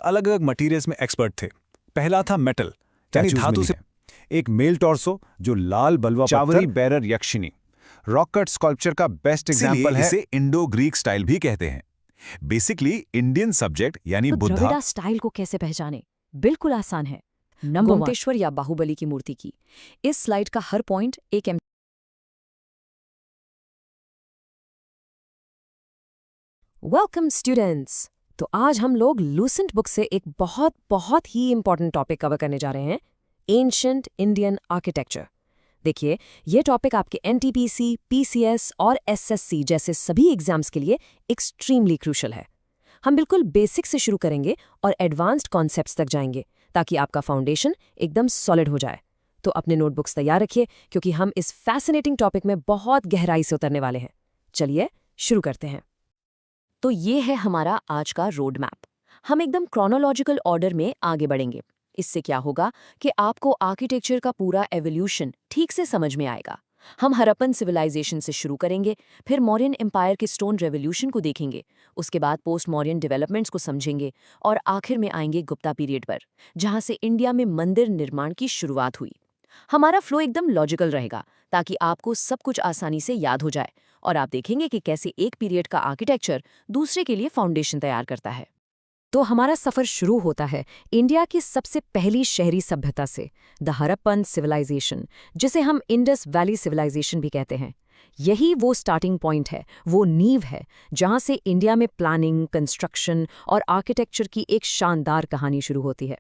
अलग अलग मटीरियल्स में एक्सपर्ट थे। पहला था मेटल यानी धातु से एक मेल टॉर्सो जो लाल बलवा Chawri bearer यक्षिनी rock cut sculpture का बेस्ट एग्जांपल है। इसे इंडो ग्रीक स्टाइल भी कहते हैं। बेसिकली इंडियन सब्जेक्ट यानी तो बुद्धा द्रविड़ा स्टाइल को कैसे पहचाने? बिल्कुल आसान है। नंबर गोमतेश्वर या बाहुबली की मूर्ति की। इस स्लाइड का हर पॉइंट एक वेलकम स्टूडेंट्स। तो आज हम लोग लूसेंट बुक से एक बहुत ही इंपॉर्टेंट टॉपिक कवर करने जा रहे हैं, एंशिएंट इंडियन आर्किटेक्चर। देखिए, ये टॉपिक आपके एनटीपीसी, पीसीएस और एसएससी जैसे सभी एग्जाम्स के लिए एक्सट्रीमली क्रूशल है। हम बिल्कुल बेसिक से शुरू करेंगे और एडवांस्ड कॉन्सेप्ट्स तक जाएंगे ताकि आपका फाउंडेशन एकदम सॉलिड हो जाए। तो अपने नोटबुक्स तैयार रखिए क्योंकि हम इस फैसिनेटिंग टॉपिक में बहुत गहराई से उतरने वाले हैं। चलिए शुरू करते हैं। तो ये है हमारा आज का रोड मैप। हम एकदम क्रोनोलॉजिकल ऑर्डर में आगे बढ़ेंगे। इससे क्या होगा कि आपको आर्किटेक्चर का पूरा एवोल्यूशन ठीक से समझ में आएगा। हम हड़प्पन सिविलाइजेशन से शुरू करेंगे, फिर मौर्यन एम्पायर के स्टोन रेवोल्यूशन को देखेंगे, उसके बाद पोस्ट मौर्यन डेवलपमेंट्स को समझेंगे और आखिर में आएंगे गुप्ता पीरियड पर, जहां से इंडिया में मंदिर निर्माण की शुरुआत हुई। हमारा फ्लो एकदम लॉजिकल रहेगा ताकि आपको सब कुछ आसानी से याद हो जाए और आप देखेंगे कि कैसे एक पीरियड का आर्किटेक्चर दूसरे के लिए फाउंडेशन तैयार करता है। तो हमारा सफर शुरू होता है इंडिया की सबसे पहली शहरी सभ्यता से, द हड़प्पन सिविलाइजेशन, जिसे हम इंडस वैली सिविलाइजेशन भी कहते हैं। यही वो स्टार्टिंग पॉइंट है, वो नींव है जहां से इंडिया में प्लानिंग, कंस्ट्रक्शन और आर्किटेक्चर की एक शानदार कहानी शुरू होती है।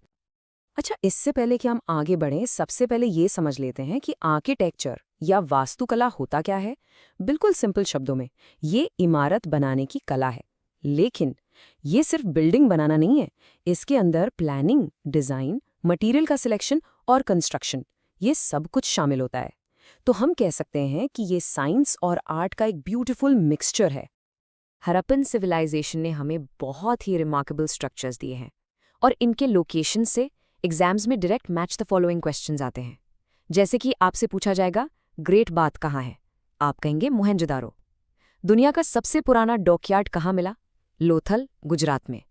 अच्छा, इससे पहले कि हम आगे बढ़ें, सबसे पहले ये समझ लेते हैं कि आर्किटेक्चर या वास्तुकला होता क्या है। बिल्कुल सिंपल शब्दों में, ये इमारत बनाने की कला है। लेकिन ये सिर्फ बिल्डिंग बनाना नहीं है, इसके अंदर प्लानिंग, डिजाइन, मटेरियल का सिलेक्शन और कंस्ट्रक्शन, ये सब कुछ शामिल होता है। तो हम कह सकते हैं कि ये साइंस और आर्ट का एक ब्यूटीफुल मिक्सचर है। हड़प्पन सिविलाइजेशन ने हमें बहुत ही रिमार्केबल स्ट्रक्चर्स दिए हैं और इनके लोकेशन से एग्जाम्स में direct match the following questions आते हैं। जैसे कि आपसे पूछा जाएगा, ग्रेट बाथ कहाँ है? आप कहेंगे मोहनजोदारो। दुनिया का सबसे पुराना डॉकयार्ड कहाँ मिला? लोथल, गुजरात में।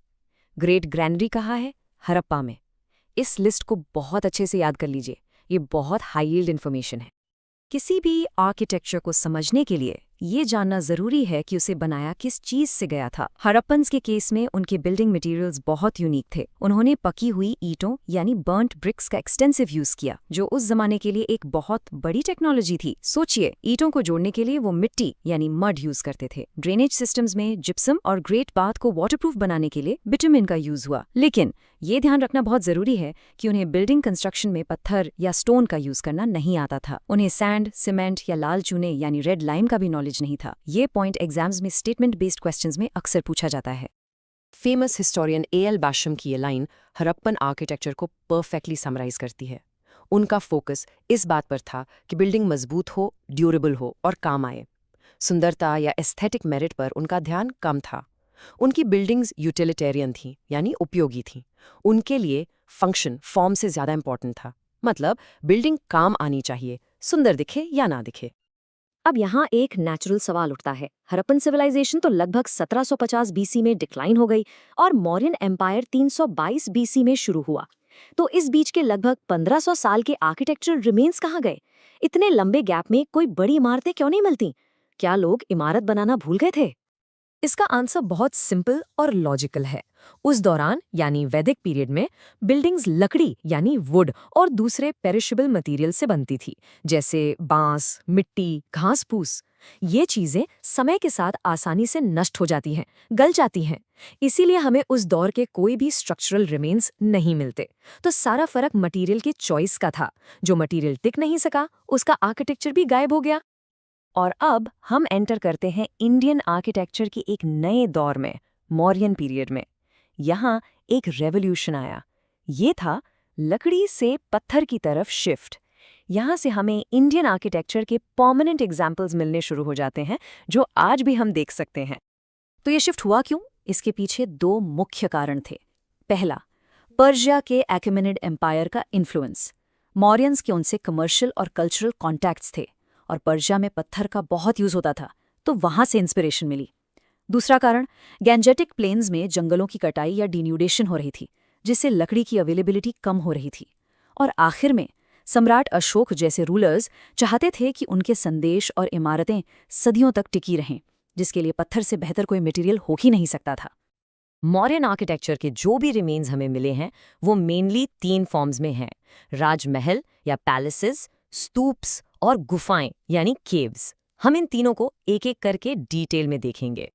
ग्रेट ग्रैनरी कहाँ है? हड़प्पा में। इस लिस्ट को बहुत अच्छे से याद कर लीजिए, ये बहुत हाई यील्ड इन्फॉर्मेशन है। किसी भी आर्किटेक्चर को समझने के लिए ये जानना जरूरी है कि उसे बनाया किस चीज से गया था। हड़प्पन्स के केस में उनके बिल्डिंग मटेरियल्स बहुत यूनिक थे। उन्होंने पकी हुई ईंटों यानी बर्न्ट ब्रिक्स का एक्सटेंसिव यूज किया, जो उस जमाने के लिए एक बहुत बड़ी टेक्नोलॉजी थी। सोचिए, ईंटों को जोड़ने के लिए वो मिट्टी यानी मड यूज करते थे। ड्रेनेज सिस्टम्स में जिप्सम और ग्रेट बाथ को वाटरप्रूफ बनाने के लिए बिटुमिन का यूज हुआ। लेकिन ये ध्यान रखना बहुत जरूरी है कि उन्हें बिल्डिंग कंस्ट्रक्शन में पत्थर या स्टोन का यूज करना नहीं आता था। उन्हें सैंड, सीमेंट या लाल चूने यानी रेड लाइम का भी नॉलेज नहीं था। ये पॉइंट एग्जाम्स में स्टेटमेंट बेस्ड क्वेश्चंस में अक्सर पूछा जाता है। फेमस हिस्टोरियन एएल बाशम की ये लाइन हड़प्पन आर्किटेक्चर को परफेक्टली समराइज करती है। उनका फोकस इस बात पर था कि बिल्डिंग मजबूत हो, ड्यूरेबल हो और काम आए। सुंदरता या एस्थेटिक मेरिट पर उनका ध्यान कम था। उनकी बिल्डिंग्स यूटिलिटेरियन थीं यानी उपयोगी थीं। उनके लिए फंक्शन फॉर्म से ज्यादा इंपॉर्टेंट था। मतलब बिल्डिंग काम आनी चाहिए, सुंदर दिखे या ना दिखे। अब यहाँ एक नेचुरल सवाल उठता है, हड़प्पन सिविलाइजेशन तो लगभग 1750 बीसी में डिक्लाइन हो गई और मौर्यन एम्पायर 322 बीसी में शुरू हुआ। तो इस बीच के लगभग 1500 साल के आर्किटेक्चरल रिमेन्स कहाँ गए? इतने लंबे गैप में कोई बड़ी इमारतें क्यों नहीं मिलती? क्या लोग इमारत बनाना भूल गए थे? इसका आंसर बहुत सिंपल और लॉजिकल है। उस दौरान यानी वैदिक पीरियड में बिल्डिंग्स लकड़ी यानी वुड और दूसरे पेरिशेबल मटेरियल से बनती थी, जैसे बांस, मिट्टी, घास फूस। ये चीजें समय के साथ आसानी से नष्ट हो जाती हैं, गल जाती हैं। इसीलिए हमें उस दौर के कोई भी स्ट्रक्चरल रिमेन्स नहीं मिलते। तो सारा फर्क मटेरियल के चॉइस का था। जो मटेरियल टिक नहीं सका, उसका आर्किटेक्चर भी गायब हो गया। और अब हम एंटर करते हैं इंडियन आर्किटेक्चर की एक नए दौर में, मौर्यन पीरियड में। यहाँ एक रेवोल्यूशन आया। ये था लकड़ी से पत्थर की तरफ शिफ्ट। यहाँ से हमें इंडियन आर्किटेक्चर के परमानेंट एग्जाम्पल्स मिलने शुरू हो जाते हैं, जो आज भी हम देख सकते हैं। तो ये शिफ्ट हुआ क्यों? इसके पीछे दो मुख्य कारण थे। पहला, पर्शिया के अकेमेनिड एम्पायर का इन्फ्लुएंस। मौर्यंस के उनसे कमर्शियल और कल्चरल कॉन्टैक्ट्स थे। और पर्शिया में पत्थर का बहुत यूज होता था, तो वहां से इंस्पिरेशन मिली। दूसरा कारण, गैंजेटिक प्लेन्स में जंगलों की कटाई या डिन्यूडेशन हो रही थी, जिससे लकड़ी की अवेलेबिलिटी कम हो रही थी। और आखिर में सम्राट अशोक जैसे रूलर्स चाहते थे कि उनके संदेश और इमारतें सदियों तक टिकी रहें, जिसके लिए पत्थर से बेहतर कोई मटेरियल हो ही नहीं सकता था। मॉडर्न आर्किटेक्चर के जो भी रिमेन्स हमें मिले हैं वो मेनली 3 फॉर्म्स में हैं: राजमहल या पैलेसेस, स्तूप्स और गुफाएं यानी केव्स। हम इन तीनों को एक एक करके डिटेल में देखेंगे।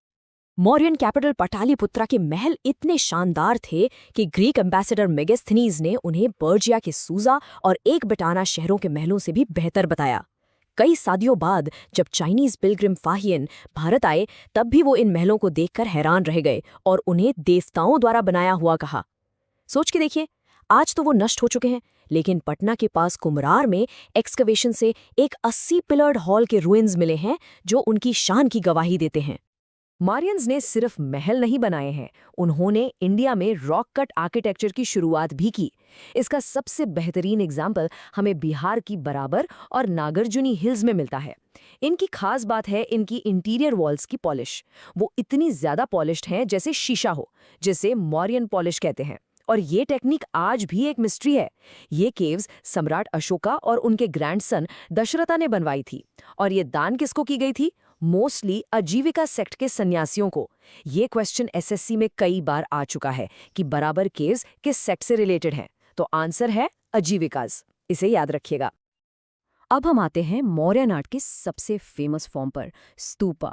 मौर्यन कैपिटल पटालीपुत्रा के महल इतने शानदार थे कि ग्रीक एम्बेसडर मेगास्थनीज ने उन्हें पर्जिया के सूजा और एकबटाना शहरों के महलों से भी बेहतर बताया। कई सदियों बाद जब चाइनीज पिलग्रिम फाहियन भारत आए, तब भी वो इन महलों को देखकर हैरान रह गए और उन्हें देवताओं द्वारा बनाया हुआ कहा। सोच के देखिए, आज तो वो नष्ट हो चुके हैं, लेकिन पटना के पास कुमरार में एक्सकवेशन से एक 80 पिलर्ड हॉल के रुइंस मिले हैं जो उनकी शान की गवाही देते हैं। मौर्यंस ने सिर्फ महल नहीं बनाए हैं, उन्होंने इंडिया में रॉक कट आर्किटेक्चर की शुरुआत भी की। इसका सबसे बेहतरीन एग्जाम्पल हमें बिहार की बराबर और नागार्जुनी हिल्स में मिलता है। इनकी खास बात है इनकी इंटीरियर वॉल्स की पॉलिश। वो इतनी ज्यादा पॉलिश्ड हैं जैसे शीशा हो, जिसे मौर्यन पॉलिश कहते हैं। और ये टेक्निक आज भी एक मिस्ट्री है। ये केव्स सम्राट अशोका और उनके ग्रैंडसन दशरथा ने बनवाई थी, और ये दान किसको की गई थी? मोस्टली आजीविका सेक्ट के सन्यासियों को। ये क्वेश्चन एसएससी में कई बार आ चुका है कि बराबर केव्स किस सेक्ट से रिलेटेड हैं, तो आंसर है आजीविकाज। इसे याद रखिएगा। अब हम आते हैं मौर्यन आर्ट के सबसे फेमस फॉर्म पर, स्तूपा।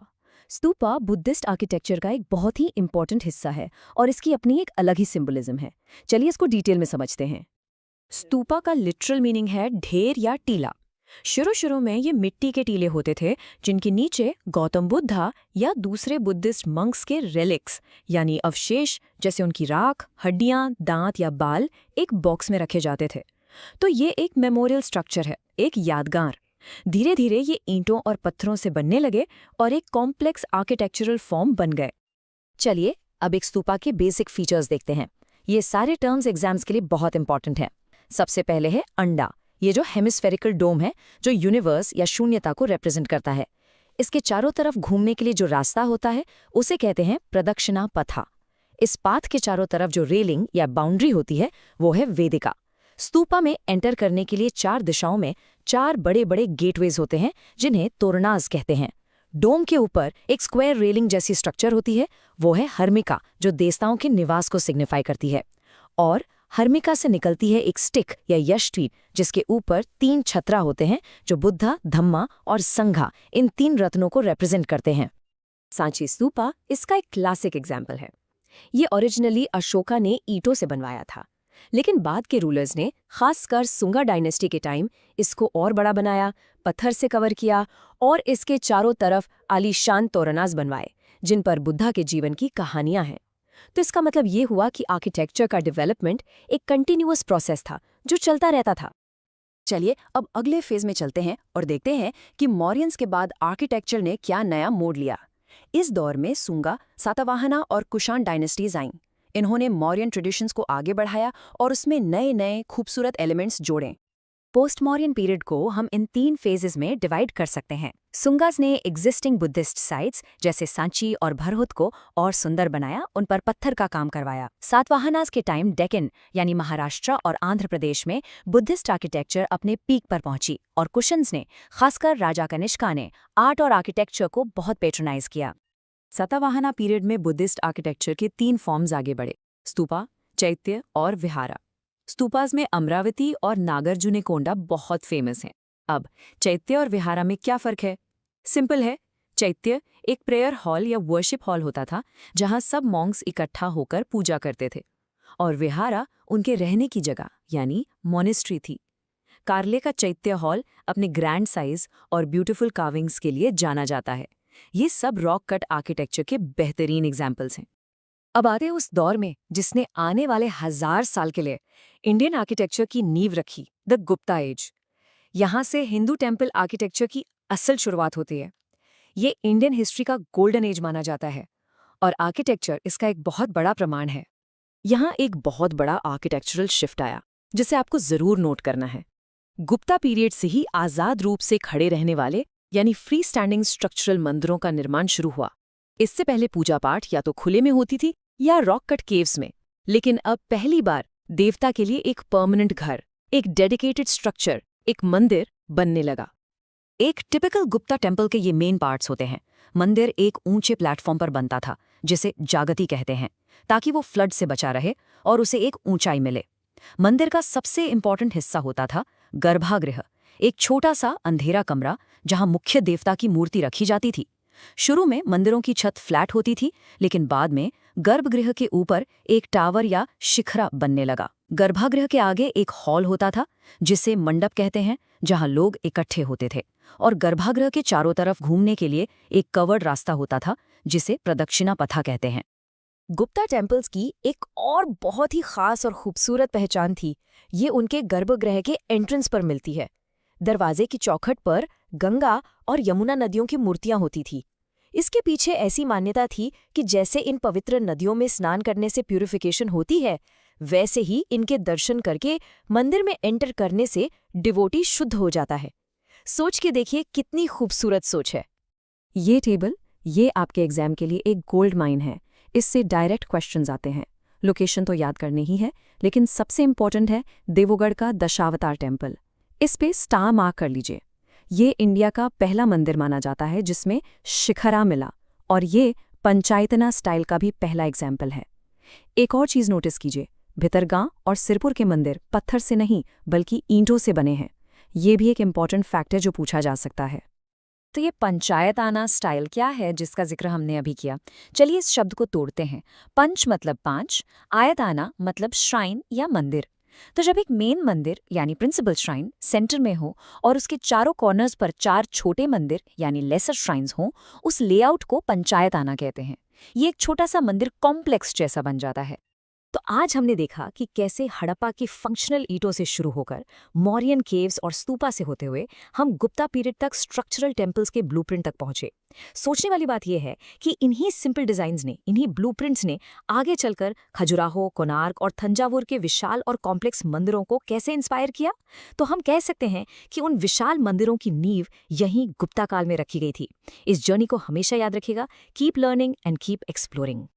स्तूपा बुद्धिस्ट आर्किटेक्चर का एक बहुत ही इंपॉर्टेंट हिस्सा है और इसकी अपनी एक अलग ही सिंबलिज्म है। चलिए इसको डिटेल में समझते हैं। स्तूपा का लिटरल मीनिंग है ढेर या टीला। शुरू में ये मिट्टी के टीले होते थे जिनके नीचे गौतम बुद्धा या दूसरे बुद्धिस्ट मंक्स के रेलिक्स यानी अवशेष, जैसे उनकी राख, हड्डियां, दांत या बाल एक बॉक्स में रखे जाते थे। तो ये एक मेमोरियल स्ट्रक्चर है, एक यादगार। धीरे धीरे ये ईंटों और पत्थरों से बनने लगे और एक कॉम्प्लेक्स आर्किटेक्चरल फॉर्म बन गए। चलिए अब एक स्तूपा के बेसिक फीचर्स देखते हैं। ये सारे टर्म्स एग्जाम्स के लिए बहुत इंपॉर्टेंट हैं। सबसे पहले है अंडा। ये जो हेमिस्फेरिकल डोम है, जो यूनिवर्स या शून्यता को रिप्रेजेंट करता है। इसके चारों तरफ घूमने के लिए जो रास्ता होता है उसे कहते हैं प्रदक्षिणा पथा। इस पाथ के चारों तरफ जो रेलिंग या बाउंड्री होती है वो है वेदिका। स्तूपा में एंटर करने के लिए 4 दिशाओं में 4 बड़े बड़े गेटवेज होते हैं जिन्हें तोरणाज कहते हैं। डोम के ऊपर एक स्क्वायर रेलिंग जैसी स्ट्रक्चर होती है, वो है हर्मिका, जो देवताओं के निवास को सिग्निफाई करती है। और हर्मिका से निकलती है एक स्टिक या यश ट्री, जिसके ऊपर 3 छत्रा होते हैं जो बुद्धा, धम्मा और संघा, इन 3 रत्नों को रिप्रेजेंट करते हैं। सांची स्तूपा इसका एक क्लासिक एग्जाम्पल है। ये ओरिजिनली अशोका ने ईंटों से बनवाया था, लेकिन बाद के रूलर्स ने, खासकर सुंगा डायनेस्टी के टाइम, इसको और बड़ा बनाया, पत्थर से कवर किया और इसके चारों तरफ आलीशान तोरणास बनवाए जिन पर बुद्धा के जीवन की कहानियां हैं। तो इसका मतलब ये हुआ कि आर्किटेक्चर का डेवलपमेंट एक कंटिन्यूअस प्रोसेस था जो चलता रहता था। चलिए अब अगले फेज में चलते हैं और देखते हैं कि मौर्यंस के बाद आर्किटेक्चर ने क्या नया मोड़ लिया। इस दौर में सुंगा, सातवाहना और कुषाण डायनेस्टीज आईं। इन्होंने मौर्यन ट्रेडिशंस को आगे बढ़ाया और उसमें नए नए खूबसूरत एलिमेंट्स जोड़े। पोस्ट मौर्यन पीरियड को हम इन 3 फेजेस में डिवाइड कर सकते हैं। सुंगास ने एग्जिस्टिंग बुद्धिस्ट साइट्स जैसे सांची और भरहुत को और सुंदर बनाया, उन पर पत्थर का काम करवाया। सातवाहनास के टाइम डेक्कन यानी महाराष्ट्र और आंध्र प्रदेश में बुद्धिस्ट आर्किटेक्चर अपने पीक पर पहुंची, और कुशन्स ने, खासकर राजा कनिष्का ने, आर्ट और आर्किटेक्चर को बहुत पेट्रोनाइज किया। सातवाहना पीरियड में बुद्धिस्ट आर्किटेक्चर के 3 फॉर्म्स आगे बढ़े: स्तूपा, चैत्य और विहारा। स्तूपास में अमरावती और नागार्जुनेकोंडा बहुत फेमस हैं। अब चैत्य और विहारा में क्या फ़र्क है? सिंपल है। चैत्य एक प्रेयर हॉल या वर्शिप हॉल होता था जहां सब मॉन्क्स इकट्ठा होकर पूजा करते थे, और विहारा उनके रहने की जगह यानी मोनेस्ट्री थी। कार्ले का चैत्य हॉल अपने ग्रैंड साइज और ब्यूटीफुल कार्विंग्स के लिए जाना जाता है। ये सब रॉक कट आर्किटेक्चर के बेहतरीन एग्जाम्पल्स हैं। अब आते हैं उस दौर में जिसने आने वाले 1000 साल के लिए इंडियन आर्किटेक्चर की नींव रखी, द गुप्ता एज। यहाँ से हिंदू टेम्पल आर्किटेक्चर की असल शुरुआत होती है। ये इंडियन हिस्ट्री का गोल्डन एज माना जाता है, और आर्किटेक्चर इसका एक बहुत बड़ा प्रमाण है। यहाँ एक बहुत बड़ा आर्किटेक्चरल शिफ्ट आया जिसे आपको जरूर नोट करना है। गुप्ता पीरियड से ही आज़ाद रूप से खड़े रहने वाले यानी फ्री स्टैंडिंग स्ट्रक्चरल मंदिरों का निर्माण शुरू हुआ। इससे पहले पूजा पाठ या तो खुले में होती थी या रॉक कट केव्स में, लेकिन अब पहली बार देवता के लिए एक परमानेंट घर, एक डेडिकेटेड स्ट्रक्चर, एक मंदिर बनने लगा। एक टिपिकल गुप्ता टेम्पल के ये मेन पार्ट्स होते हैं। मंदिर एक ऊंचे प्लेटफॉर्म पर बनता था, जिसे जागती कहते हैं, ताकि वो फ्लड से बचा रहे और उसे एक ऊंचाई मिले। मंदिर का सबसे इंपॉर्टेंट हिस्सा होता था गर्भागृह, एक छोटा सा अंधेरा कमरा जहां मुख्य देवता की मूर्ति रखी जाती थी। शुरू में मंदिरों की छत फ्लैट होती थी, लेकिन बाद में गर्भगृह के ऊपर एक टावर या शिखरा बनने लगा। गर्भागृह के आगे एक हॉल होता था, जिसे मंडप कहते हैं, जहां लोग इकट्ठे होते थे, और गर्भागृह के चारों तरफ घूमने के लिए एक कवर्ड रास्ता होता था, जिसे प्रदक्षिणा पथा कहते हैं। गुप्ता टेम्पल्स की एक और बहुत ही खास और खूबसूरत पहचान थी, ये उनके गर्भगृह के एंट्रेंस पर मिलती है। दरवाजे की चौखट पर गंगा और यमुना नदियों की मूर्तियां होती थी। इसके पीछे ऐसी मान्यता थी कि जैसे इन पवित्र नदियों में स्नान करने से प्यूरिफिकेशन होती है, वैसे ही इनके दर्शन करके मंदिर में एंटर करने से डिवोटी शुद्ध हो जाता है। सोच के देखिए कितनी खूबसूरत सोच है। ये टेबल, ये आपके एग्जाम के लिए एक गोल्ड माइन है। इससे डायरेक्ट क्वेश्चंस आते हैं। लोकेशन तो याद करनी ही है, लेकिन सबसे इंपॉर्टेंट है देवगढ़ का दशावतार टेम्पल। इस पे स्टार मार्क कर लीजिए। ये इंडिया का पहला मंदिर माना जाता है जिसमें शिखरा मिला, और ये पंचायतना स्टाइल का भी पहला एग्जाम्पल है। एक और चीज़ नोटिस कीजिए, भितरगांव और सिरपुर के मंदिर पत्थर से नहीं बल्कि ईंटों से बने हैं। ये भी एक इम्पॉर्टेंट फैक्ट है जो पूछा जा सकता है। तो ये पंचायताना स्टाइल क्या है जिसका जिक्र हमने अभी किया? चलिए इस शब्द को तोड़ते हैं। पंच मतलब 5, आयताना मतलब श्राइन या मंदिर। तो जब एक मेन मंदिर यानी प्रिंसिपल श्राइन सेंटर में हो और उसके चारों कॉर्नर्स पर 4 छोटे मंदिर यानी लेसर श्राइन्स हों, उस लेआउट को पंचायताना कहते हैं। ये एक छोटा सा मंदिर कॉम्प्लेक्स जैसा बन जाता है। तो आज हमने देखा कि कैसे हड़प्पा की फंक्शनल ईंटों से शुरू होकर मौर्यन केव्स और स्तूपा से होते हुए हम गुप्ता पीरियड तक स्ट्रक्चरल टेम्पल्स के ब्लूप्रिंट तक पहुंचे। सोचने वाली बात यह है कि इन्हीं सिंपल डिजाइन्स ने, इन्हीं ब्लूप्रिंट्स ने आगे चलकर खजुराहो, कोणार्क और तंजावुर के विशाल और कॉम्प्लेक्स मंदिरों को कैसे इंस्पायर किया। तो हम कह सकते हैं कि उन विशाल मंदिरों की नींव यहीं गुप्ता काल में रखी गई थी। इस जर्नी को हमेशा याद रखिएगा। Keep learning and keep exploring.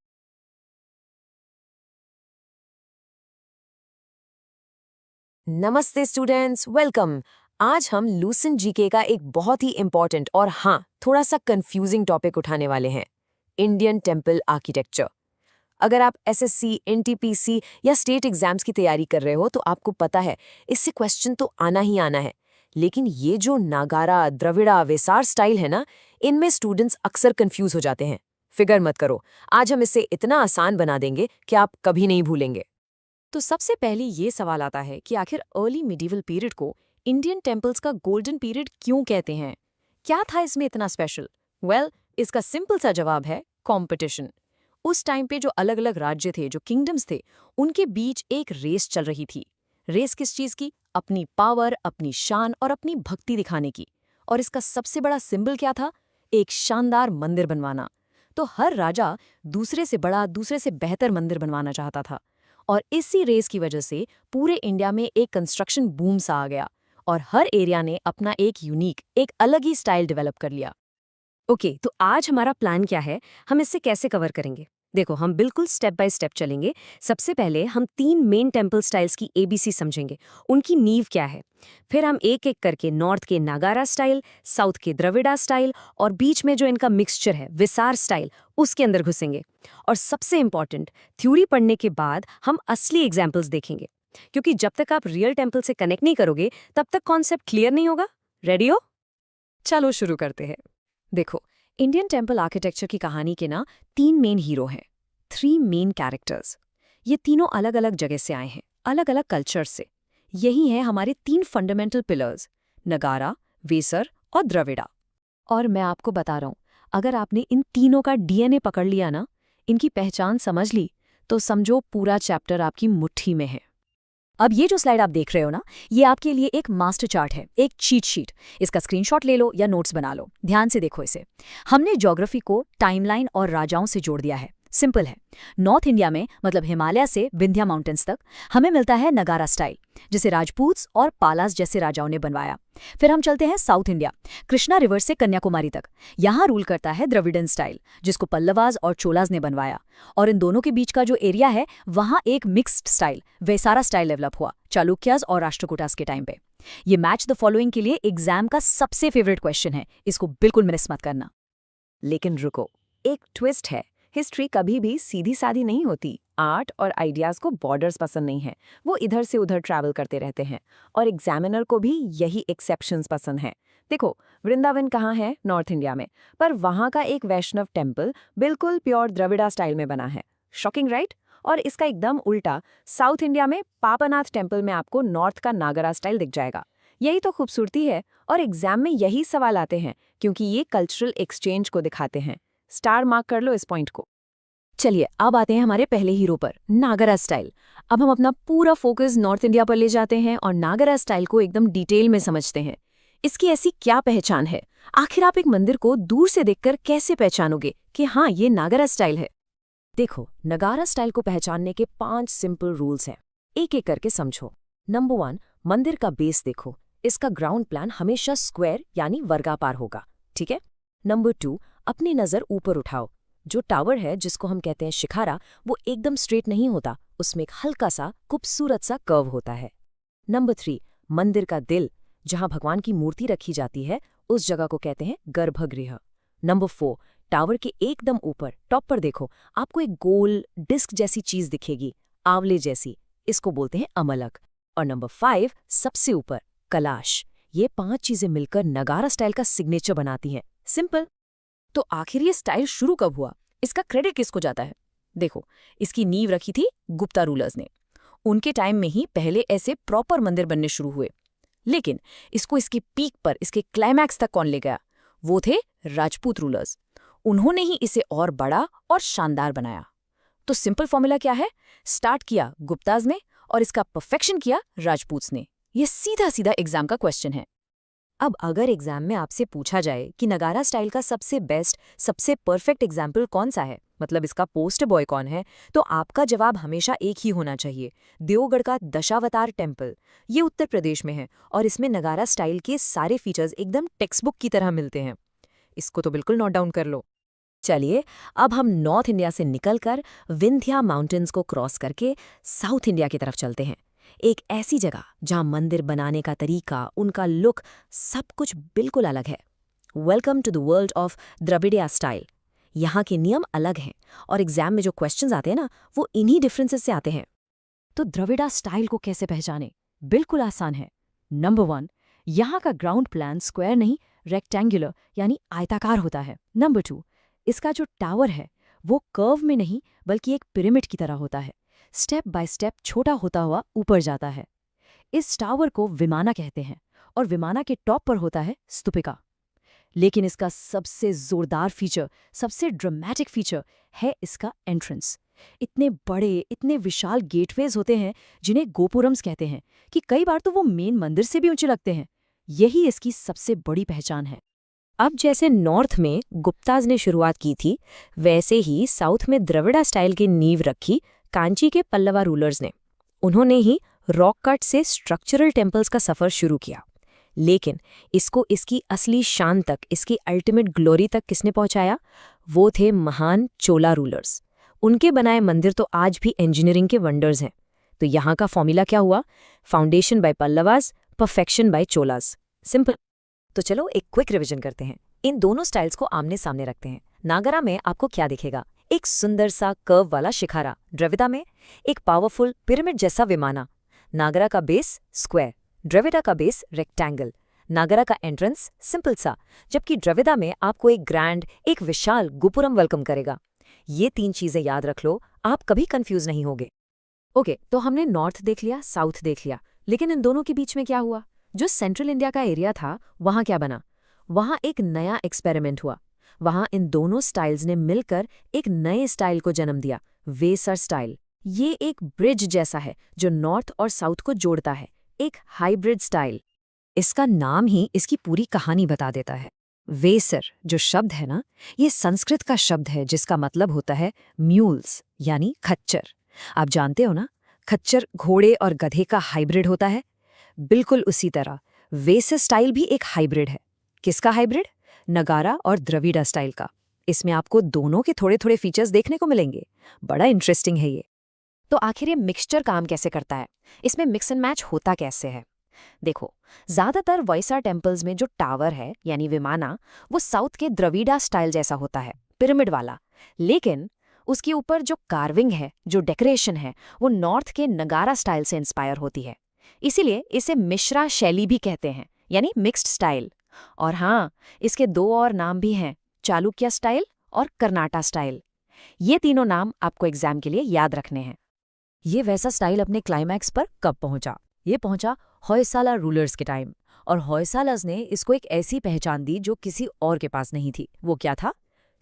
नमस्ते स्टूडेंट्स, वेलकम। आज हम लूसेंट जीके का एक बहुत ही इंपॉर्टेंट और थोड़ा सा कंफ्यूजिंग टॉपिक उठाने वाले हैं, इंडियन टेम्पल आर्किटेक्चर। अगर आप एसएससी, एनटीपीसी या स्टेट एग्जाम्स की तैयारी कर रहे हो तो आपको पता है इससे क्वेश्चन तो आना ही आना है। लेकिन ये जो नागारा, द्रविड़ा, वेसार स्टाइल है ना, इनमें स्टूडेंट्स अक्सर कंफ्यूज हो जाते हैं। फिकर मत करो, आज हम इसे इतना आसान बना देंगे कि आप कभी नहीं भूलेंगे। तो सबसे पहले ये सवाल आता है कि आखिर अर्ली मिडीवल पीरियड को इंडियन टेम्पल्स का गोल्डन पीरियड क्यों कहते हैं? क्या था इसमें इतना स्पेशल? इसका सिंपल सा जवाब है कंपटीशन। उस टाइम पे जो अलग अलग राज्य थे, जो किंगडम्स थे, उनके बीच एक रेस चल रही थी। रेस किस चीज़ की? अपनी पावर, अपनी शान और अपनी भक्ति दिखाने की। और इसका सबसे बड़ा सिंबल क्या था? एक शानदार मंदिर बनवाना। तो हर राजा दूसरे से बड़ा, दूसरे से बेहतर मंदिर बनवाना चाहता था। और इसी रेस की वजह से पूरे इंडिया में एक कंस्ट्रक्शन बूम सा आ गया और हर एरिया ने अपना एक यूनिक, एक अलग ही स्टाइल डेवलप कर लिया। ओके, तो आज हमारा प्लान क्या है, हम इससे कैसे कवर करेंगे? देखो, हम बिल्कुल स्टेप बाय स्टेप चलेंगे। सबसे पहले हम 3 मेन टेम्पल स्टाइल्स की ABC समझेंगे, उनकी नींव क्या है। फिर हम एक एक करके नॉर्थ के नागारा स्टाइल, साउथ के द्रविड़ा स्टाइल और बीच में जो इनका मिक्सचर है विसार स्टाइल, उसके अंदर घुसेंगे। और सबसे इंपॉर्टेंट, थ्योरी पढ़ने के बाद हम असली एग्जाम्पल्स देखेंगे, क्योंकि जब तक आप रियल टेम्पल से कनेक्ट नहीं करोगे तब तक कॉन्सेप्ट क्लियर नहीं होगा। रेडी हो? चलो शुरू करते हैं। देखो, इंडियन टेम्पल आर्किटेक्चर की कहानी के 3 मेन हीरो हैं, 3 मेन कैरेक्टर्स। ये तीनों अलग अलग जगह से आए हैं, अलग अलग कल्चर से। यही हैं हमारे 3 फंडामेंटल पिलर्स, नगारा, वेसर और द्रविड़ा। और मैं आपको बता रहा हूं, अगर आपने इन तीनों का DNA पकड़ लिया ना, इनकी पहचान समझ ली, तो समझो पूरा चैप्टर आपकी मुट्ठी में है। अब ये जो स्लाइड आप देख रहे हो ना, ये आपके लिए एक मास्टर चार्ट है, एक चीट शीट। इसका स्क्रीनशॉट ले लो या नोट्स बना लो। ध्यान से देखो इसे। हमने ज्योग्राफी को टाइमलाइन और राजाओं से जोड़ दिया है। सिंपल है। नॉर्थ इंडिया में मतलब हिमालय से विंध्या माउंटेन्स तक हमें मिलता है नगारा स्टाइल, जिसे राजपूत्स और पालास जैसे राजाओं ने बनवाया। फिर हम चलते हैं साउथ इंडिया, कृष्णा रिवर से कन्याकुमारी तक। यहाँ रूल करता है द्रविडन स्टाइल, जिसको पल्लवास और चोलास ने बनवाया। और इन दोनों के बीच का जो एरिया है वहाँ एक मिक्स्ड स्टाइल, वैसारा स्टाइल डेवलप हुआ चालुक्यास और राष्ट्रकूटास के टाइम पे। ये मैच द फॉलोइंग के लिए एग्जाम का सबसे फेवरेट क्वेश्चन है, इसको बिल्कुल मिस मत करना। लेकिन रुको, एक ट्विस्ट है। हिस्ट्री कभी भी सीधी सादी नहीं होती। आर्ट और आइडियाज़ को बॉर्डर्स पसंद नहीं है, वो इधर से उधर ट्रैवल करते रहते हैं। और एग्जामिनर को भी यही एक्सेप्शंस पसंद हैं। देखो, वृंदावन कहाँ है? नॉर्थ इंडिया में, पर वहाँ का एक वैष्णव टेम्पल बिल्कुल प्योर द्रविड़ा स्टाइल में बना है। Shocking right? और इसका एकदम उल्टा साउथ इंडिया में पापनाथ टेम्पल में आपको नॉर्थ का नागरा स्टाइल दिख जाएगा। यही तो खूबसूरती है, और एग्जाम में यही सवाल आते हैं क्योंकि ये कल्चरल एक्सचेंज को दिखाते हैं। स्टार मार्क कर लो इस पॉइंट को। चलिए अब आते हैं हमारे पहले हीरो पर, नागरा स्टाइल। अब हम अपना पूरा फोकस नॉर्थ इंडिया पर ले जाते हैं और नागरा स्टाइल को एकदम डिटेल में समझते हैं। इसकी ऐसी क्या पहचान है? आखिर आप एक मंदिर को दूर से देखकर कैसे पहचानोगे कि हाँ, ये नागरा स्टाइल है? देखो, नगारा स्टाइल को पहचानने के 5 सिंपल रूल्स हैं, एक एक करके समझो। नंबर 1, मंदिर का बेस देखो। इसका ग्राउंड प्लान हमेशा स्क्वायर यानी वर्गाकार होगा, ठीक है? नंबर 2, अपनी नज़र ऊपर उठाओ। जो टावर है, जिसको हम कहते हैं शिखारा, वो एकदम स्ट्रेट नहीं होता, उसमें एक हल्का सा खूबसूरत सा कर्व होता है। नंबर 3, मंदिर का दिल, जहां भगवान की मूर्ति रखी जाती है, उस जगह को कहते हैं गर्भगृह। नंबर 4, टावर के एकदम ऊपर टॉप पर देखो, आपको एक गोल डिस्क जैसी चीज दिखेगी, आंवले जैसी, इसको बोलते हैं अमलक। और नंबर 5, सबसे ऊपर कलाश। ये 5 चीजें मिलकर नगारा स्टाइल का सिग्नेचर बनाती हैं। सिंपल। तो आखिर ये स्टाइल शुरू कब हुआ? इसका क्रेडिट किसको जाता है? देखो, इसकी नींव रखी थी गुप्ता रूलर्स ने। उनके टाइम में ही पहले ऐसे प्रॉपर मंदिर बनने शुरू हुए। लेकिन इसको इसके पीक पर, इसके क्लाइमैक्स तक कौन ले गया? वो थे राजपूत रूलर्स। उन्होंने ही इसे और बड़ा और शानदार बनाया। तो सिंपल फॉर्मूला क्या है? स्टार्ट किया गुप्ताज ने और इसका परफेक्शन किया राजपूत्स ने। ये सीधा सीधा एग्जाम का क्वेश्चन है। अब अगर एग्जाम में आपसे पूछा जाए कि नगारा स्टाइल का सबसे बेस्ट, सबसे परफेक्ट एग्जाम्पल कौन सा है, मतलब इसका पोस्टर बॉय कौन है, तो आपका जवाब हमेशा एक ही होना चाहिए, देवगढ़ का दशावतार टेम्पल। ये उत्तर प्रदेश में है और इसमें नगारा स्टाइल के सारे फीचर्स एकदम टेक्स्ट बुक की तरह मिलते हैं। इसको तो बिल्कुल नोट डाउन कर लो। चलिए, अब हम नॉर्थ इंडिया से निकलकर विंध्या माउंटेन्स को क्रॉस करके साउथ इंडिया की तरफ चलते हैं। एक ऐसी जगह जहां मंदिर बनाने का तरीका, उनका लुक, सब कुछ बिल्कुल अलग है। Welcome to the world of Dravidian style. यहाँ के नियम अलग हैं और एग्जाम में जो क्वेश्चंस आते हैं ना, वो इन्हीं डिफरेंसेस से आते हैं। तो द्रविड़ा स्टाइल को कैसे पहचाने? बिल्कुल आसान है। नंबर 1, यहाँ का ग्राउंड प्लान स्क्वायर नहीं, रेक्टेंगुलर यानी आयताकार होता है। नंबर 2, इसका जो टावर है वो कर्व में नहीं बल्कि एक पिरामिड की तरह होता है, स्टेप बाय स्टेप छोटा होता हुआ ऊपर जाता है। इस टावर को विमाना कहते हैं और विमाना के टॉप पर होता है स्तूपिका। लेकिन इसका सबसे जोरदार फीचर, सबसे ड्रामेटिक फीचर है इसका एंट्रेंस। इतने बड़े, इतने विशाल गेटवेज होते हैं जिन्हें गोपुरम्स कहते हैं कि कई बार तो वो मेन मंदिर से भी ऊंचे लगते हैं। यही इसकी सबसे बड़ी पहचान है। अब जैसे नॉर्थ में गुप्ताज ने शुरुआत की थी, वैसे ही साउथ में द्रविड़ा स्टाइल की नींव रखी कांची के पल्लवा रूलर्स ने। उन्होंने ही रॉक कट से स्ट्रक्चरल टेम्पल्स का सफ़र शुरू किया। लेकिन इसको इसकी असली शान तक, इसकी अल्टीमेट ग्लोरी तक किसने पहुंचाया? वो थे महान चोला रूलर्स। उनके बनाए मंदिर तो आज भी इंजीनियरिंग के वंडर्स हैं। तो यहाँ का फॉर्मूला क्या हुआ? Foundation by Pallavas, perfection by Cholas. Simple. तो चलो एक क्विक रिवीजन करते हैं। इन दोनों स्टाइल्स को आमने सामने रखते हैं। नागरा में आपको क्या दिखेगा? एक सुंदर सा कर्व वाला शिखारा। द्रविड़ा में एक पावरफुल पिरामिड जैसा विमाना। नागरा का बेस स्क्वायर, द्रविड़ा का बेस रेक्टेंगल। नागरा का एंट्रेंस सिंपल सा, जबकि द्रविड़ा में आपको एक ग्रैंड, एक विशाल गोपुरम वेलकम करेगा। ये 3 चीजें याद रख लो, आप कभी कंफ्यूज नहीं होगे। ओके, तो हमने नॉर्थ देख लिया, साउथ देख लिया, लेकिन इन दोनों के बीच में क्या हुआ? जो सेंट्रल इंडिया का एरिया था, वहां क्या बना? वहां एक नया एक्सपेरिमेंट हुआ। वहां इन दोनों स्टाइल्स ने मिलकर एक नए स्टाइल को जन्म दिया, वेसर स्टाइल। ये एक ब्रिज जैसा है जो नॉर्थ और साउथ को जोड़ता है, एक हाइब्रिड स्टाइल। इसका नाम ही इसकी पूरी कहानी बता देता है। वेसर जो शब्द है ना, ये संस्कृत का शब्द है जिसका मतलब होता है म्यूल्स यानी खच्चर। आप जानते हो ना, खच्चर घोड़े और गधे का हाइब्रिड होता है। बिल्कुल उसी तरह वेसर स्टाइल भी एक हाइब्रिड है। किसका हाइब्रिड? नगारा और द्रविड़ा स्टाइल का। इसमें आपको दोनों के थोड़े थोड़े फीचर्स देखने को मिलेंगे। बड़ा इंटरेस्टिंग है ये। तो आखिर ये मिक्सचर काम कैसे करता है? इसमें मिक्स एंड मैच होता कैसे है? देखो, ज्यादातर वॉइसा टेम्पल्स में जो टावर है यानी विमाना, वो साउथ के द्रविड़ा स्टाइल जैसा होता है, पिरामिड वाला। लेकिन उसके ऊपर जो कार्विंग है, जो डेकोरेशन है, वो नॉर्थ के नगारा स्टाइल से इंस्पायर होती है। इसीलिए इसे मिश्रा शैली भी कहते हैं, यानी मिक्स्ड स्टाइल। और हाँ, इसके दो और नाम भी हैं, चालुक्य स्टाइल और कर्नाटा स्टाइल। ये तीनों नाम आपको एग्जाम के लिए याद रखने हैं। ये वैसा स्टाइल अपने क्लाइमैक्स पर कब पहुंचा? ये पहुंचा होयसाला रूलर्स के टाइम। और होयसालास ने इसको एक ऐसी पहचान दी जो किसी और के पास नहीं थी। वो क्या था?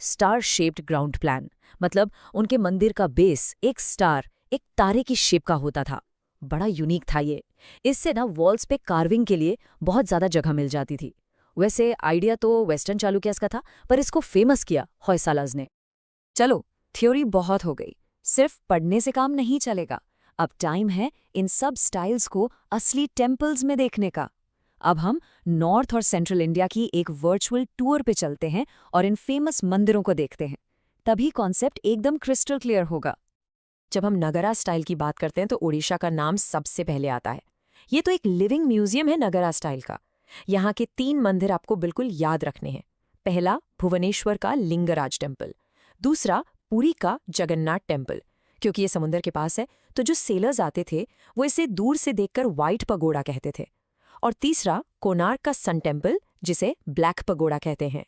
Star shaped ground plan. मतलब उनके मंदिर का बेस एक स्टार, एक तारे की शेप का होता था। बड़ा यूनिक था ये। इससे ना वॉल्स पे कार्विंग के लिए बहुत ज्यादा जगह मिल जाती थी। वैसे आइडिया तो वेस्टर्न चालुक्यास का था, पर इसको फेमस किया होयसालास ने। चलो, थ्योरी बहुत हो गई। सिर्फ पढ़ने से काम नहीं चलेगा। अब टाइम है इन सब स्टाइल्स को असली टेम्पल्स में देखने का। अब हम नॉर्थ और सेंट्रल इंडिया की एक वर्चुअल टूर पे चलते हैं और इन फेमस मंदिरों को देखते हैं। तभी कॉन्सेप्ट एकदम क्रिस्टल क्लियर होगा। जब हम नगरा स्टाइल की बात करते हैं तो ओडिशा का नाम सबसे पहले आता है। ये तो एक लिविंग म्यूजियम है नगरा स्टाइल का। यहाँ के 3 मंदिर आपको बिल्कुल याद रखने हैं। पहला भुवनेश्वर का लिंगराज टेम्पल, दूसरा पुरी का जगन्नाथ टेम्पल, क्योंकि ये समुद्र के पास है तो जो सेलर्स आते थे वो इसे दूर से देखकर व्हाइट पगोड़ा कहते थे। और तीसरा कोणार्क का सन टेम्पल, जिसे ब्लैक पगोड़ा कहते हैं।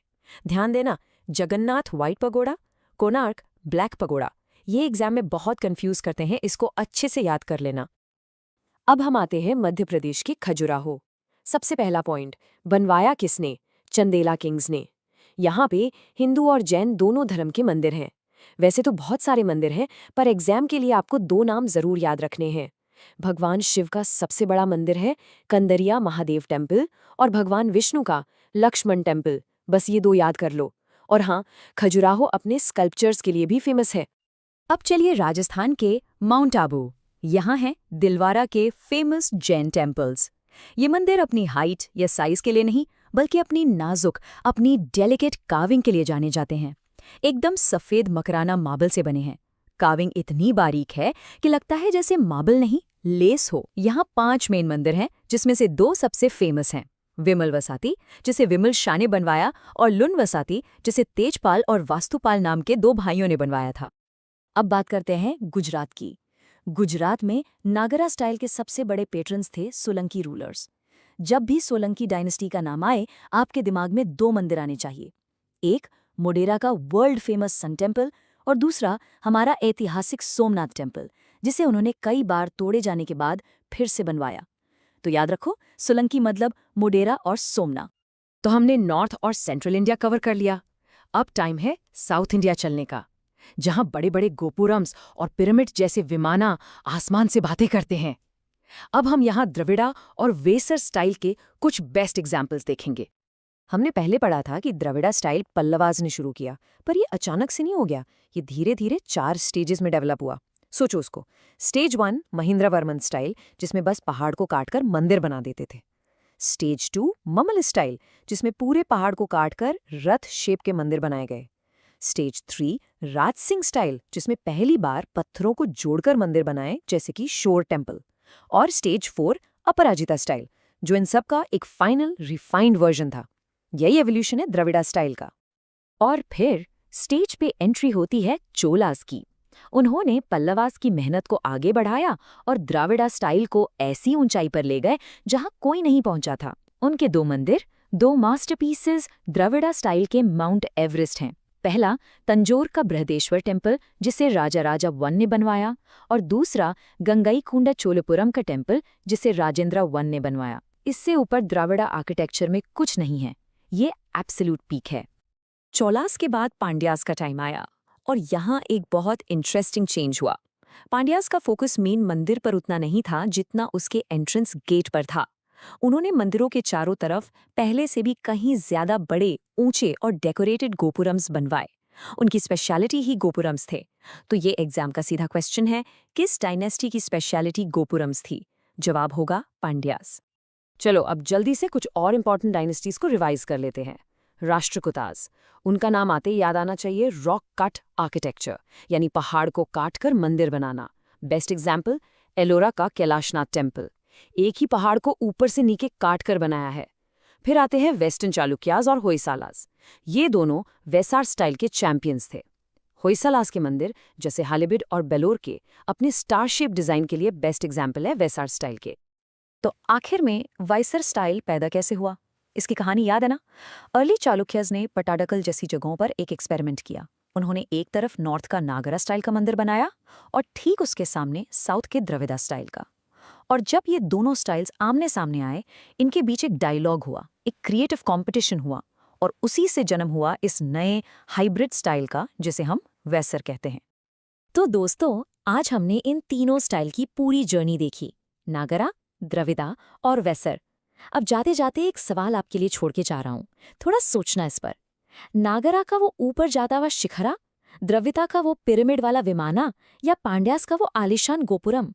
ध्यान देना, Jagannath white pagoda, Konark black pagoda. ये एग्जाम में बहुत कंफ्यूज करते हैं, इसको अच्छे से याद कर लेना। अब हम आते हैं मध्य प्रदेश की खजुराहो। सबसे पहला पॉइंट, बनवाया किसने? चंदेला किंग्स ने। यहाँ पे हिंदू और जैन दोनों धर्म के मंदिर हैं। वैसे तो बहुत सारे मंदिर हैं, पर एग्जाम के लिए आपको 2 नाम जरूर याद रखने हैं। भगवान शिव का सबसे बड़ा मंदिर है कंदरिया महादेव टेम्पल, और भगवान विष्णु का लक्ष्मण टेम्पल। बस ये 2 याद कर लो। और हाँ, खजुराहो अपने स्कल्पचर्स के लिए भी फेमस है। अब चलिए राजस्थान के माउंट आबू। यहाँ हैं दिलवारा के फेमस जैन टेम्पल्स। ये मंदिर अपनी हाइट या साइज के लिए नहीं, बल्कि अपनी नाजुक, अपनी डेलिकेट कार्विंग के लिए जाने जाते हैं। एकदम सफेद मकराना मार्बल से बने हैं। कार्विंग इतनी बारीक है कि लगता है जैसे मार्बल नहीं, लेस हो। यहाँ 5 मेन मंदिर हैं, जिसमें से 2 सबसे फेमस हैं। विमल वसाती, जिसे विमल शाह ने बनवाया, और लुन वसाती, जिसे तेजपाल और वास्तुपाल नाम के 2 भाइयों ने बनवाया था। अब बात करते हैं गुजरात की। गुजरात में नागरा स्टाइल के सबसे बड़े पेट्रन्स थे सोलंकी रूलर्स। जब भी सोलंकी डायनेस्टी का नाम आए, आपके दिमाग में 2 मंदिर आने चाहिए। एक मोडेरा का वर्ल्ड फेमस सन टेम्पल, और दूसरा हमारा ऐतिहासिक सोमनाथ टेम्पल, जिसे उन्होंने कई बार तोड़े जाने के बाद फिर से बनवाया। तो याद रखो, सोलंकी मतलब मोडेरा और सोमनाथ। तो हमने नॉर्थ और सेंट्रल इंडिया कवर कर लिया। अब टाइम है साउथ इंडिया चलने का, जहां बड़े बड़े गोपुरम्स और पिरामिड जैसे विमाना आसमान से बातें करते हैं। अब हम यहाँ द्रविड़ा और वेसर स्टाइल के कुछ बेस्ट एग्जाम्पल्स देखेंगे। हमने पहले पढ़ा था कि द्रविड़ा स्टाइल पल्लवाज ने शुरू किया, पर ये अचानक से नहीं हो गया। ये धीरे धीरे 4 स्टेजेस में डेवलप हुआ। सोचो उसको। स्टेज 1 महेंद्रवर्मन स्टाइल, जिसमें बस पहाड़ को काटकर मंदिर बना देते थे। स्टेज 2 ममल स्टाइल, जिसमें पूरे पहाड़ को काटकर रथ शेप के मंदिर बनाए गए। स्टेज 3 राज सिंह स्टाइल, जिसमें पहली बार पत्थरों को जोड़कर मंदिर बनाए, जैसे कि शोर टेम्पल। और स्टेज 4 अपराजिता स्टाइल, जो इन सब का एक फाइनल रिफाइंड वर्जन था। यही एवोल्यूशन है द्रविड़ा स्टाइल का। और फिर स्टेज पे एंट्री होती है चोलास की। उन्होंने पल्लवास की मेहनत को आगे बढ़ाया और द्रविड़ा स्टाइल को ऐसी ऊंचाई पर ले गए जहां कोई नहीं पहुंचा था। उनके 2 मंदिर, 2 मास्टरपीसेस द्रविड़ा स्टाइल के माउंट एवरेस्ट हैं। पहला तंजोर का बृहदेश्वर टेम्पल, जिसे राजा राजा 1 ने बनवाया, और दूसरा गंगईकोंडा चोलपुरम का टेम्पल, जिसे राजेंद्र 1 ने बनवाया। इससे ऊपर द्रविड़ा आर्किटेक्चर में कुछ नहीं है। ये एब्सोल्यूट पीक है। चोलास के बाद पांड्यास का टाइम आया, और यहाँ एक बहुत इंटरेस्टिंग चेंज हुआ। पांड्यास का फोकस मेन मंदिर पर उतना नहीं था जितना उसके एंट्रेंस गेट पर था। उन्होंने मंदिरों के चारों तरफ पहले से भी कहीं ज्यादा बड़े, ऊंचे और डेकोरेटेड गोपुरम्स बनवाए। उनकी स्पेशलिटी ही गोपुरम्स थे। तो ये एग्जाम का सीधा क्वेश्चन है, किस डायनेस्टी की स्पेशलिटी गोपुरम्स थी? जवाब होगा पांड्यास। चलो अब जल्दी से कुछ और इंपॉर्टेंट डायनेस्टीज को रिवाइज कर लेते हैं। राष्ट्रकूटाज, उनका नाम आते ही याद आना चाहिए रॉक कट आर्किटेक्चर, यानी पहाड़ को काटकर मंदिर बनाना। बेस्ट एग्जाम्पल एलोरा का कैलाशनाथ टेम्पल, एक ही पहाड़ को ऊपर से नीचे काट कर बनाया है। फिर आते हैं वेस्टर्न चालुक्याज और होयसालाज। ये दोनों वेसार स्टाइल के चैंपियंस थे। होयसालाज के मंदिर जैसे हालेबिड और बेलोर के अपने स्टार शेप डिजाइन के लिए बेस्ट एग्जाम्पल है वेसार स्टाइल के। तो आखिर में वाइसर स्टाइल पैदा कैसे हुआ? इसकी कहानी याद है ना? अर्ली चालुक्यज ने पटाडकल जैसी जगहों पर एक एक्सपेरिमेंट किया। उन्होंने एक तरफ नॉर्थ का नागरा स्टाइल का मंदिर बनाया और ठीक उसके सामने साउथ के द्रविड़ा स्टाइल का। और जब ये दोनों स्टाइल्स आमने सामने आए, इनके बीच एक डायलॉग हुआ, एक क्रिएटिव कॉम्पिटिशन हुआ, और उसी से जन्म हुआ इस नए हाइब्रिड स्टाइल का, जिसे हम वेसर कहते हैं। तो दोस्तों, आज हमने इन तीनों स्टाइल की पूरी जर्नी देखी, नागरा, द्रविड़ा और वेसर। अब जाते जाते एक सवाल आपके लिए छोड़ के जा रहा हूं, थोड़ा सोचना इस पर। नागरा का वो ऊपर जाता हुआ शिखरा, द्रविड़ा का वो पिरामिड वाला विमाना, या पांड्यास का वो आलिशान गोपुरम,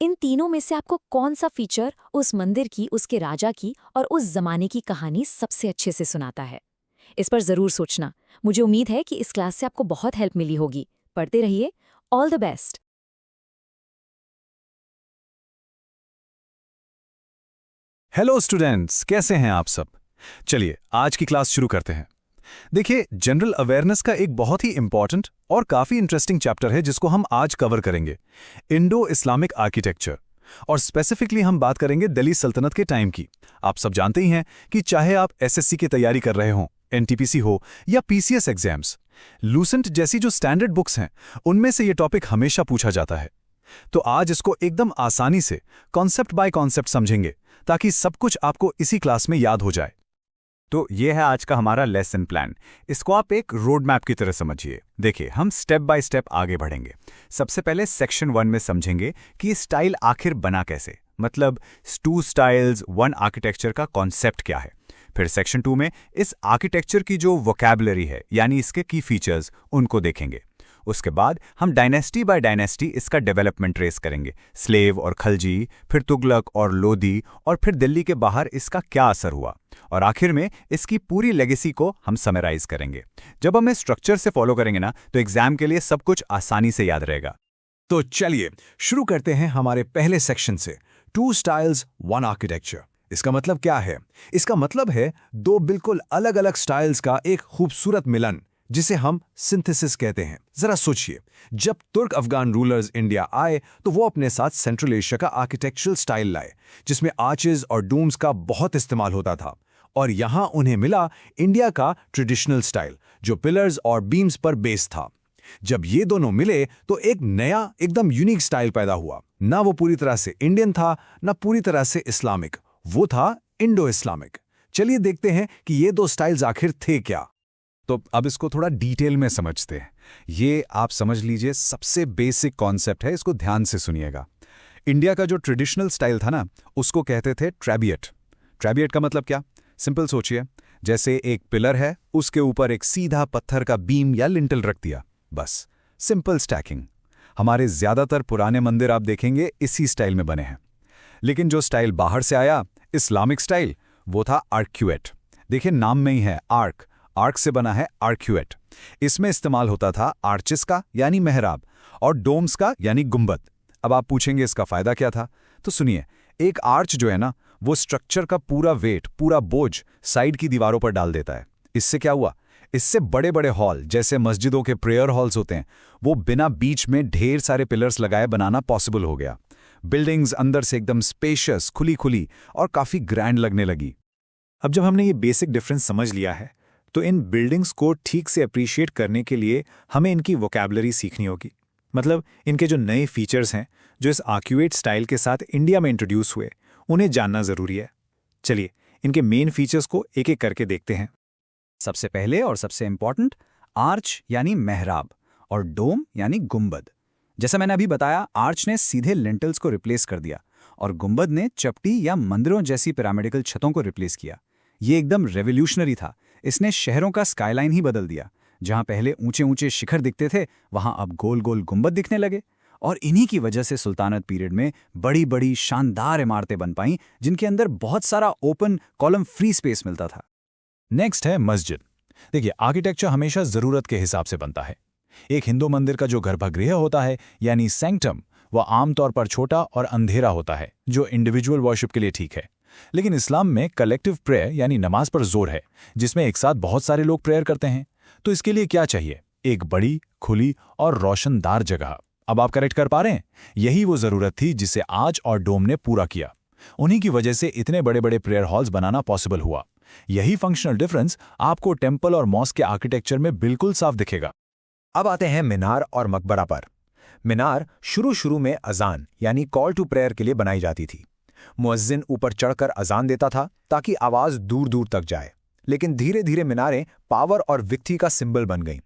इन तीनों में से आपको कौन सा फीचर उस मंदिर की, उसके राजा की और उस जमाने की कहानी सबसे अच्छे से सुनाता है? इस पर जरूर सोचना। मुझे उम्मीद है कि इस क्लास से आपको बहुत हेल्प मिली होगी। पढ़ते रहिए। All the best. Hello students, कैसे हैं आप सब? चलिए आज की क्लास शुरू करते हैं। देखिए, जनरल अवेयरनेस का एक बहुत ही इंपॉर्टेंट और काफी इंटरेस्टिंग चैप्टर है जिसको हम आज कवर करेंगे, इंडो इस्लामिक आर्किटेक्चर। और स्पेसिफिकली हम बात करेंगे दिल्ली सल्तनत के टाइम की। आप सब जानते ही हैं कि चाहे आप एसएससी की तैयारी कर रहे हों, एनटीपीसी हो या पीसीएस एग्जाम्स, लूसेंट जैसी जो स्टैंडर्ड बुक्स हैं उनमें से ये टॉपिक हमेशा पूछा जाता है। तो आज इसको एकदम आसानी से कॉन्सेप्ट बाय कॉन्सेप्ट समझेंगे ताकि सब कुछ आपको इसी क्लास में याद हो जाए। तो ये है आज का हमारा लेसन प्लान। इसको आप एक रोड मैप की तरह समझिए। देखिए, हम स्टेप बाय स्टेप आगे बढ़ेंगे। सबसे पहले सेक्शन 1 में समझेंगे कि स्टाइल आखिर बना कैसे, मतलब 2 स्टाइल्स 1 आर्किटेक्चर का कॉन्सेप्ट क्या है। फिर सेक्शन 2 में इस आर्किटेक्चर की जो वोकैबुलरी है, यानी इसके की फीचर्स, उनको देखेंगे। उसके बाद हम डायनेस्टी बाय डायनेस्टी इसका डेवलपमेंट ट्रेस करेंगे, स्लेव और खलजी, फिर तुगलक और लोदी, और फिर दिल्ली के बाहर इसका क्या असर हुआ, और आखिर में इसकी पूरी लेगेसी को हम समराइज करेंगे। जब हम इस स्ट्रक्चर से फॉलो करेंगे ना, तो एग्जाम के लिए सब कुछ आसानी से याद रहेगा। तो चलिए शुरू करते हैं हमारे पहले सेक्शन से, 2 स्टाइल्स 1 आर्किटेक्चर। इसका मतलब क्या है? इसका मतलब है 2 बिल्कुल अलग अलग स्टाइल्स का एक खूबसूरत मिलन, जिसे हम सिंथेसिस कहते हैं। जरा सोचिए, जब तुर्क अफगान रूलर्स इंडिया आए तो वो अपने साथ सेंट्रल एशिया का आर्किटेक्चरल स्टाइल लाए, जिसमें आर्चेज और डूम्स का बहुत इस्तेमाल होता था। और यहां उन्हें मिला इंडिया का ट्रेडिशनल स्टाइल, जो पिलर्स और बीम्स पर बेस था। जब ये दोनों मिले तो एक नया एकदम यूनिक स्टाइल पैदा हुआ। ना वो पूरी तरह से इंडियन था, ना पूरी तरह से इस्लामिक, वो था इंडो इस्लामिक। चलिए देखते हैं कि ये 2 स्टाइल्स आखिर थे क्या। तो अब इसको थोड़ा डिटेल में समझते हैं। ये आप समझ लीजिए सबसे बेसिक कॉन्सेप्ट है, इसको ध्यान से सुनिएगा। इंडिया का जो ट्रेडिशनल स्टाइल था ना, उसको कहते थे ट्रेबिएट। ट्रेबिएट का मतलब क्या? सिंपल सोचिए, जैसे एक पिलर है, उसके ऊपर एक सीधा पत्थर का बीम या लिंटल रख दिया, बस सिंपल स्टैकिंग। हमारे ज्यादातर पुराने मंदिर आप देखेंगे इसी स्टाइल में बने हैं। लेकिन जो स्टाइल बाहर से आया, इस्लामिक स्टाइल, वो था आर्क्यूएट। देखिए नाम में ही है आर्क, आर्क से बना है आर्क्यूएट। इसमें इस्तेमाल होता था आर्चिस का यानी मेहराब, और डोम्स का यानी गुंबद। अब आप पूछेंगे इसका फायदा क्या था? तो सुनिए, एक आर्च जो है ना, वो स्ट्रक्चर का पूरा वेट, पूरा बोझ साइड की दीवारों पर डाल देता है। इससे क्या हुआ? इससे बड़े बड़े हॉल, जैसे मस्जिदों के प्रेयर हॉल्स होते हैं, वो बिना बीच में ढेर सारे पिलर्स लगाए बनाना पॉसिबल हो गया। बिल्डिंग्स अंदर से एकदम स्पेशियस, खुली खुली और काफी ग्रैंड लगने लगी। अब जब हमने ये बेसिक डिफरेंस समझ लिया है, तो इन बिल्डिंग्स को ठीक से अप्रिशिएट करने के लिए हमें इनकी वोकैबुलरी सीखनी होगी। मतलब इनके जो नए फीचर्स हैं, जो इस आर्क्यूएट स्टाइल के साथ इंडिया में इंट्रोड्यूस हुए, उन्हें जानना जरूरी है। चलिए इनके मेन फीचर्स को एक एक करके देखते हैं। सबसे पहले और सबसे इंपॉर्टेंट, आर्च यानी मेहराब और डोम यानी गुंबद। जैसा मैंने अभी बताया, आर्च ने सीधे लिंटल्स को रिप्लेस कर दिया और गुंबद ने चपटी या मंदिरों जैसी पिरामिडिकल छतों को रिप्लेस किया। ये एकदम रेवोल्यूशनरी था। इसने शहरों का स्काईलाइन ही बदल दिया। जहां पहले ऊंचे ऊंचे शिखर दिखते थे, वहां अब गोल गोल गुंबद दिखने लगे। और इन्हीं की वजह से सुल्तानत पीरियड में बड़ी बड़ी शानदार इमारतें बन पाईं, जिनके अंदर बहुत सारा ओपन कॉलम फ्री स्पेस मिलता था। नेक्स्ट है मस्जिद। देखिए, आर्किटेक्चर हमेशा ज़रूरत के हिसाब से बनता है। एक हिंदू मंदिर का जो गर्भगृह होता है यानी सैंक्टम, वह आमतौर पर छोटा और अंधेरा होता है, जो इंडिविजुअल वर्शिप के लिए ठीक है। लेकिन इस्लाम में कलेक्टिव प्रेयर यानी नमाज पर जोर है, जिसमें एक साथ बहुत सारे लोग प्रेयर करते हैं। तो इसके लिए क्या चाहिए? एक बड़ी, खुली और रोशनदार जगह। अब आप करेक्ट कर पा रहे हैं? यही वो ज़रूरत थी जिसे आर्च और डोम ने पूरा किया। उन्हीं की वजह से इतने बड़े बड़े प्रेयर हॉल्स बनाना पॉसिबल हुआ। यही फंक्शनल डिफरेंस आपको टेम्पल और मॉस्क के आर्किटेक्चर में बिल्कुल साफ दिखेगा। अब आते हैं मीनार और मकबरा पर। मीनार शुरू में अजान यानी कॉल टू प्रेयर के लिए बनाई जाती थी। मुअज्जिन ऊपर चढ़कर अजान देता था ताकि आवाज दूर दूर तक जाए। लेकिन धीरे धीरे मीनारें पावर और विक्ट्री का सिंबल बन गईं।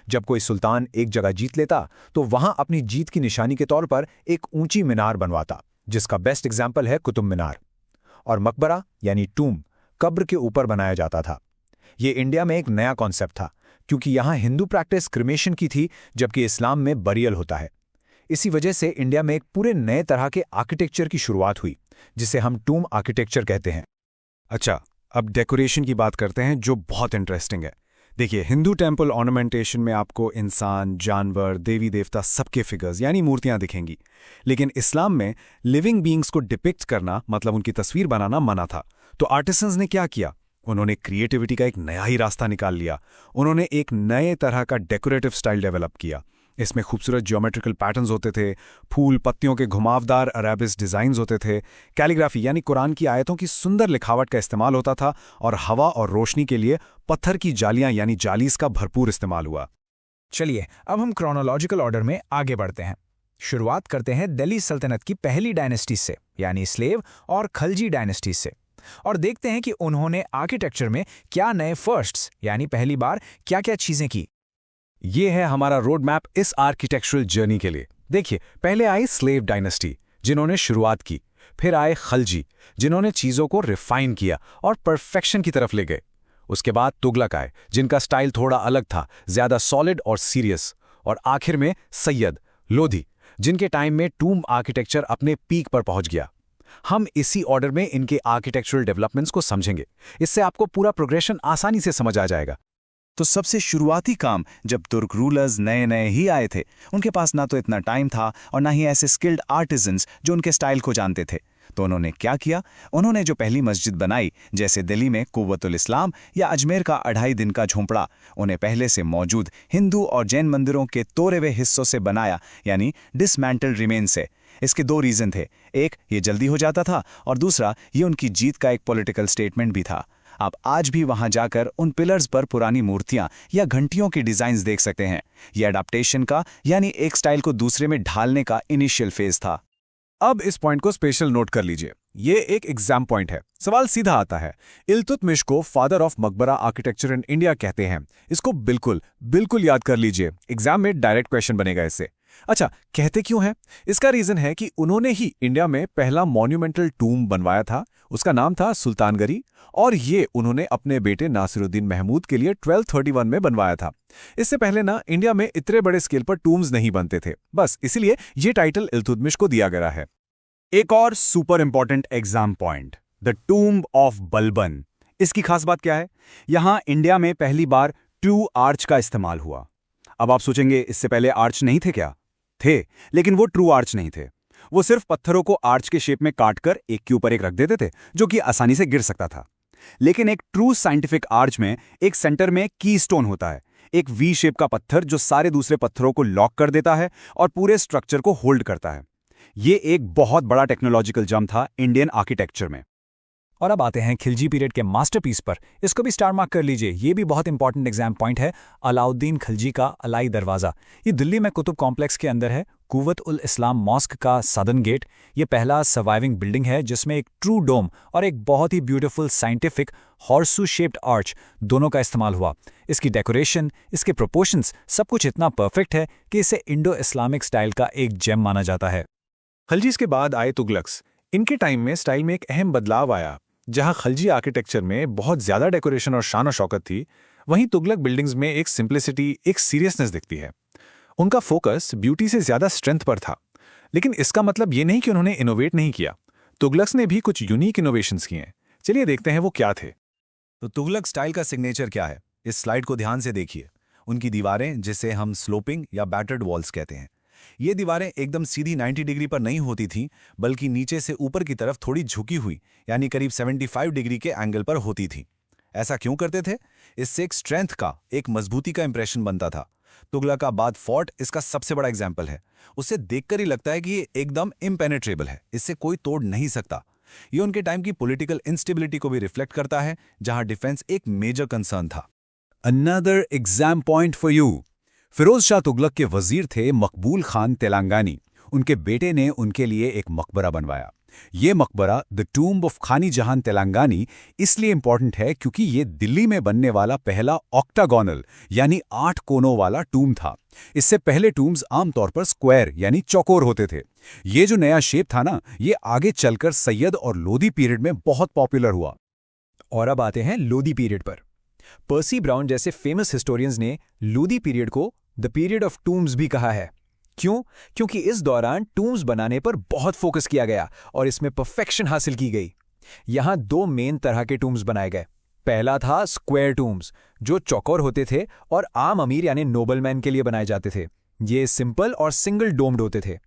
जब कोई सुल्तान एक जगह जीत लेता तो वहां अपनी जीत की निशानी के तौर पर एक ऊंची मीनार बनवाता, जिसका बेस्ट एग्जाम्पल है कुतुब मीनार। और मकबरा यानी टूम कब्र के ऊपर बनाया जाता था। ये इंडिया में एक नया कॉन्सेप्ट था, क्योंकि यहाँ हिंदू प्रैक्टिस क्रिमेशन की थी, जबकि इस्लाम में बरियल होता है। इसी वजह से इंडिया में एक पूरे नए तरह के आर्किटेक्चर की शुरुआत हुई, जिसे हम टूम आर्किटेक्चर कहते हैं। अच्छा, अब डेकोरेशन की बात करते हैं, जो बहुत इंटरेस्टिंग है। देखिए, हिंदू टेम्पल ऑर्नामेंटेशन में आपको इंसान, जानवर, देवी देवता सबके फिगर्स यानी मूर्तियां दिखेंगी। लेकिन इस्लाम में लिविंग बीइंग्स को डिपिक्ट करना, मतलब उनकी तस्वीर बनाना मना था। तो आर्टिसंस ने क्या किया? उन्होंने क्रिएटिविटी का एक नया ही रास्ता निकाल लिया। उन्होंने एक नए तरह का डेकोरेटिव स्टाइल डेवलप किया। इसमें खूबसूरत ज्योमेट्रिकल पैटर्न्स होते थे, फूल पत्तियों के घुमावदार अरेबिस डिज़ाइंस होते थे, कैलीग्राफी यानी कुरान की आयतों की सुंदर लिखावट का इस्तेमाल होता था, और हवा और रोशनी के लिए पत्थर की जालियां यानी जालीस का भरपूर इस्तेमाल हुआ। चलिए, अब हम क्रोनोलॉजिकल ऑर्डर में आगे बढ़ते हैं। शुरुआत करते हैं दिल्ली सल्तनत की पहली डायनेस्टी से, यानी स्लेव और खलजी डायनेस्टी से, और देखते हैं कि उन्होंने आर्किटेक्चर में क्या नए फर्स्ट्स यानी पहली बार क्या-क्या चीजें की। ये है हमारा रोड मैप इस आर्किटेक्चरल जर्नी के लिए। देखिए, पहले आई स्लेव डायनेस्टी, जिन्होंने शुरुआत की। फिर आए खलजी, जिन्होंने चीज़ों को रिफाइन किया और परफेक्शन की तरफ ले गए। उसके बाद तुगलक आए, जिनका स्टाइल थोड़ा अलग था, ज़्यादा सॉलिड और सीरियस। और आखिर में सैयद, लोधी, जिनके टाइम में टूम आर्किटेक्चर अपने पीक पर पहुंच गया। हम इसी ऑर्डर में इनके आर्किटेक्चरल डेवलपमेंट्स को समझेंगे। इससे आपको पूरा प्रोग्रेशन आसानी से समझ आ जाएगा। तो सबसे शुरुआती काम, जब तुर्क रूलर्स नए नए ही आए थे, उनके पास ना तो इतना टाइम था और ना ही ऐसे स्किल्ड आर्टिजन्स जो उनके स्टाइल को जानते थे। तो उन्होंने क्या किया? उन्होंने जो पहली मस्जिद बनाई, जैसे दिल्ली में कुव्वतुल इस्लाम या अजमेर का 2.5 दिन का झोंपड़ा, उन्हें पहले से मौजूद हिंदू और जैन मंदिरों के तोड़े हुए हिस्सों से बनाया, यानी डिसमैंटल्ड रिमेन से। इसके 2 रीज़न थे। एक, ये जल्दी हो जाता था, और दूसरा, ये उनकी जीत का एक पॉलिटिकल स्टेटमेंट भी था। आप आज भी वहां जाकर उन पिलर्स पर पुरानी मूर्तियां या घंटियों की डिजाइन्स देख सकते हैं। ये अडैप्टेशन का, यानी एक स्टाइल को दूसरे में ढालने का इनिशियल फेज था। अब इस पॉइंट को स्पेशल नोट कर लीजिए। ये एक एग्जाम पॉइंट है। सवाल सीधा आता है, इल्तुतमिश को फादर ऑफ मकबरा आर्किटेक्चर इन इंडिया कहते हैं। इसको बिल्कुल याद कर लीजिए। एग्जाम में डायरेक्ट क्वेश्चन बनेगा इससे। अच्छा, कहते क्यों है? इसका रीजन है कि उन्होंने ही इंडिया में पहला मॉन्यूमेंटल टूम बनवाया था। उसका नाम था सुल्तानगरी, और ये उन्होंने अपने बेटे नासिरुद्दीन महमूद के लिए 1231 में बनवाया था। इससे पहले ना इंडिया में इतने बड़े स्केल पर टूम्स नहीं बनते थे, बस इसीलिए ये टाइटल इल्तुतमिश को दिया गया है। एक और super important exam point, the tomb of Balban. इसकी खास बात क्या है? यहां इंडिया में पहली बार ट्रू आर्च का इस्तेमाल हुआ। अब आप सोचेंगे, इससे पहले आर्च नहीं थे क्या? थे, लेकिन वो ट्रू आर्च नहीं थे। वो सिर्फ पत्थरों को आर्च के शेप में काटकर एक के ऊपर एक रख देते थे, जो कि आसानी से गिर सकता था। लेकिन एक ट्रू साइंटिफिक आर्च में एक सेंटर में कीस्टोन होता है, एक वी शेप का पत्थर जो सारे दूसरे पत्थरों को लॉक कर देता है और पूरे स्ट्रक्चर को होल्ड करता है। ये एक बहुत बड़ा टेक्नोलॉजिकल जंप था इंडियन आर्किटेक्चर में। और अब आते हैं खिलजी पीरियड के मास्टरपीस पर। इसको भी स्टार मार्क कर लीजिए। ये भी बहुत इंपॉर्टेंट एग्जाम पॉइंट है, अलाउद्दीन खिलजी का अलाई दरवाज़ा। ये दिल्ली में कुतुब कॉम्प्लेक्स के अंदर है। कुव्वत उल इस्लाम मॉस्क का सदर्न गेट, ये पहला सर्वाइविंग बिल्डिंग है जिसमें एक ट्रू डोम और एक बहुत ही beautiful scientific horseshoe shaped arch दोनों का इस्तेमाल हुआ। इसकी डेकोरेशन, इसके प्रोपोर्शंस, सब कुछ इतना परफेक्ट है कि इसे इंडो इस्लामिक स्टाइल का एक जेम माना जाता है। खलजीस के बाद आए तुगलक्स। इनके टाइम में स्टाइल में एक अहम बदलाव आया। जहां खलजी आर्किटेक्चर में बहुत ज्यादा डेकोरेशन और शान और शौकत थी, वहीं तुगलक बिल्डिंग्स में एक सिंप्लिसिटी, एक सीरियसनेस दिखती है। उनका फोकस ब्यूटी से ज्यादा स्ट्रेंथ पर था। लेकिन इसका मतलब ये नहीं कि उन्होंने इनोवेट नहीं किया। तुगलक्स ने भी कुछ यूनिक इनोवेशंस किए हैं। चलिए देखते हैं वो क्या थे। तो तुगलक स्टाइल का सिग्नेचर क्या है, इस स्लाइड को ध्यान से देखिए। उनकी दीवारें, जिसे हम स्लोपिंग या बैटर्ड वॉल्स कहते हैं, ये दीवारें एकदम सीधी 90 डिग्री पर नहीं होती थीं, बल्कि नीचे से ऊपर की तरफ थोड़ी झुकी हुई, यानी करीब 75 डिग्री के एंगल पर होती थी। ऐसा क्यों करते थे? इससे एक स्ट्रेंथ का, एक मजबूती का इंप्रेशन बनता था। तुगलकाबाद फोर्ट इसका सबसे बड़ा एग्जाम्पल है। उसे देखकर ही लगता है कि ये एकदम इम्पेनेट्रेबल है, इससे कोई तोड़ नहीं सकता। ये उनके टाइम की पॉलिटिकल इंस्टेबिलिटी को भी रिफ्लेक्ट करता है, जहां डिफेंस एक मेजर कंसर्न था। Another exam point for you. Firoz Shah Tughlaq के वजीर थे मकबूल खान तेलंगानी। उनके बेटे ने उनके लिए एक मकबरा बनवाया। ये मकबरा द टूम्ब ऑफ खानी जहान तेलंगानी इसलिए इंपॉर्टेंट है क्योंकि ये दिल्ली में बनने वाला पहला ऑक्टागोनल यानी 8 कोनों वाला टूम था। इससे पहले टूम्स आमतौर पर स्क्वायर यानी चौकोर होते थे। ये जो नया शेप था ना, ये आगे चलकर सैयद और लोदी पीरियड में बहुत पॉपुलर हुआ। और अब आते हैं लोदी पीरियड पर। पर्सी ब्राउन जैसे फेमस हिस्टोरियंस ने लोदी पीरियड को द पीरियड ऑफ टूम्स भी कहा है। क्यों? क्योंकि इस दौरान टूम्स बनाने पर बहुत फोकस किया गया और इसमें परफेक्शन हासिल की गई। यहां 2 मेन तरह के टूम्स बनाए गए। पहला था स्क्वायर टूम्स, जो चौकोर होते थे और आम अमीर यानी नोबलमैन के लिए बनाए जाते थे। ये सिंपल और सिंगल डोम्ड होते थे।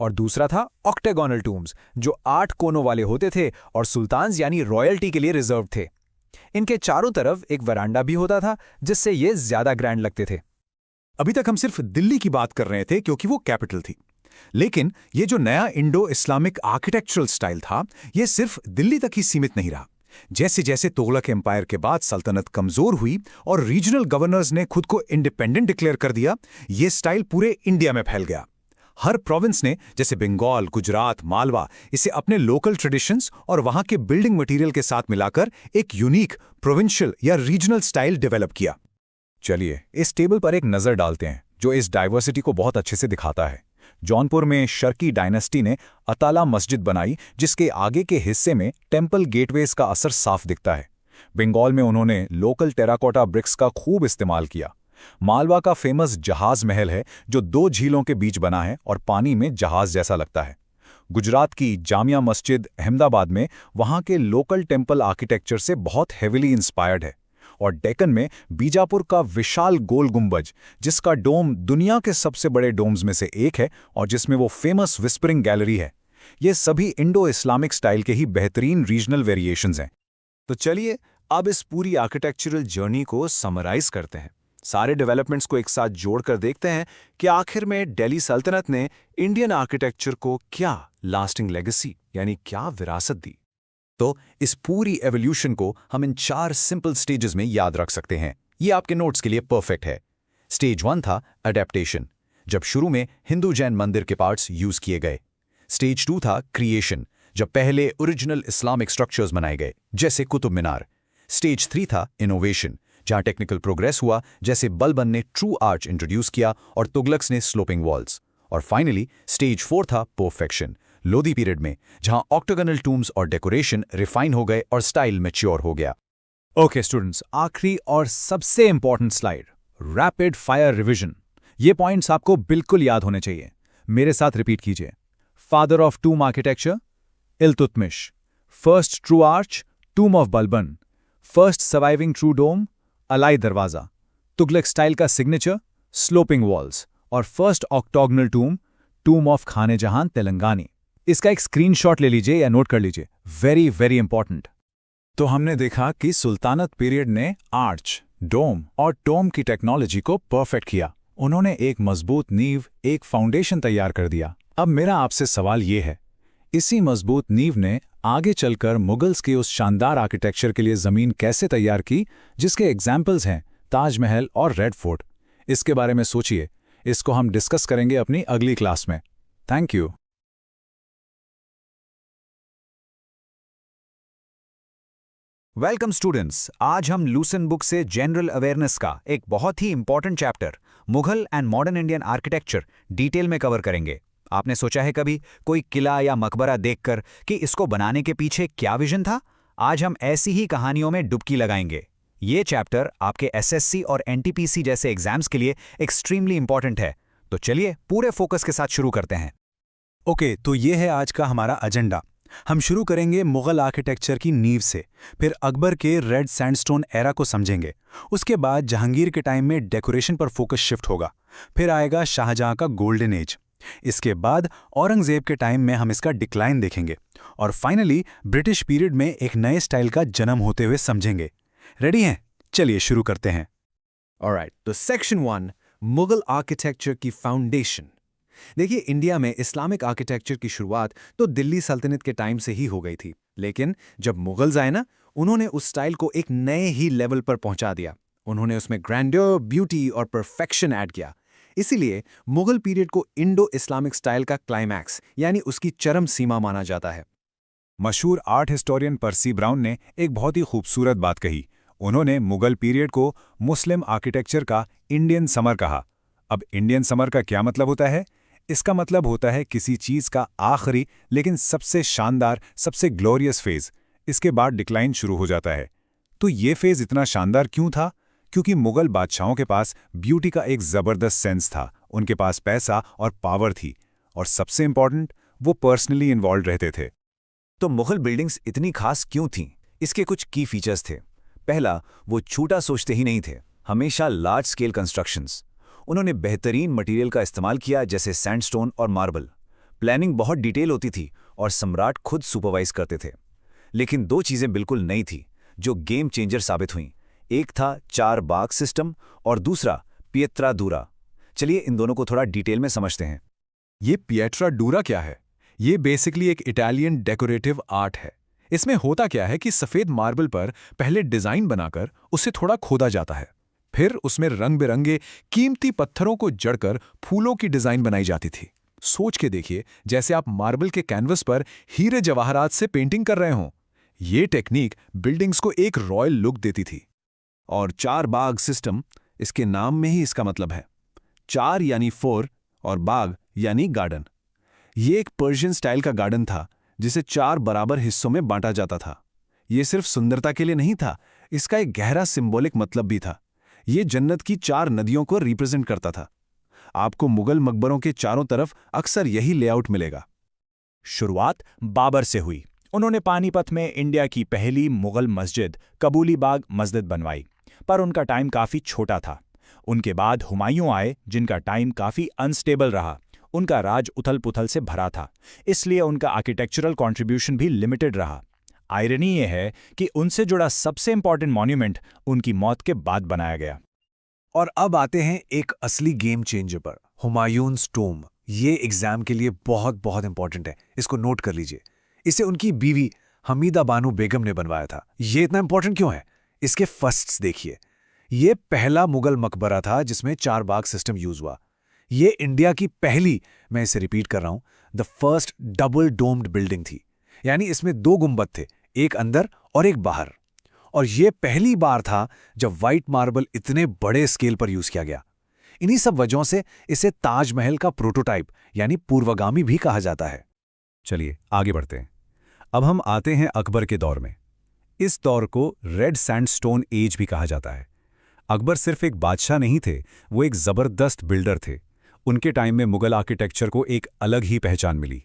और दूसरा था ऑक्टागोनल टूम्स, जो 8 कोनों वाले होते थे और सुल्तान्स यानी रॉयल्टी के लिए रिजर्व थे। इनके चारों तरफ एक वरांडा भी होता था, जिससे ये ज्यादा ग्रैंड लगते थे। अभी तक हम सिर्फ दिल्ली की बात कर रहे थे क्योंकि वो कैपिटल थी। लेकिन ये जो नया इंडो इस्लामिक आर्किटेक्चरल स्टाइल था, ये सिर्फ दिल्ली तक ही सीमित नहीं रहा। जैसे जैसे तुगलक एम्पायर के बाद सल्तनत कमजोर हुई और रीजनल गवर्नर्स ने खुद को इंडिपेंडेंट डिक्लेयर कर दिया, ये स्टाइल पूरे इंडिया में फैल गया। हर प्रोविंस ने, जैसे बंगाल, गुजरात, मालवा, इसे अपने लोकल ट्रेडिशंस और वहां के बिल्डिंग मटेरियल के साथ मिलाकर एक यूनिक प्रोविंशियल या रीजनल स्टाइल डेवलप किया। चलिए इस टेबल पर एक नजर डालते हैं, जो इस डाइवर्सिटी को बहुत अच्छे से दिखाता है। जौनपुर में शर्की डायनेस्टी ने अताला मस्जिद बनाई, जिसके आगे के हिस्से में टेम्पल गेटवेज का असर साफ दिखता है। बंगाल में उन्होंने लोकल टेराकोटा ब्रिक्स का खूब इस्तेमाल किया। मालवा का फेमस जहाज महल है, जो 2 झीलों के बीच बना है और पानी में जहाज जैसा लगता है। गुजरात की जामिया मस्जिद अहमदाबाद में वहां के लोकल टेम्पल आर्किटेक्चर से बहुत हेविली इंस्पायर्ड है। और डेक्कन में बीजापुर का विशाल गोल गुंबज, जिसका डोम दुनिया के सबसे बड़े डोम्स में से एक है और जिसमें वो फेमस विस्परिंग गैलरी है, ये सभी इंडो इस्लामिक स्टाइल के ही बेहतरीन रीजनल वेरिएशंस हैं। तो चलिए अब इस पूरी आर्किटेक्चरल जर्नी को समराइज करते हैं। सारे डेवलपमेंट्स को एक साथ जोड़कर देखते हैं कि आखिर में दिल्ली सल्तनत ने इंडियन आर्किटेक्चर को क्या लास्टिंग लेगेसी यानी क्या विरासत दी। तो इस पूरी एवोल्यूशन को हम इन 4 सिंपल स्टेजेस में याद रख सकते हैं। ये आपके नोट्स के लिए परफेक्ट है। स्टेज 1 था अडेप्टेशन, जब शुरू में हिंदू जैन मंदिर के पार्ट्स यूज किए गए। स्टेज 2 था क्रिएशन, जब पहले ओरिजिनल इस्लामिक स्ट्रक्चर्स बनाए गए, जैसे कुतुब मीनार। स्टेज 3 था इनोवेशन, जहां टेक्निकल प्रोग्रेस हुआ, जैसे बलबन ने ट्रू आर्च इंट्रोड्यूस किया और तुगलक्स ने स्लोपिंग वॉल्स। और फाइनली स्टेज 4 था परफेक्शन, लोदी पीरियड में, जहां ऑक्टागोनल टूम्स और डेकोरेशन रिफाइन हो गए और स्टाइल मैच्योर हो गया। ओके स्टूडेंट्स, आखिरी और सबसे important slide, rapid fire revision. ये पॉइंट्स आपको बिल्कुल याद होने चाहिए। मेरे साथ रिपीट कीजिए। Father of tomb architecture Iltutmish, first true arch tomb of Balban, first surviving true dome Alai Darwaza, Tughlaq style का सिग्नेचर स्लोपिंग वॉल्स, और first octagonal tomb of Khan-e Jahan तेलंगानी। इसका एक स्क्रीनशॉट ले लीजिए या नोट कर लीजिए, वेरी वेरी इंपॉर्टेंट। तो हमने देखा कि सुल्तानत पीरियड ने आर्च, डोम और टोम की टेक्नोलॉजी को परफेक्ट किया। उन्होंने एक मजबूत नींव, एक फाउंडेशन तैयार कर दिया। अब मेरा आपसे सवाल ये है, इसी मजबूत नींव ने आगे चलकर मुगल्स के उस शानदार आर्किटेक्चर के लिए जमीन कैसे तैयार की, जिसके एग्जाम्पल्स हैं ताजमहल और रेड फोर्ट। इसके बारे में सोचिए। इसको हम डिस्कस करेंगे अपनी अगली क्लास में। Thank you. वेलकम स्टूडेंट्स, आज हम लूसेंट बुक से जनरल अवेयरनेस का एक बहुत ही important chapter Mughal and modern Indian architecture detail में कवर करेंगे। आपने सोचा है कभी कोई किला या मकबरा देखकर कि इसको बनाने के पीछे क्या विजन था? आज हम ऐसी ही कहानियों में डुबकी लगाएंगे। ये चैप्टर आपके एसएससी और एनटीपीसी जैसे एग्जाम्स के लिए एक्सट्रीमली इंपॉर्टेंट है। तो चलिए पूरे फोकस के साथ शुरू करते हैं। ओके, तो ये है आज का हमारा एजेंडा। हम शुरू करेंगे मुगल आर्किटेक्चर की नींव से, फिर अकबर के रेड सैंडस्टोन एरा को समझेंगे। उसके बाद जहांगीर के टाइम में डेकोरेशन पर फोकस शिफ्ट होगा, फिर आएगा शाहजहां का गोल्डन एज। इसके बाद औरंगजेब के टाइम में हम इसका डिक्लाइन देखेंगे और फाइनली ब्रिटिश पीरियड में एक नए स्टाइल का जन्म होते हुए समझेंगे। रेडी हैं? चलिए शुरू करते हैं। ऑलराइट, तो सेक्शन 1, मुगल आर्किटेक्चर की फाउंडेशन। देखिए, इंडिया में इस्लामिक आर्किटेक्चर की शुरुआत तो दिल्ली सल्तनत के टाइम से ही हो गई थी, लेकिन जब मुगल्स आए ना, उन्होंने उस स्टाइल को एक नए ही लेवल पर पहुंचा दिया। उन्होंने उसमें ग्रैंडर, ब्यूटी और परफेक्शन ऐड किया। इसीलिए मुगल पीरियड को इंडो इस्लामिक स्टाइल का क्लाइमैक्स यानी उसकी चरम सीमा माना जाता है। मशहूर आर्ट हिस्टोरियन पर्सी ब्राउन ने एक बहुत ही खूबसूरत बात कही। उन्होंने मुगल पीरियड को मुस्लिम आर्किटेक्चर का इंडियन समर कहा। अब इंडियन समर का क्या मतलब होता है? इसका मतलब होता है किसी चीज का आखिरी लेकिन सबसे शानदार, सबसे ग्लोरियस फेज। इसके बाद डिक्लाइन शुरू हो जाता है। तो ये फेज इतना शानदार क्यों था? क्योंकि मुगल बादशाहों के पास ब्यूटी का एक जबरदस्त सेंस था, उनके पास पैसा और पावर थी, और सबसे इंपॉर्टेंट, वो पर्सनली इन्वॉल्व रहते थे। तो मुगल बिल्डिंग्स इतनी खास क्यों थीं? इसके कुछ की फीचर्स थे। पहला, वो छोटा सोचते ही नहीं थे, हमेशा लार्ज स्केल कंस्ट्रक्शंस। उन्होंने बेहतरीन मटेरियल का इस्तेमाल किया, जैसे सैंडस्टोन और मार्बल। प्लानिंग बहुत डिटेल होती थी और सम्राट खुद सुपरवाइज करते थे। लेकिन दो चीज़ें बिल्कुल नई थी जो गेम चेंजर साबित हुईं। एक था 4 बाग सिस्टम और दूसरा पिएत्रा दूरा। चलिए इन दोनों को थोड़ा डिटेल में समझते हैं। ये पिएट्रा डूरा क्या है? ये बेसिकली एक इटालियन डेकोरेटिव आर्ट है। इसमें होता क्या है कि सफ़ेद मार्बल पर पहले डिज़ाइन बनाकर उसे थोड़ा खोदा जाता है, फिर उसमें रंग बिरंगे कीमती पत्थरों को जड़कर फूलों की डिज़ाइन बनाई जाती थी। सोच के देखिए, जैसे आप मार्बल के कैनवस पर हीरे जवाहरात से पेंटिंग कर रहे हों। ये टेक्निक बिल्डिंग्स को एक रॉयल लुक देती थी। और 4 बाग सिस्टम, इसके नाम में ही इसका मतलब है। 4 यानी 4 और बाग यानी गार्डन। ये एक पर्शियन स्टाइल का गार्डन था जिसे 4 बराबर हिस्सों में बांटा जाता था। ये सिर्फ सुंदरता के लिए नहीं था, इसका एक गहरा सिंबॉलिक मतलब भी था। ये जन्नत की 4 नदियों को रिप्रेजेंट करता था। आपको मुगल मकबरों के चारों तरफ अक्सर यही लेआउट मिलेगा। शुरुआत बाबर से हुई। उन्होंने पानीपत में इंडिया की पहली मुगल मस्जिद कबूली बाग मस्जिद बनवाई, पर उनका टाइम काफ़ी छोटा था। उनके बाद हुमायूं आए, जिनका टाइम काफ़ी अनस्टेबल रहा। उनका राज उथल पुथल से भरा था, इसलिए उनका आर्किटेक्चरल कंट्रीब्यूशन भी लिमिटेड रहा। आयरनी ये है कि उनसे जुड़ा सबसे इंपॉर्टेंट मॉन्यूमेंट उनकी मौत के बाद बनाया गया। और अब आते हैं एक असली गेम चेंजर पर, हुमायूंस टोम्ब। ये एग्जाम के लिए बहुत बहुत इंपॉर्टेंट है, इसको नोट कर लीजिए। इसे उनकी बीवी हमीदा बानो बेगम ने बनवाया था। ये इतना इंपॉर्टेंट क्यों है? इसके फर्स्ट्स देखिए। ये पहला मुगल मकबरा था जिसमें 4 बाग सिस्टम यूज हुआ। ये इंडिया की पहली, मैं इसे रिपीट कर रहा हूं, the first double doomed building थी। यानी इसमें 2 गुंबद थे, एक अंदर और एक बाहर। और ये पहली बार था जब व्हाइट मार्बल इतने बड़े स्केल पर यूज किया गया। इन्हीं सब वजहों से इसे ताजमहल का प्रोटोटाइप यानी पूर्वगामी भी कहा जाता है। चलिए आगे बढ़ते हैं। अब हम आते हैं अकबर के दौर में। इस दौर को रेड सैंडस्टोन एज भी कहा जाता है। अकबर सिर्फ एक बादशाह नहीं थे, वो एक जबरदस्त बिल्डर थे। उनके टाइम में मुगल आर्किटेक्चर को एक अलग ही पहचान मिली।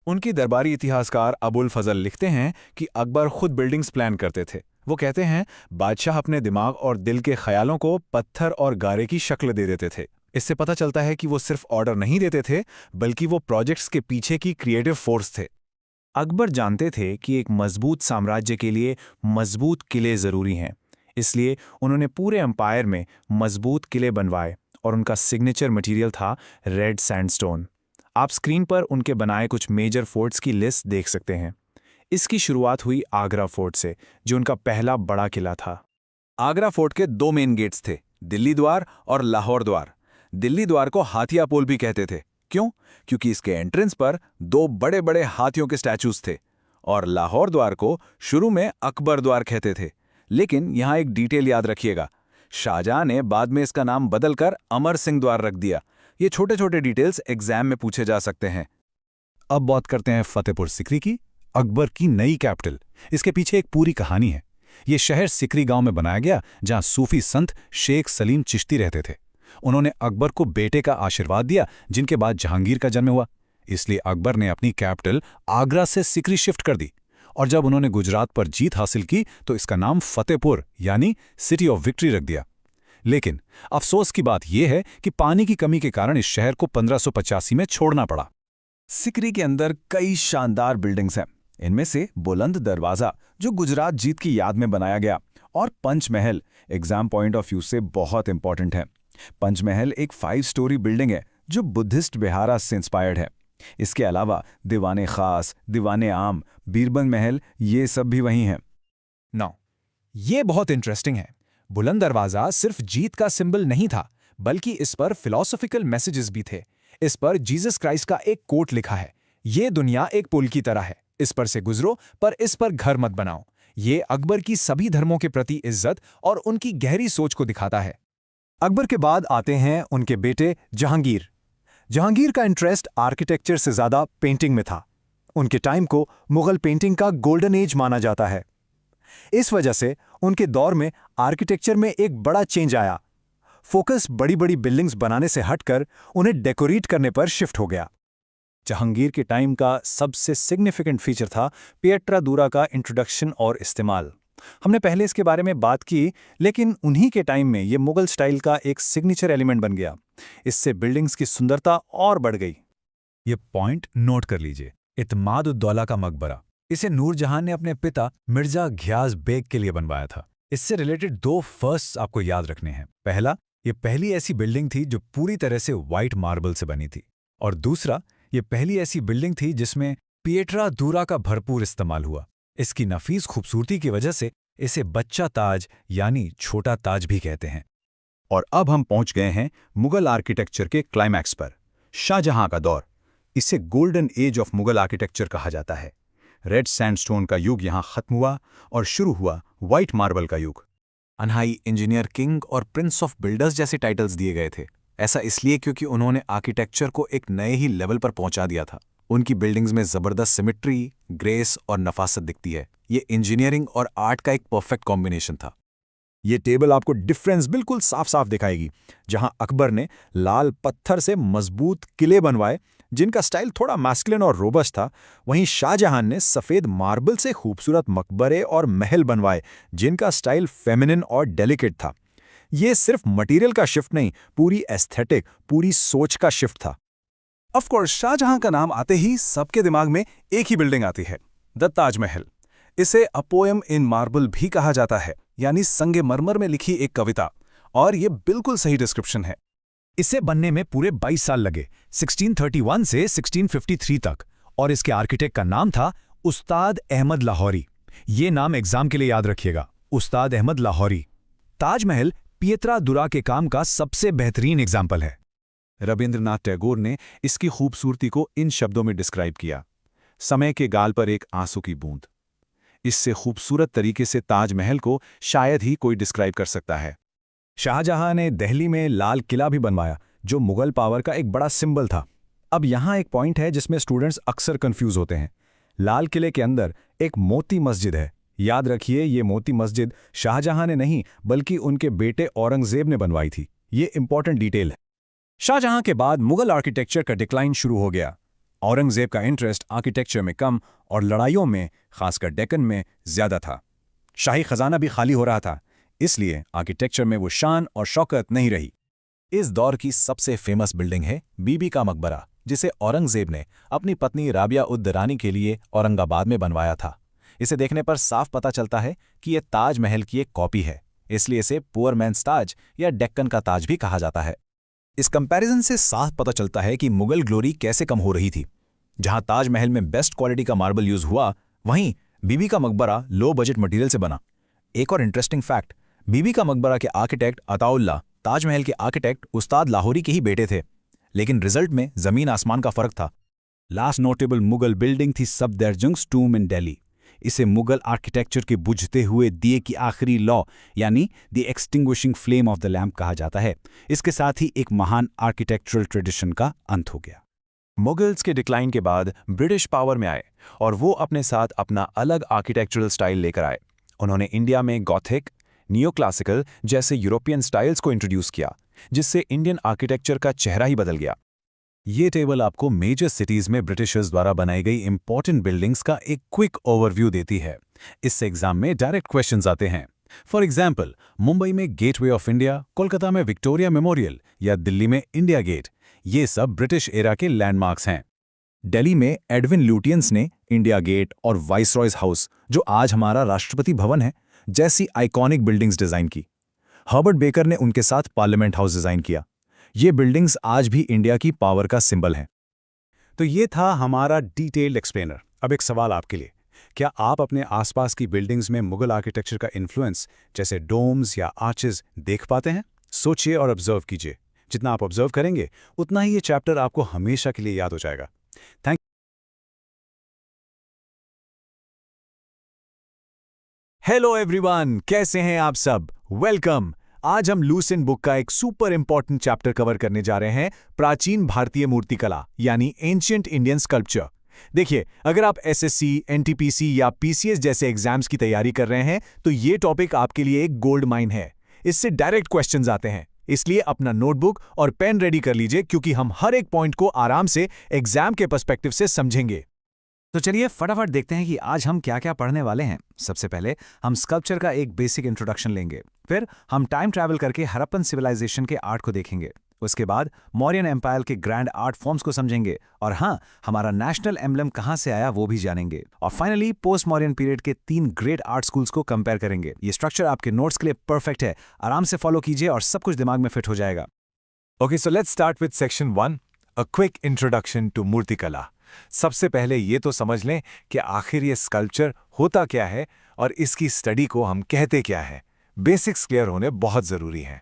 उनकी दरबारी इतिहासकार अबुल फजल लिखते हैं कि अकबर खुद बिल्डिंग्स प्लान करते थे। वो कहते हैं, बादशाह अपने दिमाग और दिल के ख्यालों को पत्थर और गारे की शक्ल दे देते थे। इससे पता चलता है कि वो सिर्फ ऑर्डर नहीं देते थे, बल्कि वो प्रोजेक्ट्स के पीछे की क्रिएटिव फोर्स थे। अकबर जानते थे कि एक मजबूत साम्राज्य के लिए मजबूत किले जरूरी हैं, इसलिए उन्होंने पूरे एम्पायर में मजबूत किले बनवाए और उनका सिग्नेचर मटेरियल था रेड सैंडस्टोन। आप स्क्रीन पर उनके बनाए कुछ मेजर फोर्ट्स की लिस्ट देख सकते हैं। इसकी शुरुआत हुई आगरा फोर्ट से, जो उनका पहला बड़ा किला था। आगरा फोर्ट के 2 मेन गेट्स थे, दिल्ली द्वार और लाहौर द्वार। दिल्ली द्वार को हाथिया पोल भी कहते थे। क्यों? क्योंकि इसके एंट्रेंस पर 2 बड़े बड़े हाथियों के स्टैचूज थे। और लाहौर द्वार को शुरू में अकबर द्वार कहते थे, लेकिन यहाँ एक डिटेल याद रखिएगा, शाहजहां ने बाद में इसका नाम बदलकर अमर सिंह द्वार रख दिया। ये छोटे छोटे डिटेल्स एग्जाम में पूछे जा सकते हैं। अब बात करते हैं फतेहपुर सिकरी की, अकबर की नई कैपिटल। इसके पीछे एक पूरी कहानी है। ये शहर सिकरी गांव में बनाया गया, जहां सूफी संत शेख सलीम चिश्ती रहते थे। उन्होंने अकबर को बेटे का आशीर्वाद दिया, जिनके बाद जहांगीर का जन्म हुआ। इसलिए अकबर ने अपनी कैपिटल आगरा से सिकरी शिफ्ट कर दी, और जब उन्होंने गुजरात पर जीत हासिल की तो इसका नाम फतेहपुर यानी सिटी ऑफ विक्ट्री रख दिया। लेकिन अफसोस की बात यह है कि पानी की कमी के कारण इस शहर को 1585 में छोड़ना पड़ा। सिकरी के अंदर कई शानदार बिल्डिंग्स हैं। इनमें से बुलंद दरवाजा, जो गुजरात जीत की याद में बनाया गया, और Panchmahal exam point of view से बहुत इंपॉर्टेंट है। पंचमहल एक 5 स्टोरी बिल्डिंग है जो बुद्धिस्ट विहारा से इंस्पायर्ड है। इसके अलावा दीवाने खास, दीवाने आम, बीरबल महल, ये सब भी वहीं हैं। नौ, ये बहुत इंटरेस्टिंग है। बुलंद दरवाजा सिर्फ जीत का सिंबल नहीं था, बल्कि इस पर फिलॉसफिकल मैसेजेस भी थे। इस पर जीसस क्राइस्ट का एक कोट लिखा है, ये दुनिया एक पुल की तरह है, इस पर से गुजरो पर इस पर घर मत बनाओ। ये अकबर की सभी धर्मों के प्रति इज्जत और उनकी गहरी सोच को दिखाता है। अकबर के बाद आते हैं उनके बेटे जहांगीर। जहांगीर का इंटरेस्ट आर्किटेक्चर से ज्यादा पेंटिंग में था। उनके टाइम को मुगल पेंटिंग का गोल्डन एज माना जाता है। इस वजह से उनके दौर में आर्किटेक्चर में एक बड़ा चेंज आया। फोकस बड़ी बड़ी बिल्डिंग्स बनाने से हटकर उन्हें डेकोरेट करने पर शिफ्ट हो गया। जहांगीर के टाइम का सबसे सिग्निफिकेंट फीचर था पिएट्रा दूरा का इंट्रोडक्शन और इस्तेमाल। हमने पहले इसके बारे में बात की, लेकिन उन्हीं के टाइम में ये मुगल स्टाइल का एक सिग्नेचर एलिमेंट बन गया। इससे बिल्डिंग्स की सुंदरता और बढ़ गई। ये पॉइंट नोट कर लीजिए, इत्माद-उद-दौला का मकबरा। इसे नूरजहां ने अपने पिता मिर्जा घियाज बेग के लिए बनवाया था। इससे रिलेटेड 2 फर्स्ट आपको याद रखने हैं। पहला, ये पहली ऐसी बिल्डिंग थी जो पूरी तरह से व्हाइट मार्बल से बनी थी, और दूसरा, ये पहली ऐसी बिल्डिंग थी जिसमें पिएट्रा दूरा का भरपूर इस्तेमाल हुआ। इसकी नफीस खूबसूरती की वजह से इसे बच्चा ताज यानी छोटा ताज भी कहते हैं। और अब हम पहुंच गए हैं मुगल आर्किटेक्चर के क्लाइमैक्स पर, शाहजहां का दौर। इसे golden age of Mughal architecture कहा जाता है। रेड सैंडस्टोन का युग यहां खत्म हुआ और शुरू हुआ व्हाइट मार्बल का युग। अनहाई इंजीनियर किंग और प्रिंस ऑफ बिल्डर्स जैसे टाइटल्स दिए गए थे। ऐसा इसलिए क्योंकि उन्होंने आर्किटेक्चर को एक नए ही लेवल पर पहुंचा दिया था। उनकी बिल्डिंग्स में जबरदस्त सिमेट्री, ग्रेस और नफासत दिखती है। ये इंजीनियरिंग और आर्ट का एक परफेक्ट कॉम्बिनेशन था। ये टेबल आपको डिफरेंस बिल्कुल साफ साफ दिखाएगी। जहां अकबर ने लाल पत्थर से मजबूत किले बनवाए जिनका स्टाइल थोड़ा मैस्कुलिन और रोबस्ट था, वहीं शाहजहां ने सफेद मार्बल से खूबसूरत मकबरे और महल बनवाए जिनका स्टाइल फेमिनिन और डेलिकेट था। ये सिर्फ मटेरियल का शिफ्ट नहीं, पूरी एस्थेटिक, पूरी सोच का शिफ्ट था। ऑफ कोर्स शाहजहां का नाम आते ही सबके दिमाग में एक ही बिल्डिंग आती है, द ताजमहल। इसे अ पोएम इन मार्बल भी कहा जाता है, यानी संगमरमर में लिखी एक कविता, और ये बिल्कुल सही डिस्क्रिप्शन है। इसे बनने में पूरे 22 साल लगे, 1631 से 1653 तक, और इसके आर्किटेक्ट का नाम था उस्ताद अहमद लाहौरी। ये नाम एग्जाम के लिए याद रखिएगा, उस्ताद अहमद लाहौरी। ताजमहल पिएट्रा दूरा के काम का सबसे बेहतरीन एग्जाम्पल है। रविंद्रनाथ टैगोर ने इसकी खूबसूरती को इन शब्दों में डिस्क्राइब किया, समय के गाल पर एक आंसू की बूंद। इससे खूबसूरत तरीके से ताजमहल को शायद ही कोई डिस्क्राइब कर सकता है। शाहजहां ने दिल्ली में लाल किला भी बनवाया, जो मुगल पावर का एक बड़ा सिंबल था। अब यहाँ एक पॉइंट है जिसमें स्टूडेंट्स अक्सर कंफ्यूज होते हैं। लाल किले के अंदर एक मोती मस्जिद है। याद रखिए, ये मोती मस्जिद शाहजहां ने नहीं बल्कि उनके बेटे औरंगजेब ने बनवाई थी। ये इंपॉर्टेंट डिटेल है। शाहजहां के बाद मुगल आर्किटेक्चर का डिक्लाइन शुरू हो गया। औरंगजेब का इंटरेस्ट आर्किटेक्चर में कम और लड़ाइयों में, खासकर डेक्कन में, ज्यादा था। शाही खजाना भी खाली हो रहा था, इसलिए आर्किटेक्चर में वो शान और शौकत नहीं रही। इस दौर की सबसे फेमस बिल्डिंग है बीबी का मकबरा, जिसे औरंगजेब ने अपनी पत्नी राबिया उद दरानी के लिए औरंगाबाद में बनवाया था। इसे देखने पर साफ पता चलता है कि यह ताजमहल की एक कॉपी है, इसलिए इसे पुअर मैन्स ताज या डेक्कन का ताज भी कहा जाता है। इस कंपैरिजन से साफ पता चलता है कि मुगल ग्लोरी कैसे कम हो रही थी। जहां ताजमहल में बेस्ट क्वालिटी का मार्बल यूज हुआ, वहीं बीबी का मकबरा लो बजट मटेरियल से बना। एक और इंटरेस्टिंग फैक्ट, बीबी का मकबरा के आर्किटेक्ट अताउल्ला ताजमहल के आर्किटेक्ट उस्ताद लाहौरी के ही बेटे थे, लेकिन रिजल्ट में जमीन आसमान का फर्क था। लास्ट नोटेबल मुगल बिल्डिंग थी सफदरजंग टूम इन दिल्ली। इसे मुगल आर्किटेक्चर के बुझते हुए दिए की आखिरी लॉ यानी the extinguishing flame of the lamp कहा जाता है। इसके साथ ही एक महान आर्किटेक्चरल ट्रेडिशन का अंत हो गया। मुगल्स के डिक्लाइन के बाद ब्रिटिश पावर में आए और वो अपने साथ अपना अलग आर्किटेक्चरल स्टाइल लेकर आए। उन्होंने इंडिया में गॉथिक, नियोक्लासिकल जैसे यूरोपियन स्टाइल्स को इंट्रोड्यूस किया, जिससे इंडियन आर्किटेक्चर का चेहरा ही बदल गया। ये टेबल आपको मेजर सिटीज में ब्रिटिशर्स द्वारा बनाई गई इंपॉर्टेंट बिल्डिंग्स का एक क्विक ओवरव्यू देती है। इससे एग्जाम में डायरेक्ट क्वेश्चंस आते हैं। फॉर एग्जाम्पल, मुंबई में गेटवे ऑफ इंडिया, कोलकाता में विक्टोरिया मेमोरियल या दिल्ली में इंडिया गेट, ये सब ब्रिटिश एरा के लैंडमार्क्स हैं। दिल्ली में एडविन लुटियंस ने इंडिया गेट और वाइसरॉयज हाउस, जो आज हमारा राष्ट्रपति भवन है, जैसी आइकॉनिक बिल्डिंग्स डिजाइन की। हर्बर्ट बेकर ने उनके साथ पार्लियामेंट हाउस डिजाइन किया। ये बिल्डिंग्स आज भी इंडिया की पावर का सिंबल हैं। तो ये था हमारा डिटेल्ड एक्सप्लेनर। अब एक सवाल आपके लिए, क्या आप अपने आसपास की बिल्डिंग्स में मुगल आर्किटेक्चर का इन्फ्लुएंस जैसे डोम्स या आर्चेस देख पाते हैं? सोचिए और ऑब्जर्व कीजिए। जितना आप ऑब्जर्व करेंगे उतना ही ये चैप्टर आपको हमेशा के लिए याद हो जाएगा। थैंक हेलो एवरीवन, कैसे हैं आप सब? वेलकम। आज हम लूसेंट बुक का एक सुपर इंपॉर्टेंट चैप्टर कवर करने जा रहे हैं, प्राचीन भारतीय मूर्तिकला यानी एंशिएंट इंडियन स्कल्पचर। देखिए, अगर आप एसएससी, एनटीपीसी या पीसीएस जैसे एग्जाम्स की तैयारी कर रहे हैं तो ये टॉपिक आपके लिए एक गोल्ड माइन है। इससे डायरेक्ट क्वेश्चंस आते हैं, इसलिए अपना नोटबुक और पेन रेडी कर लीजिए, क्योंकि हम हर एक पॉइंट को आराम से एग्जाम के पर्सपेक्टिव से समझेंगे। तो चलिए फटाफट देखते हैं कि आज हम क्या क्या पढ़ने वाले हैं। सबसे पहले हम स्कल्पचर का एक बेसिक इंट्रोडक्शन लेंगे, फिर हम टाइम ट्रैवल करके हड़प्पन सिविलाइजेशन के आर्ट को देखेंगे, उसके बाद मौर्यन एम्पायर के ग्रैंड आर्ट फॉर्म्स को समझेंगे, और हाँ, हमारा नेशनल एम्बलम कहाँ से आया वो भी जानेंगे, और फाइनली पोस्ट मौर्यन पीरियड के 3 ग्रेट आर्ट स्कूल्स को कंपेयर करेंगे। ये स्ट्रक्चर आपके नोट्स के लिए परफेक्ट है, आराम से फॉलो कीजिए और सब कुछ दिमाग में फिट हो जाएगा। Okay, so let's start with section 1, a quick introduction to मूर्तिकला। सबसे पहले ये तो समझ लें कि आखिर ये स्कल्पचर होता क्या है और इसकी स्टडी को हम कहते क्या है। बेसिक्स क्लियर होने बहुत जरूरी हैं।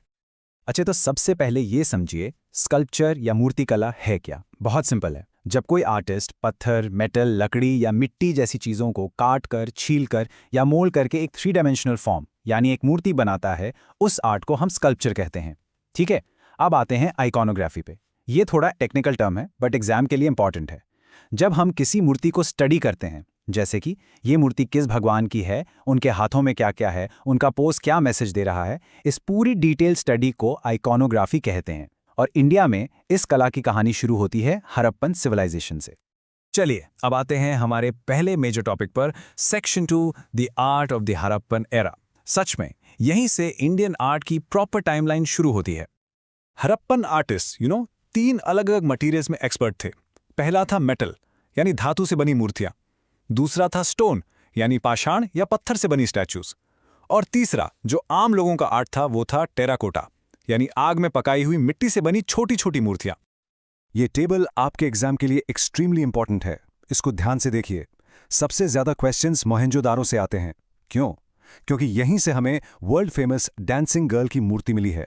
अच्छा, तो सबसे पहले ये समझिए स्कल्पचर या मूर्तिकला है क्या। बहुत सिंपल है। जब कोई आर्टिस्ट पत्थर, मेटल, लकड़ी या मिट्टी जैसी चीज़ों को काट कर, छील कर या मोल्ड करके एक 3 डायमेंशनल फॉर्म यानी एक मूर्ति बनाता है, उस आर्ट को हम स्कल्पचर कहते हैं। ठीक है, अब आते हैं आइकॉनोग्राफी पे। ये थोड़ा टेक्निकल टर्म है बट एग्जाम के लिए इंपॉर्टेंट है। जब हम किसी मूर्ति को स्टडी करते हैं, जैसे कि ये मूर्ति किस भगवान की है, उनके हाथों में क्या क्या है, उनका पोज क्या मैसेज दे रहा है, इस पूरी डिटेल स्टडी को आइकॉनोग्राफी कहते हैं। और इंडिया में इस कला की कहानी शुरू होती है हड़प्पन सिविलाइजेशन से। चलिए अब आते हैं हमारे पहले मेजर टॉपिक पर, section 2, the art of the Harappan era. सच में यहीं से इंडियन आर्ट की प्रॉपर टाइमलाइन शुरू होती है। हड़प्पन आर्टिस्ट 3 अलग अलग मटीरियल्स में एक्सपर्ट थे। पहला था मेटल यानी धातु से बनी मूर्तियां, दूसरा था स्टोन यानी पाषाण या पत्थर से बनी स्टैचूज, और तीसरा जो आम लोगों का आर्ट था वो था टेराकोटा यानी आग में पकाई हुई मिट्टी से बनी छोटी छोटी मूर्तियां। ये टेबल आपके एग्जाम के लिए एक्सट्रीमली इंपॉर्टेंट है, इसको ध्यान से देखिए। सबसे ज्यादा क्वेश्चंस मोहनजोदारो से आते हैं। क्यों? क्योंकि यहीं से हमें वर्ल्ड फेमस डांसिंग गर्ल की मूर्ति मिली है।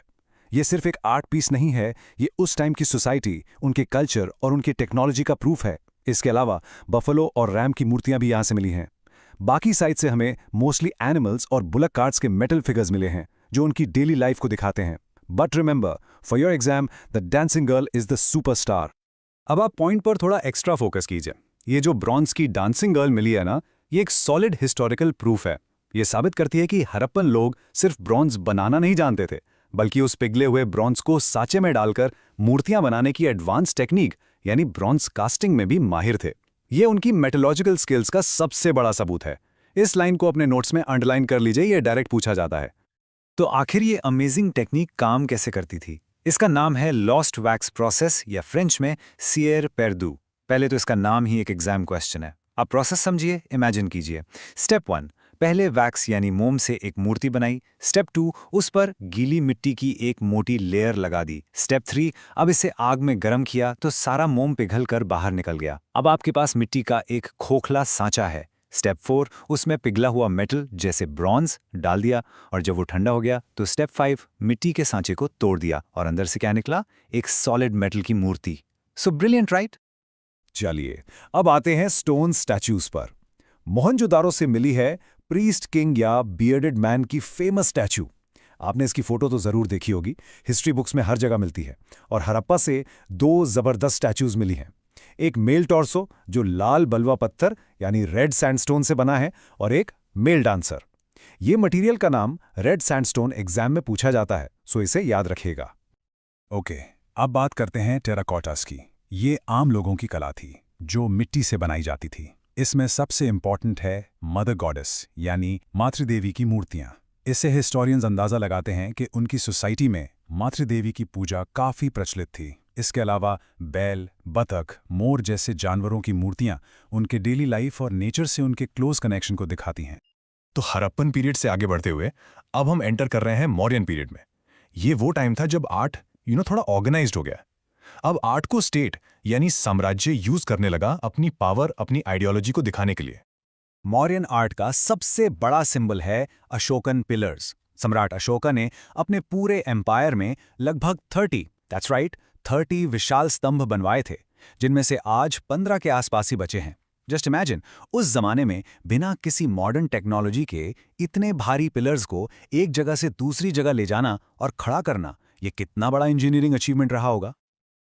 ये सिर्फ एक आर्ट पीस नहीं है, ये उस टाइम की सोसाइटी, उनके कल्चर और उनकी टेक्नोलॉजी का प्रूफ है। इसके अलावा बफलो और रैम की मूर्तियां भी यहां से मिली हैं। बाकी साइड से हमें मोस्टली एनिमल्स और बुलक कार्ट्स के मेटल फिगर्स मिले हैं जो उनकी डेली लाइफ को दिखाते हैं। But remember, for your exam the dancing girl is the superstar. अब आप पॉइंट पर थोड़ा एक्स्ट्रा फोकस कीजिए। ये जो ब्रॉन्ज की डांसिंग गर्ल मिली है ना, ये एक सॉलिड हिस्टोरिकल प्रूफ है। ये साबित करती है कि हड़प्पन लोग सिर्फ ब्रॉन्ज बनाना नहीं जानते थे, बल्कि उस पिघले हुए ब्रॉन्ज को साँचे में डालकर मूर्तियां बनाने की एडवांस टेक्निक यानी ब्रॉन्ज कास्टिंग में भी माहिर थे। ये उनकी मेटलॉजिकल स्किल्स का सबसे बड़ा सबूत है। इस लाइन को अपने नोट्स में अंडरलाइन कर लीजिए, ये डायरेक्ट पूछा जाता है। तो आखिर ये अमेजिंग टेक्निक काम कैसे करती थी? इसका नाम है लॉस्ट वैक्स प्रोसेस या फ्रेंच में सियर पेर्दू। पहले तो इसका नाम ही एक एग्जाम क्वेश्चन है। आप प्रोसेस समझिए, इमेजिन कीजिए। स्टेप 1, पहले वैक्स यानी मोम से एक मूर्ति बनाई। स्टेप 2, उस पर गीली मिट्टी की एक मोटी लेयर लगा दी। स्टेप 3, अब इसे आग में गर्म किया तो सारा मोम पिघल कर बाहर निकल गया। अब आपके पास मिट्टी का एक खोखला सांचा है। स्टेप 4, उसमें पिघला हुआ मेटल जैसे ब्रॉन्ज डाल दिया, और जब वो ठंडा हो गया तो स्टेप 5, मिट्टी के सांचे को तोड़ दिया और अंदर से क्या निकला? एक सॉलिड मेटल की मूर्ति। So brilliant, right? चलिए अब आते हैं स्टोन स्टैच्यूज पर। मोहनजोदारो से मिली है प्रीस्ट किंग या बियर्डेड मैन की फेमस स्टैचू। आपने इसकी फोटो तो जरूर देखी होगी, हिस्ट्री बुक्स में हर जगह मिलती है। और हड़प्पा से 2 जबरदस्त स्टैचूज मिली हैं। एक मेल टॉर्सो जो लाल बलवा पत्थर यानी रेड सैंडस्टोन से बना है, और एक मेल डांसर। ये मटेरियल का नाम रेड सैंडस्टोन एग्जाम में पूछा जाता है, सो इसे याद रखिएगा। ओके, अब बात करते हैं टेराकोटास की। ये आम लोगों की कला थी जो मिट्टी से बनाई जाती थी। इसमें सबसे इंपॉर्टेंट है मदर गॉडेस यानी मातृदेवी की मूर्तियां। इससे हिस्टोरियंस अंदाजा लगाते हैं कि उनकी सोसाइटी में मातृदेवी की पूजा काफी प्रचलित थी। इसके अलावा बैल, बतख, मोर जैसे जानवरों की मूर्तियां उनके डेली लाइफ और नेचर से उनके क्लोज कनेक्शन को दिखाती हैं। तो हड़प्पन पीरियड से आगे बढ़ते हुए अब हम एंटर कर रहे हैं मौर्यन पीरियड में। ये वो टाइम था जब आर्ट थोड़ा ऑर्गेनाइज्ड हो गया। अब आर्ट को स्टेट यानी साम्राज्य यूज करने लगा अपनी पावर, अपनी आइडियोलॉजी को दिखाने के लिए। मौर्यन आर्ट का सबसे बड़ा सिंबल है अशोकन पिलर्स। सम्राट अशोका ने अपने पूरे एम्पायर में लगभग 30 विशाल स्तंभ बनवाए थे, जिनमें से आज 15 के आसपास ही बचे हैं। जस्ट इमेजिन, उस जमाने में बिना किसी मॉडर्न टेक्नोलॉजी के इतने भारी पिलर्स को एक जगह से दूसरी जगह ले जाना और खड़ा करना, ये कितना बड़ा इंजीनियरिंग अचीवमेंट रहा होगा।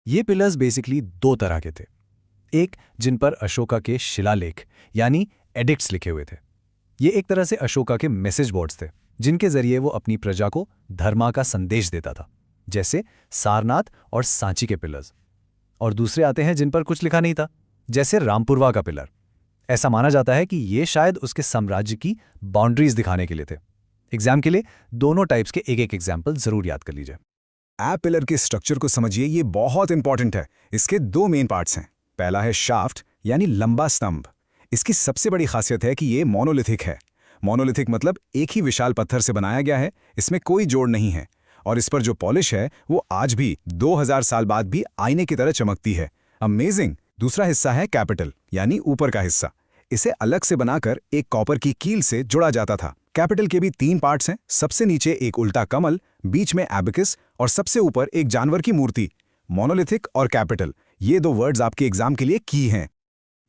ये पिलर्स बेसिकली 2 तरह के थे। एक जिन पर अशोका के शिलालेख यानी एडिक्ट्स लिखे हुए थे। ये एक तरह से अशोका के मैसेज बोर्ड्स थे, जिनके जरिए वो अपनी प्रजा को धर्मा का संदेश देता था, जैसे सारनाथ और सांची के पिलर्स। और दूसरे आते हैं जिन पर कुछ लिखा नहीं था, जैसे रामपुरवा का पिलर। ऐसा माना जाता है कि ये शायद उसके साम्राज्य की बाउंड्रीज दिखाने के लिए थे। एग्जाम के लिए दोनों टाइप्स के एक एग्जाम्पल जरूर याद कर लीजिए। ऐप पिलर के स्ट्रक्चर को समझिए, ये बहुत इंपॉर्टेंट है। इसके 2 मेन पार्ट्स हैं। पहला है शाफ्ट यानी लंबा स्तंभ। इसकी सबसे बड़ी खासियत है कि ये मोनोलिथिक है। मोनोलिथिक मतलब एक ही विशाल पत्थर से बनाया गया है, इसमें कोई जोड़ नहीं है। और इस पर जो पॉलिश है वो आज भी 2000 साल बाद भी आईने की तरह चमकती है। अमेजिंग। दूसरा हिस्सा है कैपिटल यानी ऊपर का हिस्सा। इसे अलग से बनाकर एक कॉपर की कील से जुड़ा जाता था। कैपिटल के भी 3 पार्ट्स हैं। सबसे नीचे एक उल्टा कमल, बीच में एबेकस और सबसे ऊपर एक जानवर की मूर्ति। मोनोलिथिक और कैपिटल, ये 2 वर्ड्स आपके एग्जाम के लिए की हैं।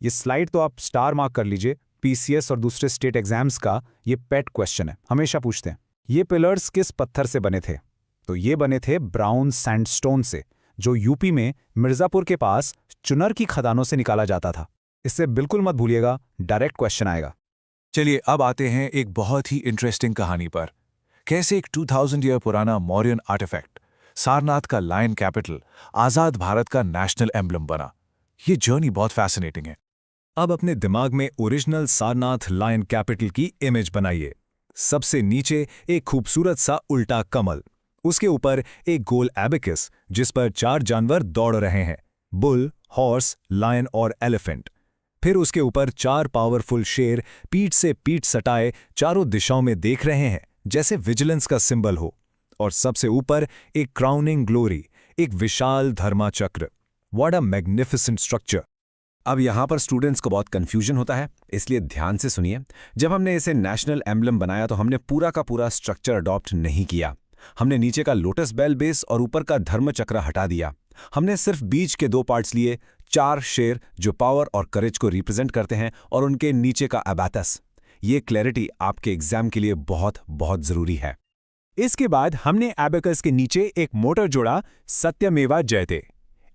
ये स्लाइड तो आप स्टार मार्क कर लीजिए। पीसीएस और दूसरे स्टेट एग्जाम्स का ये पेट क्वेश्चन है, हमेशा पूछते हैं। ये पिलर्स किस पत्थर से बने थे? तो ये बने थे ब्राउन सैंडस्टोन से, जो यूपी में मिर्जापुर के पास चुनर की खदानों से निकाला जाता था। इससे बिल्कुल मत भूलिएगा, डायरेक्ट क्वेश्चन आएगा। चलिए अब आते हैं एक बहुत ही इंटरेस्टिंग कहानी पर। कैसे एक 2000 ईयर पुराना मौर्यन आर्टिफैक्ट सारनाथ का लायन कैपिटल आजाद भारत का नेशनल एम्बलम बना। ये जर्नी बहुत फैसिनेटिंग है। अब अपने दिमाग में ओरिजिनल सारनाथ लायन कैपिटल की इमेज बनाइए। सबसे नीचे एक खूबसूरत सा उल्टा कमल, उसके ऊपर एक गोल एबेकस जिस पर 4 जानवर दौड़ रहे हैं, बुल, हॉर्स, लायन और एलिफेंट। फिर उसके ऊपर 4 पावरफुल शेर पीठ से पीठ सटाए चारों दिशाओं में देख रहे हैं, जैसे विजिलेंस का सिंबल हो। और सबसे ऊपर एक क्राउनिंग ग्लोरी, एक विशाल धर्मा चक्र। What a magnificent structure. अब यहाँ पर स्टूडेंट्स को बहुत कंफ्यूजन होता है, इसलिए ध्यान से सुनिए। जब हमने इसे नेशनल एम्बलम बनाया तो हमने पूरा का पूरा स्ट्रक्चर अडॉप्ट नहीं किया। हमने नीचे का लोटस बेल बेस और ऊपर का धर्म चक्र हटा दिया। हमने सिर्फ बीच के 2 पार्ट्स लिए, 4 शेर जो पावर और करेज को रिप्रेजेंट करते हैं, और उनके नीचे का अबैतस। ये क्लैरिटी आपके एग्जाम के लिए बहुत बहुत जरूरी है। इसके बाद हमने एबेकस के नीचे एक मोटर जोड़ा, सत्यमेवा जयते।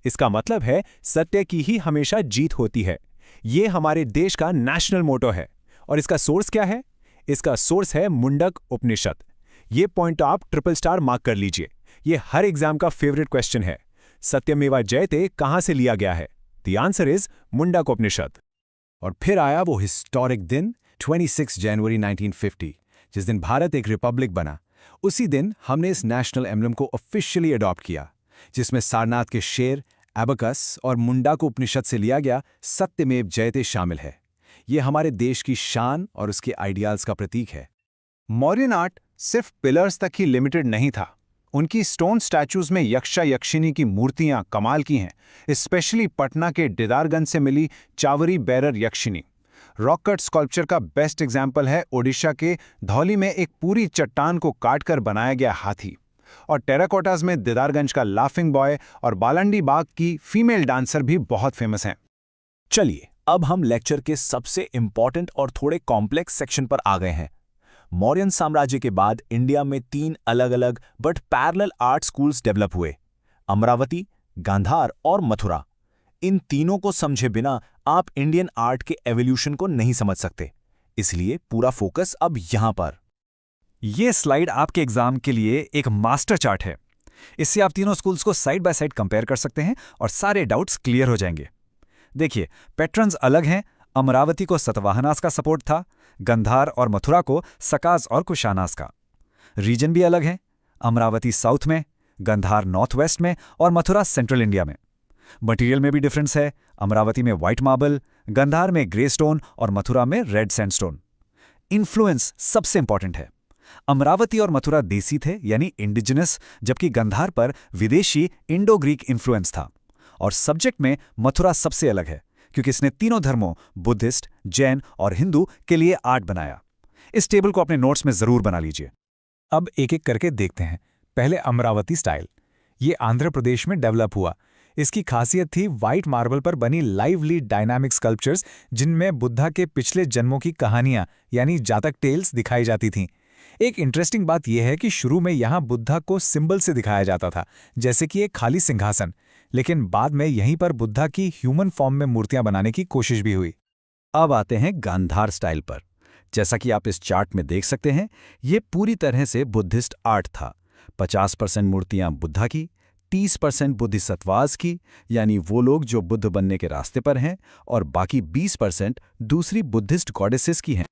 इसका मतलब है सत्य की ही हमेशा जीत होती है। ये हमारे देश का नेशनल मोटो है। और इसका सोर्स क्या है? इसका सोर्स है मुंडक उपनिषद। ये पॉइंट आप ट्रिपल स्टार मार्क कर लीजिए। ये हर एग्जाम का फेवरेट क्वेश्चन है। सत्यमेवा जयते कहां से लिया गया है? द आंसर इज मुंडक उपनिषद। और फिर आया वो हिस्टोरिक दिन 26 जनवरी 1950, जिस दिन भारत एक रिपब्लिक बना। उसी दिन हमने इस नेशनल एम्बलम को ऑफिशियली अडॉप्ट किया, जिसमें सारनाथ के शेर, एबेकस और मुंडक उपनिषद से लिया गया सत्यमेव जयते शामिल है। ये हमारे देश की शान और उसके आइडियाल्स का प्रतीक है। मौर्यन आर्ट सिर्फ पिलर्स तक ही लिमिटेड नहीं था। उनकी स्टोन स्टैचूज में यक्षा यक्षिनी की मूर्तियां कमाल की हैं, स्पेशली पटना के दीदारगंज से मिली Chawri bearer यक्षिनी। Rock cut sculpture का बेस्ट एग्जाम्पल है ओडिशा के धौली में एक पूरी चट्टान को काटकर बनाया गया हाथी। और टेराकोटास में दीदारगंज का लाफिंग बॉय और बालंडी बाग की फीमेल डांसर भी बहुत फेमस हैं। चलिए अब हम लेक्चर के सबसे इंपॉर्टेंट और थोड़े कॉम्प्लेक्स सेक्शन पर आ गए हैं। मौर्यन साम्राज्य के बाद इंडिया में 3 अलग-अलग but parallel art schools develop हुए, अमरावती, गांधार और मथुरा। इन तीनों को समझे बिना आप इंडियन आर्ट के एवोल्यूशन को नहीं समझ सकते, इसलिए पूरा फोकस अब यहां पर। ये स्लाइड आपके एग्जाम के लिए एक मास्टर चार्ट है। इससे आप तीनों स्कूल्स को साइड बाय साइड कंपेयर कर सकते हैं और सारे डाउट्स क्लियर हो जाएंगे। देखिए, पैटर्न्स अलग हैं। अमरावती को सतवाहनास का सपोर्ट था, गंधार और मथुरा को सकाज और कुशानास का। रीजन भी अलग है, अमरावती साउथ में, गंधार नॉर्थ वेस्ट में और मथुरा सेंट्रल इंडिया में। मटेरियल में भी डिफरेंस है, अमरावती में व्हाइट मार्बल, गंधार में ग्रे स्टोन और मथुरा में रेड सैंडस्टोन। इन्फ्लुएंस सबसे इंपॉर्टेंट है। अमरावती और मथुरा देसी थे यानी इंडिजिनस, जबकि गंधार पर विदेशी इंडो ग्रीक इन्फ्लुएंस था। और सब्जेक्ट में मथुरा सबसे अलग है क्योंकि इसने तीनों धर्मों बुद्धिस्ट, जैन और हिंदू के लिए आर्ट बनाया। इस टेबल को अपने नोट्स में जरूर बना लीजिए। अब एक एक करके देखते हैं। पहले अमरावती स्टाइल। ये आंध्र प्रदेश में डेवलप हुआ। इसकी खासियत थी व्हाइट मार्बल पर बनी लाइवली डायनामिक स्कल्पचर्स, जिनमें बुद्धा के पिछले जन्मों की कहानियां यानी जातक टेल्स दिखाई जाती थीं। एक इंटरेस्टिंग बात यह है कि शुरू में यहां बुद्धा को सिंबल से दिखाया जाता था, जैसे कि एक खाली सिंहासन, लेकिन बाद में यहीं पर बुद्धा की ह्यूमन फॉर्म में मूर्तियां बनाने की कोशिश भी हुई। अब आते हैं गांधार स्टाइल पर। जैसा कि आप इस चार्ट में देख सकते हैं, ये पूरी तरह से बुद्धिस्ट आर्ट था। 50% मूर्तियां बुद्धा की, 30% बोधिसत्वास की, यानी वो लोग जो बुद्ध बनने के रास्ते पर हैं, और बाकी 20% दूसरी बुद्धिस्ट गॉडेसेस की हैं।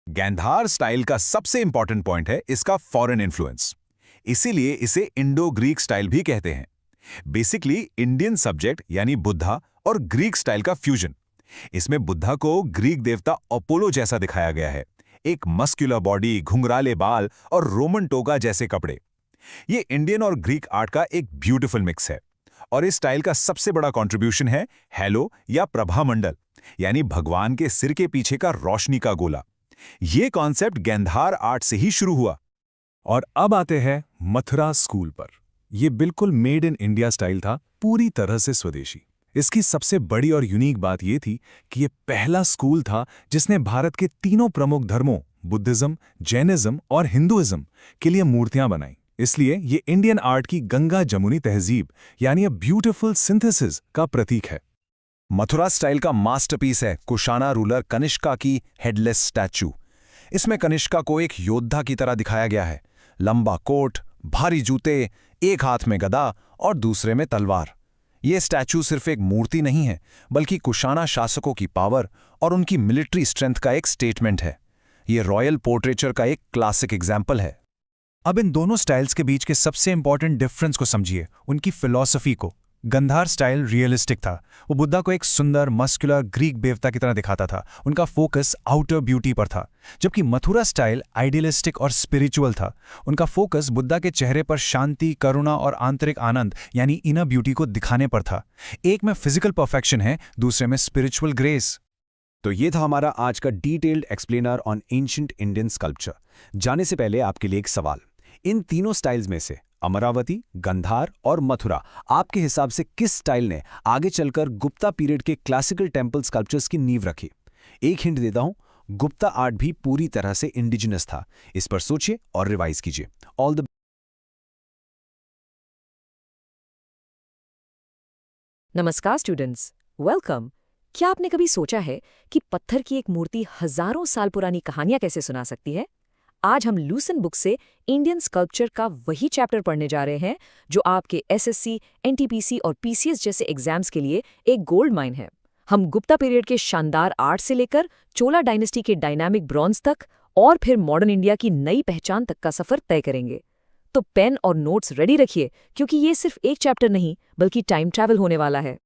गांधार स्टाइल का सबसे इंपॉर्टेंट पॉइंट है इसका फॉरेन इन्फ्लुएंस, इसीलिए इसे इंडो ग्रीक स्टाइल भी कहते हैं। बेसिकली इंडियन सब्जेक्ट यानी बुद्धा और ग्रीक स्टाइल का फ्यूजन। इसमें बुद्धा को ग्रीक देवता अपोलो जैसा दिखाया गया है, एक मस्कुलर बॉडी, घुंघराले बाल और रोमन टोगा जैसे कपड़े। ये इंडियन और ग्रीक आर्ट का एक ब्यूटीफुल मिक्स है। और इस स्टाइल का सबसे बड़ा कंट्रीब्यूशन है हैलो या प्रभामंडल, यानी भगवान के सिर के पीछे का रोशनी का गोला। ये कॉन्सेप्ट गांधार आर्ट से ही शुरू हुआ। और अब आते हैं मथुरा स्कूल पर। यह बिल्कुल मेड इन इंडिया स्टाइल था, पूरी तरह से स्वदेशी। इसकी सबसे बड़ी और यूनिक बात यह थी कि यह पहला स्कूल था जिसने भारत के तीनों प्रमुख धर्मों बुद्धिज्म, जैनिज्म और हिंदुइज्म के लिए मूर्तियां बनाई। इसलिए ये इंडियन आर्ट की गंगा जमुनी तहजीब यानी अ ब्यूटीफुल सिंथेसिस का प्रतीक है। मथुरा स्टाइल का मास्टरपीस है कुशाना रूलर कनिष्का की हेडलेस स्टैचू। इसमें कनिष्का को एक योद्धा की तरह दिखाया गया है। लंबा कोट, भारी जूते, एक हाथ में गदा और दूसरे में तलवार। ये स्टैचू सिर्फ एक मूर्ति नहीं है, बल्कि कुशाना शासकों की पावर और उनकी मिलिट्री स्ट्रेंथ का एक स्टेटमेंट है। ये रॉयल पोर्ट्रेचर का एक क्लासिक एग्जाम्पल है। अब इन दोनों स्टाइल्स के बीच के सबसे इंपॉर्टेंट डिफरेंस को समझिए, उनकी फिलॉसफी को। गंधार स्टाइल रियलिस्टिक था। वो बुद्धा को एक सुंदर मस्कुलर ग्रीक देवता की तरह दिखाता था। उनका फोकस आउटर ब्यूटी पर था। जबकि मथुरा स्टाइल आइडियलिस्टिक और स्पिरिचुअल था। उनका फोकस बुद्धा के चेहरे पर शांति, करुणा और आंतरिक आनंद यानी इनर ब्यूटी को दिखाने पर था। एक में फिजिकल परफेक्शन है, दूसरे में स्पिरिचुअल ग्रेस। तो ये था हमारा आज का detailed explainer on ancient Indian sculpture. जाने से पहले आपके लिए एक सवाल, इन तीनों स्टाइल्स में से अमरावती, गंधार और मथुरा आपके हिसाब से किस स्टाइल ने आगे चलकर गुप्ता पीरियड के क्लासिकल टेम्पल स्कल्पचर्स की नींव रखी? एक हिंट देता हूं, गुप्ता आर्ट भी पूरी तरह से इंडिजिनस था। इस पर सोचिए और रिवाइज कीजिए। ऑल द नमस्कार स्टूडेंट्स, वेलकम। क्या आपने कभी सोचा है कि पत्थर की एक मूर्ति हजारों साल पुरानी कहानियां कैसे सुना सकती है? आज हम लूसेंट बुक से इंडियन स्कल्पचर का वही चैप्टर पढ़ने जा रहे हैं जो आपके एसएससी, एनटीपीसी और पीसीएस जैसे एग्जाम्स के लिए एक गोल्ड माइन है। हम गुप्ता पीरियड के शानदार आर्ट से लेकर चोला डायनेस्टी के डायनामिक ब्रॉन्ज तक और फिर मॉडर्न इंडिया की नई पहचान तक का सफर तय करेंगे। तो पेन और नोट्स रेडी रखिए, क्योंकि ये सिर्फ एक चैप्टर नहीं बल्कि टाइम ट्रैवल होने वाला है।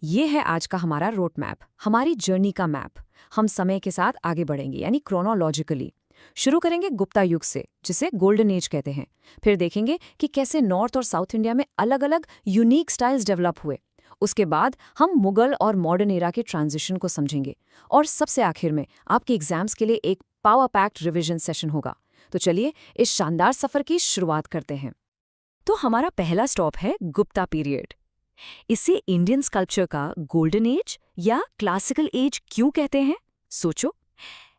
ये है आज का हमारा रोड मैप, हमारी जर्नी का मैप। हम समय के साथ आगे बढ़ेंगे यानी क्रोनोलॉजिकली। शुरू करेंगे गुप्ता युग से, जिसे गोल्डन एज कहते हैं। फिर देखेंगे कि कैसे नॉर्थ और साउथ इंडिया में अलग अलग यूनिक स्टाइल्स डेवलप हुए। उसके बाद हम मुगल और मॉडर्न एरा के ट्रांजिशन को समझेंगे। और सबसे आखिर में आपके एग्जाम्स के लिए एक पावर पैक्ड रिवीजन सेशन होगा। तो चलिए इस शानदार सफर की शुरुआत करते हैं। तो हमारा पहला स्टॉप है गुप्ता पीरियड। इसे इंडियन स्कल्पचर का गोल्डन एज या क्लासिकल एज क्यों कहते हैं? सोचो।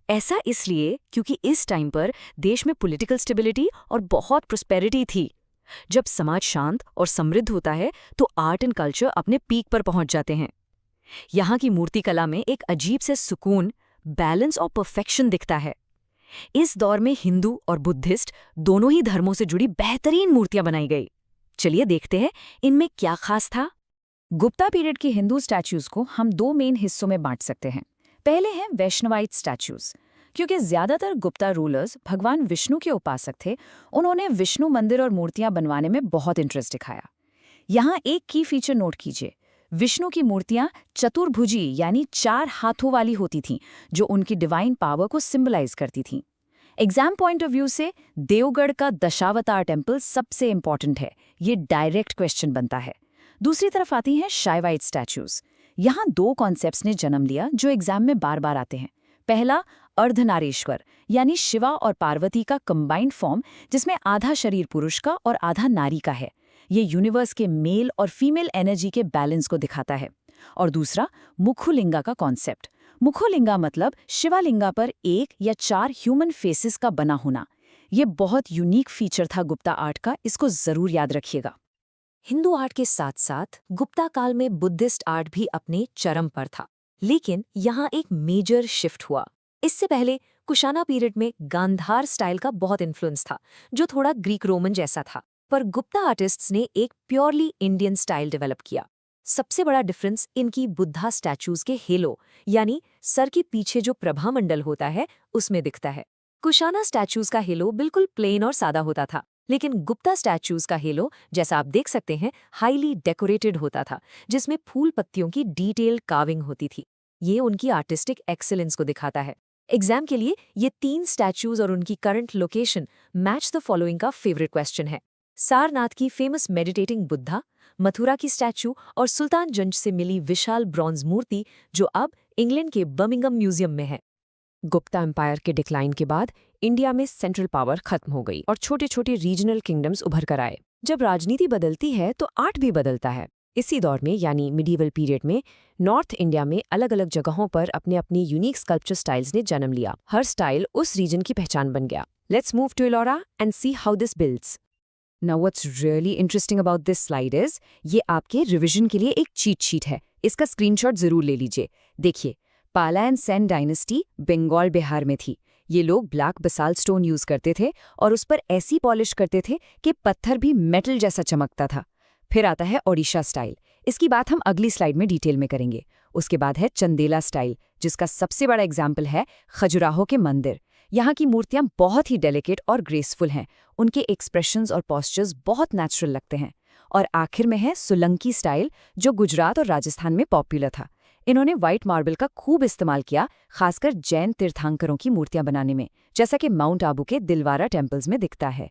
ऐसा इसलिए क्योंकि इस टाइम पर देश में पॉलिटिकल स्टेबिलिटी और बहुत प्रोस्पेरिटी थी। जब समाज शांत और समृद्ध होता है तो आर्ट एंड कल्चर अपने पीक पर पहुंच जाते हैं। यहाँ की मूर्तिकला में एक अजीब से सुकून, बैलेंस और परफेक्शन दिखता है। इस दौर में हिंदू और बुद्धिस्ट दोनों ही धर्मों से जुड़ी बेहतरीन मूर्तियां बनाई गई। चलिए देखते हैं इनमें क्या खास था। गुप्ता पीरियड के हिंदू स्टैच्यूज को हम दो मेन हिस्सों में बांट सकते हैं। पहले हैं वैष्णवाइट स्टैच्यूज। क्योंकि ज्यादातर गुप्ता रूलर्स भगवान विष्णु के उपासक थे, उन्होंने विष्णु मंदिर और मूर्तियां बनवाने में बहुत इंटरेस्ट दिखाया। यहाँ एक की फीचर नोट कीजिए, विष्णु की मूर्तियां चतुर्भुजी यानी 4 हाथों वाली होती थीं, जो उनकी डिवाइन पावर को सिंबलाइज करती थीं। एग्जाम पॉइंट ऑफ व्यू से देवगढ़ का दशावतार टेम्पल सबसे इंपॉर्टेंट है, ये डायरेक्ट क्वेश्चन बनता है। दूसरी तरफ आती हैं शाइवाइट स्टैच्यूज। यहाँ 2 कॉन्सेप्ट्स ने जन्म लिया जो एग्जाम में बार बार आते हैं। पहला, अर्धनारीश्वर यानी शिवा और पार्वती का कंबाइंड फॉर्म, जिसमें आधा शरीर पुरुष का और आधा नारी का है। ये यूनिवर्स के मेल और फीमेल एनर्जी के बैलेंस को दिखाता है। और दूसरा, मुखुलिंगा का कॉन्सेप्ट। मुखुलिंगा मतलब शिवालिंगा पर 1 या 4 ह्यूमन फेसेस का बना होना। ये बहुत यूनिक फीचर था गुप्ता आर्ट का, इसको जरूर याद रखिएगा। हिंदू आर्ट के साथ साथ गुप्ता काल में बुद्धिस्ट आर्ट भी अपने चरम पर था, लेकिन यहाँ एक मेजर शिफ्ट हुआ। इससे पहले कुशाना पीरियड में गांधार स्टाइल का बहुत इन्फ्लुएंस था, जो थोड़ा ग्रीक रोमन जैसा था, पर गुप्ता आर्टिस्ट्स ने एक प्योरली इंडियन स्टाइल डेवलप किया। सबसे बड़ा डिफरेंस इनकी बुद्धा स्टैचूज के हेलो यानी सर के पीछे जो प्रभामंडल होता है उसमें दिखता है। कुशाना स्टैचूज का हेलो बिल्कुल प्लेन और सादा होता था, लेकिन गुप्ता स्टैचूज का हेलो, जैसा आप देख सकते हैं, हाईली डेकोरेटेड होता था, जिसमें फूल पत्तियों की डिटेल्ड कार्विंग होती थी। ये उनकी आर्टिस्टिक एक्सेलेंस को दिखाता है। एग्जाम के लिए ये 3 स्टैचूज और उनकी current location match the following का फेवरेट क्वेश्चन है। सारनाथ की फेमस मेडिटेटिंग बुद्धा, मथुरा की स्टैचू और सुल्तानगंज से मिली विशाल ब्रॉन्ज मूर्ति, जो अब इंग्लैंड के बर्मिंघम म्यूजियम में है। गुप्ता एम्पायर के डिक्लाइन के बाद इंडिया में सेंट्रल पावर खत्म हो गई और छोटे छोटे रीजनल किंगडम्स उभर कर आए। जब राजनीति बदलती है तो आर्ट भी बदलता है। इसी दौर में यानी मिडीवल पीरियड में नॉर्थ इंडिया में अलग अलग जगहों पर अपने अपने यूनिक स्कल्पचर स्टाइल्स ने जन्म लिया। हर स्टाइल उस रीजन की पहचान बन गया। Let's move to Ellora and see how this builds. Now what's really interesting about this slide is, ये आपके रिविजन के लिए एक चीट शीट है। इसका स्क्रीनशॉट जरूर ले लीजिए। देखिए, पाला एंड सेन डायनेस्टी बंगाल बिहार में थी। ये लोग ब्लैक बसाल्ट स्टोन यूज करते थे और उस पर ऐसी पॉलिश करते थे कि पत्थर भी मेटल जैसा चमकता था। फिर आता है ओडिशा स्टाइल, इसकी बात हम अगली स्लाइड में डिटेल में करेंगे। उसके बाद है चंदेला स्टाइल, जिसका सबसे बड़ा एग्जाम्पल है खजुराहो के मंदिर। यहाँ की मूर्तियां बहुत ही डेलिकेट और ग्रेसफुल हैं, उनके एक्सप्रेशंस और पॉस्चर्स बहुत नेचुरल लगते हैं। और आखिर में है सोलंकी स्टाइल, जो गुजरात और राजस्थान में पॉपुलर था। इन्होंने व्हाइट मार्बल का खूब इस्तेमाल किया, खासकर जैन तीर्थंकरों की मूर्तियां बनाने में, जैसा कि माउंट आबू के दिलवारा टेम्पल्स में दिखता है।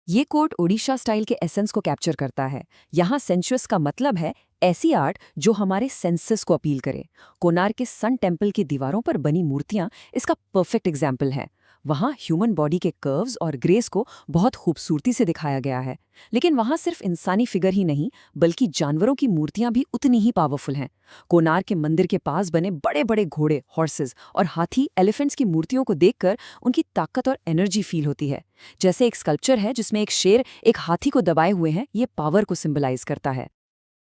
ये कोड ओडिशा स्टाइल के एसेंस को कैप्चर करता है। यहाँ सेंसुअस का मतलब है ऐसी आर्ट जो हमारे सेंसेस को अपील करे। कोणार्क के सन टेम्पल की दीवारों पर बनी मूर्तियां इसका परफेक्ट एग्जाम्पल है। वहाँ ह्यूमन बॉडी के कर्व्स और ग्रेस को बहुत खूबसूरती से दिखाया गया है। लेकिन वहाँ सिर्फ इंसानी फिगर ही नहीं, बल्कि जानवरों की मूर्तियां भी उतनी ही पावरफुल हैं। कोणार्क के मंदिर के पास बने बड़े बड़े घोड़े, हॉर्सेस और हाथी, एलिफेंट्स की मूर्तियों को देखकर उनकी ताकत और एनर्जी फील होती है। जैसे एक स्कल्पचर है जिसमें एक शेर एक हाथी को दबाए हुए हैं, ये पावर को सिंबलाइज करता है।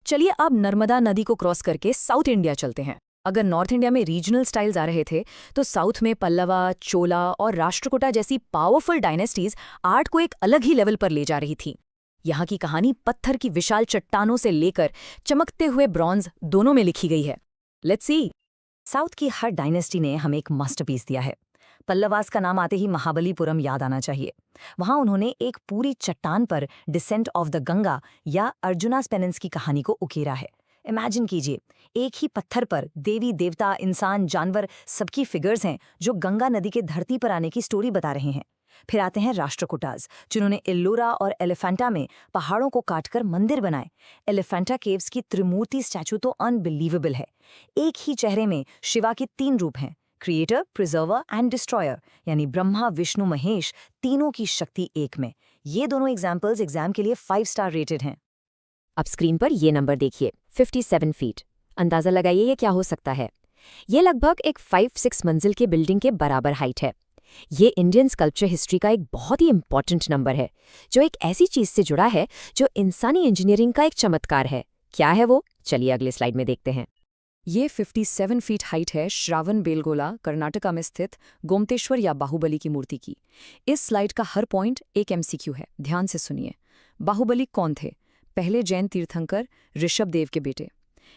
चलिए अब नर्मदा नदी को क्रॉस करके साउथ इंडिया चलते हैं। अगर नॉर्थ इंडिया में रीजनल स्टाइल्स आ रहे थे, तो साउथ में पल्लवा, चोला और राष्ट्रकूटा जैसी पावरफुल डायनेस्टीज आर्ट को एक अलग ही लेवल पर ले जा रही थी। यहाँ की कहानी पत्थर की विशाल चट्टानों से लेकर चमकते हुए ब्रॉन्ज दोनों में लिखी गई है। Let's see. साउथ की हर डायनेस्टी ने हमें एक मास्टरपीस दिया है। पल्लवास का नाम आते ही महाबलीपुरम याद आना चाहिए। वहां उन्होंने एक पूरी चट्टान पर डिसेंट ऑफ द गंगा या अर्जुनास पेनेंस की कहानी को उकेरा है। इमेजिन कीजिए, एक ही पत्थर पर देवी देवता, इंसान, जानवर सबकी फिगर्स हैं जो गंगा नदी के धरती पर आने की स्टोरी बता रहे हैं। फिर आते हैं राष्ट्रकूटास, जिन्होंने एल्लोरा और एलिफेंटा में पहाड़ों को काटकर मंदिर बनाए। एलिफेंटा केव्स की त्रिमूर्ति स्टैचू तो अनबिलीवेबल है। एक ही चेहरे में शिवा के 3 रूप हैं, क्रिएटर, प्रिजर्वर एंड डिस्ट्रॉयर, यानी ब्रह्मा, विष्णु, महेश, तीनों की शक्ति एक में। ये दोनों एग्जाम्पल्स एग्जाम के लिए 5 स्टार रेटेड हैं। अब स्क्रीन पर ये नंबर देखिए, 57 फीट। अंदाज़ा लगाइए ये क्या हो सकता है। ये लगभग एक 5-6 मंजिल के बिल्डिंग के बराबर हाइट है। ये इंडियन स्कल्पचर हिस्ट्री का एक बहुत ही इंपॉर्टेंट नंबर है, जो एक ऐसी चीज़ से जुड़ा है जो इंसानी इंजीनियरिंग का एक चमत्कार है। क्या है वो? चलिए अगले स्लाइड में देखते हैं। ये 57 फीट हाइट है श्रावण बेलगोला, कर्नाटका में स्थित गोमतेश्वर या बाहुबली की मूर्ति की। इस स्लाइड का हर पॉइंट एक MCQ है, ध्यान से सुनिए। बाहुबली कौन थे? पहले जैन तीर्थंकर ऋषभ देव के बेटे।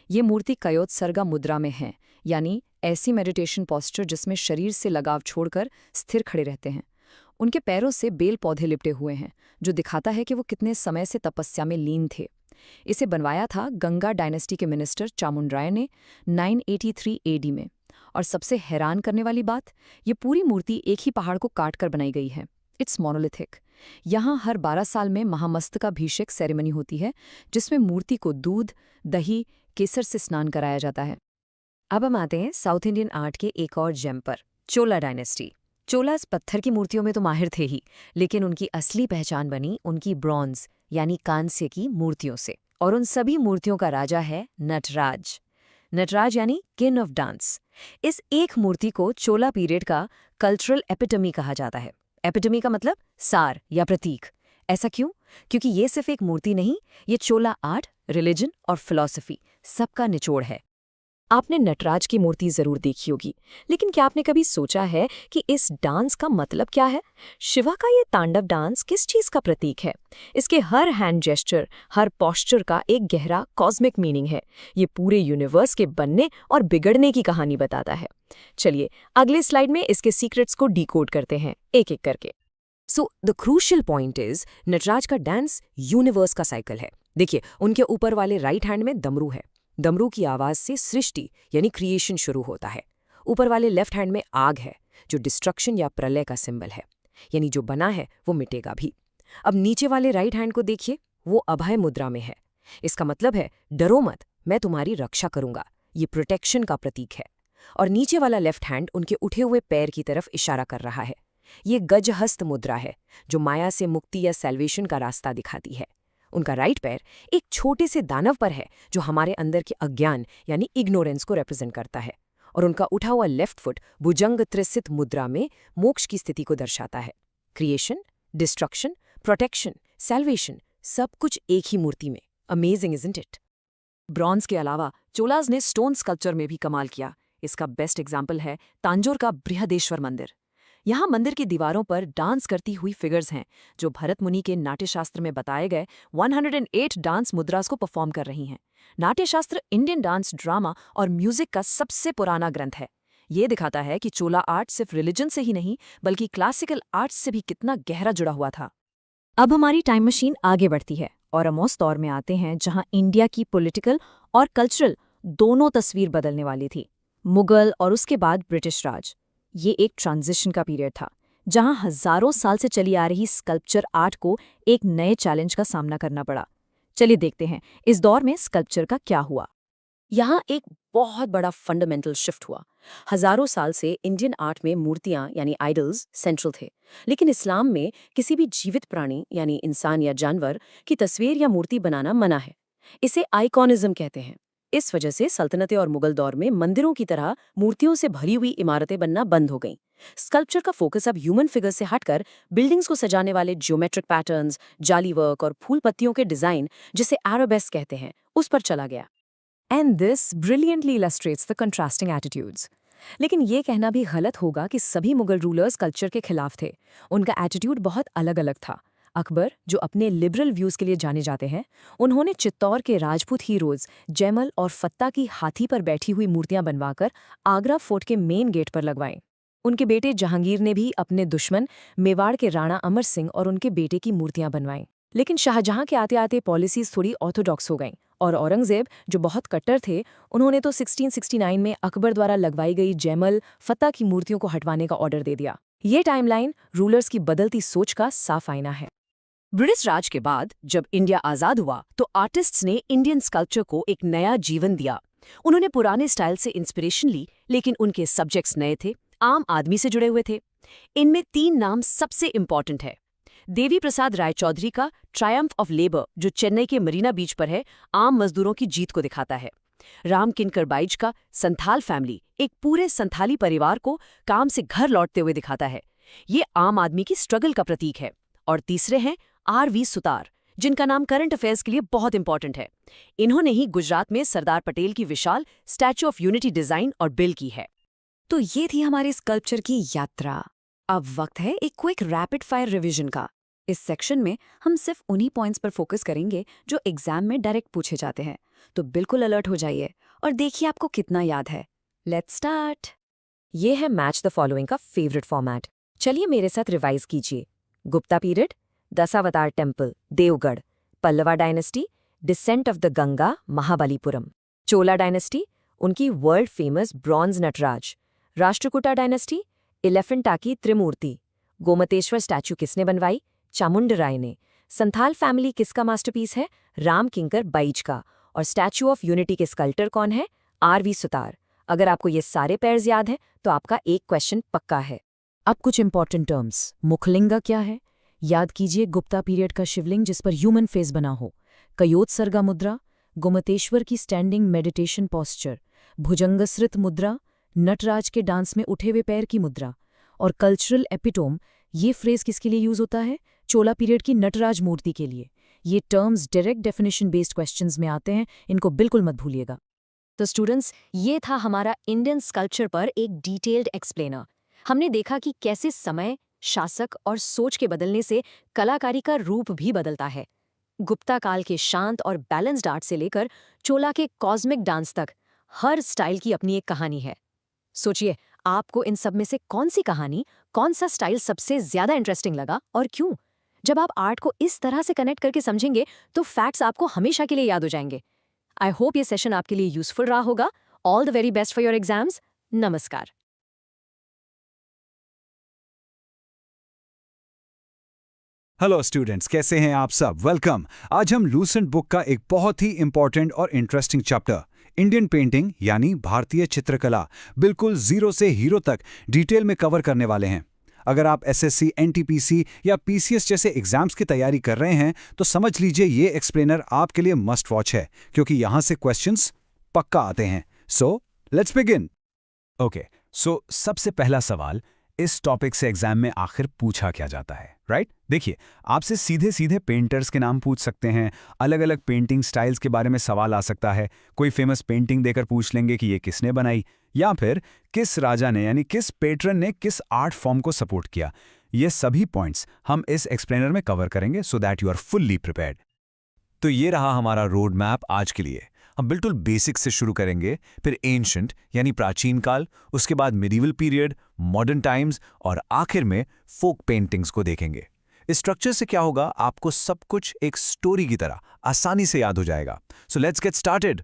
ये मूर्ति कयोत्सर्गा मुद्रा में है, यानी ऐसी मेडिटेशन पॉस्चर जिसमें शरीर से लगाव छोड़कर स्थिर खड़े रहते हैं। उनके पैरों से बेल पौधे लिपटे हुए हैं, जो दिखाता है कि वो कितने समय से तपस्या में लीन थे। इसे बनवाया था गंगा डायनेस्टी के मिनिस्टर चामुंडराय ने 983 AD में। और सबसे हैरान करने वाली बात, ये पूरी मूर्ति एक ही पहाड़ को काट कर बनाई गई है। It's monolithic. यहाँ हर 12 साल में महामस्तकाभिषेक सेरेमनी होती है, जिसमें मूर्ति को दूध, दही, केसर से स्नान कराया जाता है। अब हम आते हैं साउथ इंडियन आर्ट के एक और जेम पर, चोला डायनेस्टी। चोलास पत्थर की मूर्तियों में तो माहिर थे ही, लेकिन उनकी असली पहचान बनी उनकी ब्रॉन्ज यानी कांस्य की मूर्तियों से। और उन सभी मूर्तियों का राजा है नटराज। नटराज यानी किंग ऑफ डांस। इस एक मूर्ति को चोला पीरियड का कल्चरल एपिटमी कहा जाता है। एपिटमी का मतलब सार या प्रतीक। ऐसा क्यों? क्योंकि ये सिर्फ एक मूर्ति नहीं, ये चोला आर्ट, रिलीजन और फिलॉसफी सबका निचोड़ है। आपने नटराज की मूर्ति जरूर देखी होगी, लेकिन क्या आपने कभी सोचा है कि इस डांस का मतलब क्या है? शिवा का ये तांडव डांस किस चीज का प्रतीक है? इसके हर हैंड जेस्चर, हर पोस्चर का एक गहरा कॉस्मिक मीनिंग है। ये पूरे यूनिवर्स के बनने और बिगड़ने की कहानी बताता है। चलिए अगले स्लाइड में इसके सीक्रेट्स को डिकोड करते हैं एक एक करके। So the crucial point is, Nataraja का डांस यूनिवर्स का साइकिल है। देखिए, उनके ऊपर वाले राइट हैंड में डमरू है। डमरू की आवाज से सृष्टि यानी क्रिएशन शुरू होता है। ऊपर वाले लेफ्ट हैंड में आग है, जो डिस्ट्रक्शन या प्रलय का सिंबल है, यानी जो बना है वो मिटेगा भी। अब नीचे वाले राइट हैंड को देखिए, वो अभय मुद्रा में है। इसका मतलब है डरो मत, मैं तुम्हारी रक्षा करूंगा। ये प्रोटेक्शन का प्रतीक है। और नीचे वाला लेफ्ट हैंड उनके उठे हुए पैर की तरफ इशारा कर रहा है। ये गजहस्त मुद्रा है, जो माया से मुक्ति या सैल्वेशन का रास्ता दिखाती है। उनका राइट पैर एक छोटे से दानव पर है, जो हमारे अंदर के अज्ञान यानी इग्नोरेंस को रिप्रेजेंट करता है। और उनका उठा हुआ लेफ्ट फुट भुजंग त्रिसित मुद्रा में मोक्ष की स्थिति को दर्शाता है। क्रिएशन, डिस्ट्रक्शन, प्रोटेक्शन, सैल्वेशन, सब कुछ एक ही मूर्ति में। Amazing isn't it? ब्रॉन्ज के अलावा चोलाज ने स्टोन स्कल्पचर में भी कमाल किया। इसका बेस्ट एग्जाम्पल है तांजोर का बृहदेश्वर मंदिर। यहाँ मंदिर की दीवारों पर डांस करती हुई फिगर्स हैं, जो भरत मुनि के नाट्यशास्त्र में बताए गए 108 डांस मुद्रास को परफॉर्म कर रही हैं। नाट्यशास्त्र इंडियन डांस, ड्रामा और म्यूजिक का सबसे पुराना ग्रंथ है। ये दिखाता है कि चोला आर्ट सिर्फ रिलीजन से ही नहीं, बल्कि क्लासिकल आर्ट्स से भी कितना गहरा जुड़ा हुआ था। अब हमारी टाइम मशीन आगे बढ़ती है और हम उस दौर में आते हैं जहां इंडिया की पॉलिटिकल और कल्चरल दोनों तस्वीर बदलने वाली थी। मुगल और उसके बाद ब्रिटिश राज। ये एक ट्रांजिशन का पीरियड था, जहां हजारों साल से चली आ रही स्कल्पचर आर्ट को एक नए चैलेंज का सामना करना पड़ा। चलिए देखते हैं इस दौर में स्कल्पचर का क्या हुआ। यहाँ एक बहुत बड़ा फंडामेंटल शिफ्ट हुआ। हजारों साल से इंडियन आर्ट में मूर्तियां यानी आइडल्स सेंट्रल थे, लेकिन इस्लाम में किसी भी जीवित प्राणी यानी इंसान या जानवर की तस्वीर या मूर्ति बनाना मना है। इसे आइकॉनिज्म कहते हैं। इस वजह से सल्तनतें और मुगल दौर में मंदिरों की तरह मूर्तियों से भरी हुई इमारतें बनना बंद हो गईं। स्कल्पचर का फोकस अब ह्यूमन फिगर से हटकर बिल्डिंग्स को सजाने वाले ज्योमेट्रिक पैटर्न्स, जाली वर्क और फूल पत्तियों के डिजाइन, जिसे एरोबेस्क कहते हैं, उस पर चला गया। And this brilliantly illustrates the contrasting attitudes. लेकिन ये कहना भी गलत होगा कि सभी मुगल रूलर्स कल्चर के खिलाफ थे। उनका एटीट्यूड बहुत अलग अलग था। अकबर, जो अपने लिबरल व्यूज के लिए जाने जाते हैं, उन्होंने चित्तौड़ के राजपूत हीरोज जैमल और फत्ता की हाथी पर बैठी हुई मूर्तियां बनवाकर आगरा फोर्ट के मेन गेट पर लगवाईं। उनके बेटे जहांगीर ने भी अपने दुश्मन मेवाड़ के राणा अमर सिंह और उनके बेटे की मूर्तियां बनवाईं। लेकिन शाहजहां के आते आते पॉलिसीज थोड़ी ऑर्थोडॉक्स हो गईं, और औरंगजेब, जो बहुत कट्टर थे, उन्होंने तो 1669 में अकबर द्वारा लगवाई गई जैमल, फत्ता की मूर्तियों को हटवाने का ऑर्डर दे दिया। ये टाइमलाइन रूलर्स की बदलती सोच का साफ आईना है। ब्रिटिश राज के बाद जब इंडिया आजाद हुआ तो आर्टिस्ट्स ने इंडियन स्कल्पचर को एक नया जीवन दिया। उन्होंने पुराने स्टाइल से इंस्पिरेशन ली, लेकिन उनके सब्जेक्ट्स नए थे, आम आदमी से जुड़े हुए थे। इनमें 3 नाम सबसे इंपॉर्टेंट है। देवी प्रसाद रायचौधरी का ट्रायम्फ ऑफ लेबर, जो चेन्नई के मरीना बीच पर है, आम मजदूरों की जीत को दिखाता है। राम किंकर बाइज का संथाल फैमिली एक पूरे संथाली परिवार को काम से घर लौटते हुए दिखाता है। ये आम आदमी की स्ट्रगल का प्रतीक है। और तीसरे हैं R.V. सुतार, जिनका नाम करंट अफेयर्स के लिए बहुत इंपॉर्टेंट है। इन्होंने ही गुजरात में सरदार पटेल की विशाल स्टैच्यू ऑफ यूनिटी डिजाइन और बिल्ड की है। तो ये थी हमारी स्कल्पचर की यात्रा। अब वक्त है एक क्विक रैपिड फायर रिवीजन का। इस सेक्शन में हम सिर्फ उन्हीं पॉइंट्स पर फोकस करेंगे जो एग्जाम में डायरेक्ट पूछे जाते हैं, तो बिल्कुल अलर्ट हो जाइए और देखिए आपको कितना याद है। Let's start. ये है मैच द फॉलोइंग का फेवरेट फॉर्मेट। चलिए मेरे साथ रिवाइज कीजिए। Gupta period, Dashavatar temple, Deogarh. Pallava dynasty, descent of the Ganga, Mahabalipuram. Chola dynasty, उनकी world famous bronze Nataraja. Rashtrakuta dynasty, एलिफेंटाकी त्रिमूर्ति। गोमतेश्वर स्टैच्यू किसने बनवाई? चामुंडराय ने। संथाल फैमिली किसका मास्टरपीस है? राम किंकर बाइज का। और स्टैच्यू ऑफ यूनिटी के स्कल्प्टर कौन है? R.V. सुतार। अगर आपको ये सारे पेयर्स याद हैं तो आपका एक क्वेश्चन पक्का है। अब कुछ इंपॉर्टेंट टर्म्स। मुखलिंगा क्या है? याद कीजिए गुप्ता पीरियड का शिवलिंग जिस पर ह्यूमन फेस बना हो। कयोत्सर्गा मुद्रा, गोमतेश्वर की स्टैंडिंग मेडिटेशन पॉस्चर। भुजंगस्रित मुद्रा, नटराज के डांस में उठे हुए पैर की मुद्रा। और कल्चरल एपिटोम, ये फ्रेज किसके लिए यूज होता है? चोला पीरियड की नटराज मूर्ति के लिए। ये terms direct definition based questions में आते हैं, इनको बिल्कुल मत भूलिएगा। तो स्टूडेंट्स, ये था हमारा इंडियन स्कल्पचर पर एक डिटेल्ड एक्सप्लेनर। हमने देखा कि कैसे समय, शासक और सोच के बदलने से कलाकारी का रूप भी बदलता है। गुप्ता काल के शांत और बैलेंस्ड आर्ट से लेकर चोला के कॉस्मिक डांस तक हर स्टाइल की अपनी एक कहानी है। सोचिए, आपको इन सब में से कौन सी कहानी, कौन सा स्टाइल सबसे ज्यादा इंटरेस्टिंग लगा और क्यों? जब आप आर्ट को इस तरह से कनेक्ट करके समझेंगे तो फैक्ट्स आपको हमेशा के लिए याद हो जाएंगे। आई होप ये सेशन आपके लिए यूजफुल रहा होगा। All the very best for your exams. नमस्कार। हेलो स्टूडेंट्स, कैसे हैं आप सब? वेलकम। आज हम लूसेंट बुक का एक बहुत ही इंपॉर्टेंट और इंटरेस्टिंग चैप्टर इंडियन पेंटिंग यानी भारतीय चित्रकला बिल्कुल जीरो से हीरो तक डिटेल में कवर करने वाले हैं। अगर आप एसएससी, एनटीपीसी या पीसीएस जैसे एग्जाम्स की तैयारी कर रहे हैं तो समझ लीजिए ये एक्सप्लेनर आपके लिए मस्ट वॉच है, क्योंकि यहां से क्वेश्चंस पक्का आते हैं। So let's begin. ओके, सो सबसे पहला सवाल, इस टॉपिक से एग्जाम में आखिर पूछा क्या जाता है, राइट? देखिए, आपसे सीधे सीधे पेंटर्स के नाम पूछ सकते हैं, अलग अलग पेंटिंग स्टाइल्स के बारे में सवाल आ सकता है, कोई फेमस पेंटिंग देकर पूछ लेंगे कि ये किसने बनाई, या फिर किस राजा ने यानी किस पेट्रन ने किस आर्ट फॉर्म को सपोर्ट किया। ये सभी पॉइंट्स हम इस एक्सप्लेनर में कवर करेंगे so that you are fully prepared. तो ये रहा हमारा रोड मैप आज के लिए। हम बिल्कुल बेसिक से शुरू करेंगे, फिर एंशंट यानी प्राचीन काल, उसके बाद मिडीवल पीरियड, मॉडर्न टाइम्स और आखिर में फोक पेंटिंग्स को देखेंगे। इस स्ट्रक्चर से क्या होगा, आपको सब कुछ एक स्टोरी की तरह आसानी से याद हो जाएगा। So let's get started.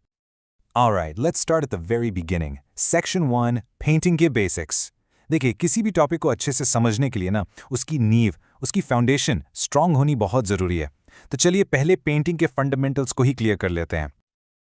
Alright, let's start at the very beginning. Section 1, painting के बेसिक्स। देखिए, किसी भी टॉपिक को अच्छे से समझने के लिए ना उसकी नींव, उसकी फाउंडेशन स्ट्रांग होनी बहुत ज़रूरी है। तो चलिए पहले पेंटिंग के फंडामेंटल्स को ही क्लियर कर लेते हैं।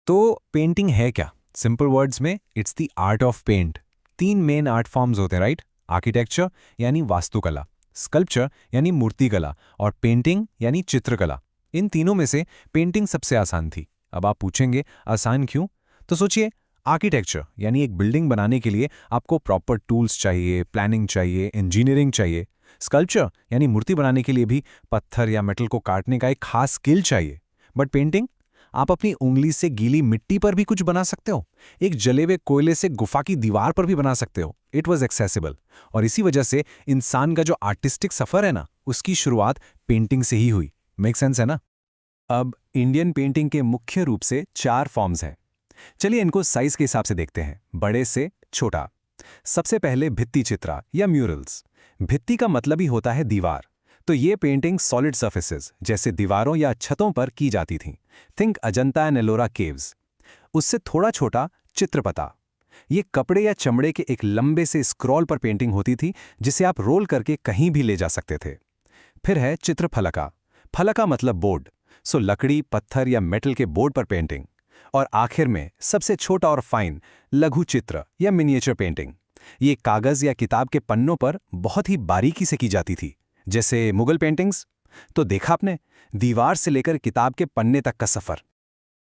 तो पेंटिंग है क्या? सिंपल वर्ड्स में it's the art of paint. 3 main art forms होते हैं, राइट? आर्किटेक्चर यानी वास्तुकला, स्कल्पचर यानी मूर्तिकला और पेंटिंग यानी चित्रकला। इन तीनों में से पेंटिंग सबसे आसान थी। अब आप पूछेंगे आसान क्यों? तो सोचिए, आर्किटेक्चर यानी एक बिल्डिंग बनाने के लिए आपको प्रॉपर टूल्स चाहिए, प्लानिंग चाहिए, इंजीनियरिंग चाहिए। स्कल्पचर यानी मूर्ति बनाने के लिए भी पत्थर या मेटल को काटने का एक खास स्किल चाहिए। बट पेंटिंग, आप अपनी उंगली से गीली मिट्टी पर भी कुछ बना सकते हो, एक जले हुए कोयले से गुफा की दीवार पर भी बना सकते हो। It was accessible. और इसी वजह से इंसान का जो आर्टिस्टिक सफर है ना, उसकी शुरुआत पेंटिंग से ही हुई। मेक सेंस है ना? अब इंडियन पेंटिंग के मुख्य रूप से 4 फॉर्म्स हैं। चलिए इनको साइज के हिसाब से देखते हैं, बड़े से छोटा। सबसे पहले भित्ति चित्रा या म्यूरल्स। भित्ति का मतलब ही होता है दीवार, तो ये पेंटिंग सॉलिड सर्फेसेस जैसे दीवारों या छतों पर की जाती थीं। Think Ajanta and Ellora caves. उससे थोड़ा छोटा चित्रपता। ये कपड़े या चमड़े के एक लंबे से स्क्रॉल पर पेंटिंग होती थी जिसे आप रोल करके कहीं भी ले जा सकते थे। फिर है चित्रफलका। फलका मतलब बोर्ड, सो लकड़ी, पत्थर या मेटल के बोर्ड पर पेंटिंग। और आखिर में सबसे छोटा और फाइन लघु चित्र या मिनिएचर पेंटिंग। ये कागज या किताब के पन्नों पर बहुत ही बारीकी से की जाती थी, जैसे मुगल पेंटिंग्स तो देखा आपने, दीवार से लेकर किताब के पन्ने तक का सफर।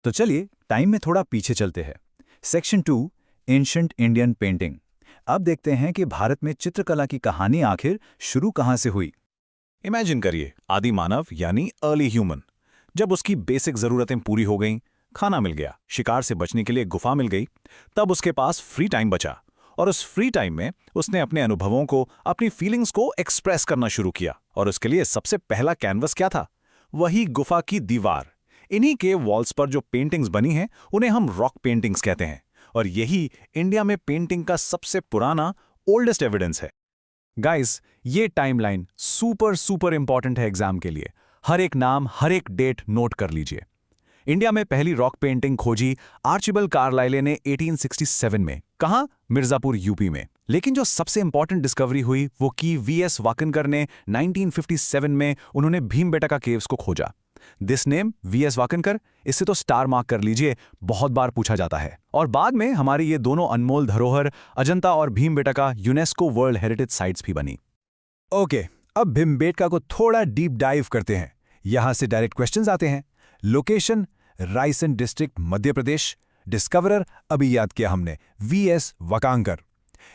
तो चलिए टाइम में थोड़ा पीछे चलते हैं। Section 2, ancient Indian painting. अब देखते हैं कि भारत में चित्रकला की कहानी आखिर शुरू कहाँ से हुई। इमेजिन करिए, आदि मानव यानी अर्ली ह्यूमन, जब उसकी बेसिक जरूरतें पूरी हो गईं, खाना मिल गया, शिकार से बचने के लिए गुफा मिल गई, तब उसके पास फ्री टाइम बचा और उस फ्री टाइम में उसने अपने अनुभवों को, अपनी फीलिंग्स को एक्सप्रेस करना शुरू किया। और उसके लिए सबसे पहला कैनवस क्या था? वही गुफा की दीवार। इन्हीं के वॉल्स पर जो पेंटिंग्स बनी हैं उन्हें हम रॉक पेंटिंग्स कहते हैं, और यही इंडिया में पेंटिंग का सबसे पुराना, ओल्डेस्ट एविडेंस है। गाइस, ये टाइमलाइन सुपर इंपॉर्टेंट है एग्जाम के लिए। हर एक नाम, हर एक डेट नोट कर लीजिए। इंडिया में पहली रॉक पेंटिंग खोजी आर्चिबल्ड कार्लाइले ने 1867 में। कहाँ? मिर्जापुर, यूपी में। लेकिन जो सबसे इंपॉर्टेंट डिस्कवरी हुई वो की वीएस वाकनकर ने 1957 में। उन्होंने भीमबेटका केव्स को खोजा। दिस नेम वीएस वाकनकर, इससे तो स्टार मार्क कर लीजिए, बहुत बार पूछा जाता है। और बाद में हमारी ये दोनों अनमोल धरोहर अजंता और Bhimbetka UNESCO world heritage sites भी बनी। ओके, अब भीमबेटका को थोड़ा डीप डाइव करते हैं। यहां से डायरेक्ट क्वेश्चंस आते हैं। Location Raisen district, Madhya Pradesh. Discoverer अभी याद किया हमने, वीएस वाकांकर।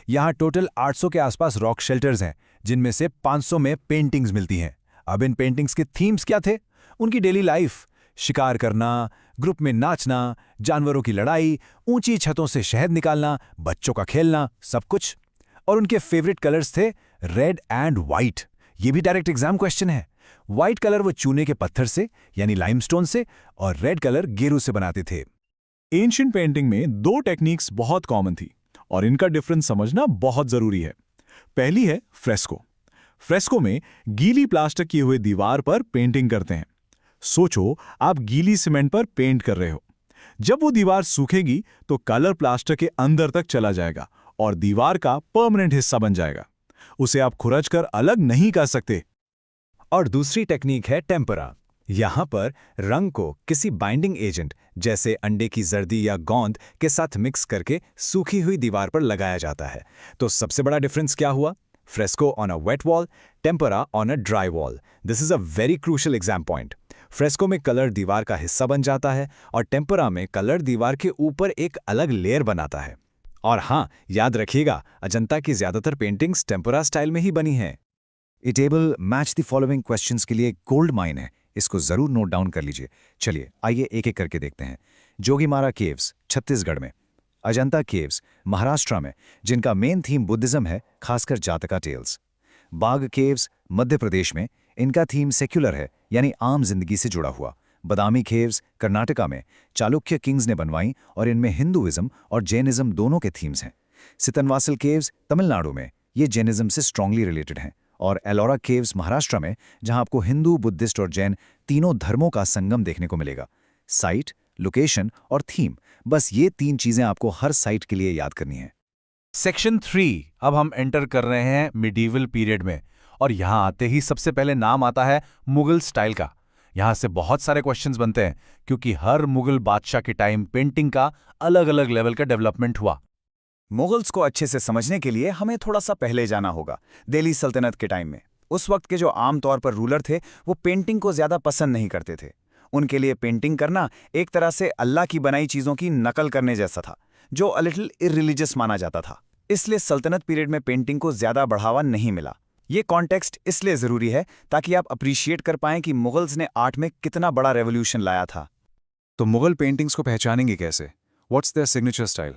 यहां टोटल 800 के आसपास रॉक शेल्टर्स हैं, जिनमें से 500 में पेंटिंग्स मिलती हैं। अब इन पेंटिंग्स के थीम्स क्या थे? उनकी डेली लाइफ, शिकार करना, ग्रुप में नाचना, जानवरों की लड़ाई, ऊंची छतों से शहद निकालना, बच्चों का खेलना, सब कुछ। और उनके फेवरेट कलर्स थे रेड एंड व्हाइट। ये भी डायरेक्ट एग्जाम क्वेश्चन है। व्हाइट कलर वो चूने के पत्थर से यानी लाइमस्टोन से, और रेड कलर गेरू से बनाते थे। एंशिएंट पेंटिंग में 2 टेक्निक्स बहुत कॉमन थी और इनका डिफरेंस समझना बहुत जरूरी है। पहली है फ्रेस्को। फ्रेस्को में गीली प्लास्टर किए हुए दीवार पर पेंटिंग करते हैं। सोचो, आप गीली सीमेंट पर पेंट कर रहे हो। जब वो दीवार सूखेगी तो कलर प्लास्टर के अंदर तक चला जाएगा और दीवार का परमानेंट हिस्सा बन जाएगा। उसे आप खुरच कर अलग नहीं कर सकते। और दूसरी टेक्निक है टेम्परा। यहां पर रंग को किसी बाइंडिंग एजेंट जैसे अंडे की जर्दी या गोंद के साथ मिक्स करके सूखी हुई दीवार पर लगाया जाता है। तो सबसे बड़ा डिफरेंस क्या हुआ? Fresco on a wet wall, tempera on a dry wall. This is a very crucial exam point. Fresco में कलर दीवार का हिस्सा बन जाता है और टेम्परा में कलर दीवार के ऊपर एक अलग लेयर बनाता है। और हाँ, याद रखिएगा, अजंता की ज्यादातर पेंटिंग्स टेम्परा स्टाइल में ही बनी हैं। ये table match the following questions के लिए गोल्ड माइन है, इसको जरूर नोट डाउन कर लीजिए। चलिए आइए एक एक करके देखते हैं। जोगीमारा केव्स छत्तीसगढ़ में, अजंता केव्स महाराष्ट्र में, जिनका मेन थीम बुद्धिज्म है, खासकर जातका टेल्स। बाग केव्स मध्य प्रदेश में, इनका थीम सेक्युलर है, यानी आम जिंदगी से जुड़ा हुआ। बदामी केव्स कर्नाटका में, चालुक्य किंग्स ने बनवाई और इनमें हिंदुइज्म और जैनिज्म दोनों के थीम्स हैं। सितनवासल केव्स तमिलनाडु में, ये जैनिज्म से स्ट्रांगली रिलेटेड हैं। और एलोरा केव्स महाराष्ट्र में, जहां आपको हिंदू, बुद्धिस्ट और जैन तीनों धर्मों का संगम देखने को मिलेगा। साइट, लोकेशन और थीम, बस ये 3 चीजें आपको हर साइट के लिए याद करनी है। सेक्शन 3, अब हम एंटर कर रहे हैं मिडीवल पीरियड में। और यहां आते ही सबसे पहले नाम आता है मुगल स्टाइल का। यहां से बहुत सारे क्वेश्चंस बनते हैं, क्योंकि हर मुगल बादशाह के टाइम पेंटिंग का अलग अलग लेवल का डेवलपमेंट हुआ। मुगल्स को अच्छे से समझने के लिए हमें थोड़ा सा पहले जाना होगा, दिल्ली सल्तनत के टाइम में। उस वक्त के जो आम तौर पर रूलर थे, वो पेंटिंग को ज्यादा पसंद नहीं करते थे। उनके लिए पेंटिंग करना एक तरह से अल्लाह की बनाई चीजों की नकल करने जैसा था, जो अ लिटिल इररिलीजियस माना जाता था। इसलिए सल्तनत पीरियड में पेंटिंग को ज्यादा बढ़ावा नहीं मिला। ये कॉन्टेक्स्ट इसलिए जरूरी है ताकि आप अप्रिशिएट कर पाएं कि मुगल्स ने आर्ट में कितना बड़ा रेवोल्यूशन लाया था। तो मुगल पेंटिंग्स को पहचानेंगे कैसे? What's there signature style?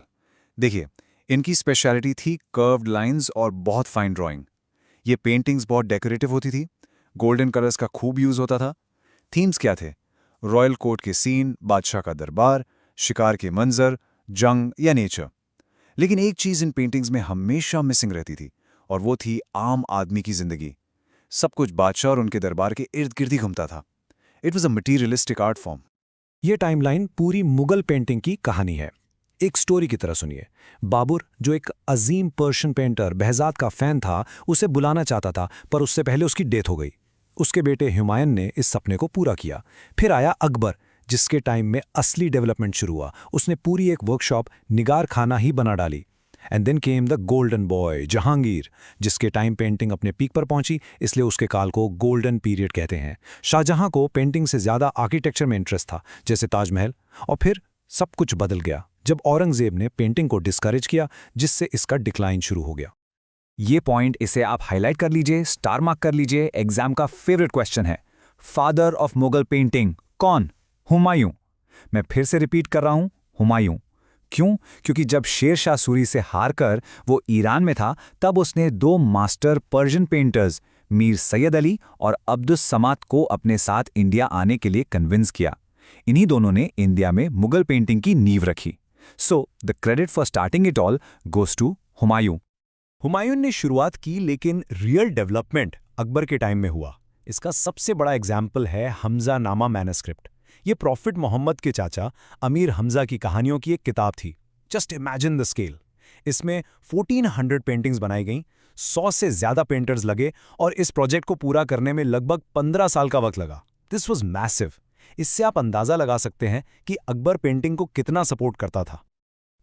देखिए, इनकी स्पेशलिटी थी कर्व्ड लाइंस और बहुत फाइन ड्राइंग। ये पेंटिंग्स बहुत डेकोरेटिव होती थी, गोल्डन कलर्स का खूब यूज होता था। थीम्स क्या थे? रॉयल कोर्ट के सीन, बादशाह का दरबार, शिकार के मंजर, जंग या नेचर। लेकिन एक चीज इन पेंटिंग्स में हमेशा मिसिंग रहती थी, और वो थी आम आदमी की जिंदगी। सब कुछ बादशाह और उनके दरबार के इर्द गिर्द ही घूमता था। It was a materialistic art form. ये टाइमलाइन पूरी मुगल पेंटिंग की कहानी है। एक स्टोरी की तरह सुनिए। बाबर, जो एक अजीम पर्शियन पेंटर बहजाद का फैन था, उसे बुलाना चाहता था, पर उससे पहले उसकी डेथ हो गई। उसके बेटे हुमायूं ने इस सपने को पूरा किया। फिर आया अकबर, जिसके टाइम में असली डेवलपमेंट शुरू हुआ। उसने पूरी एक वर्कशॉप, निगार खाना ही बना डाली। And then came the golden boy Jahangir, जिसके टाइम पेंटिंग अपने पीक पर पहुंची, इसलिए उसके काल को गोल्डन पीरियड कहते हैं। शाहजहां को पेंटिंग से ज़्यादा आर्किटेक्चर में इंटरेस्ट था, जैसे ताजमहल, और फिर सब कुछ बदल गया जब औरंगजेब ने पेंटिंग को डिस्करेज किया, जिससे इसका डिक्लाइन शुरू हो गया। ये पॉइंट इसे आप हाईलाइट कर लीजिए, स्टार मार्क कर लीजिए, एग्जाम का फेवरेट क्वेश्चन है। फादर ऑफ मुगल पेंटिंग कौन? हुमायूं। मैं फिर से रिपीट कर रहा हूं, हुमायूं। क्यों? क्योंकि जब शेर शाह सूरी से हारकर वो ईरान में था, तब उसने 2 master Persian painters Mir Syed Ali और अब्दुस समात को अपने साथ इंडिया आने के लिए कन्विंस किया। इन्हीं दोनों ने इंडिया में मुगल पेंटिंग की नींव रखी। So the credit for starting it all goes to Humayun. Humayun ने शुरुआत की, लेकिन रियल डेवलपमेंट अकबर के टाइम में हुआ। इसका सबसे बड़ा एग्जाम्पल है हमजा नामा मैनस्क्रिप्ट। ये प्रॉफिट मोहम्मद के चाचा अमीर हमजा की कहानियों की एक किताब थी। Just imagine the scale. इसमें 1400 पेंटिंग्स बनाई गईं, 100 से ज़्यादा पेंटर्स लगे और इस प्रोजेक्ट को पूरा करने में लगभग 15 साल का वक्त लगा। This was massive. इससे आप अंदाज़ा लगा सकते हैं कि अकबर पेंटिंग को कितना सपोर्ट करता था।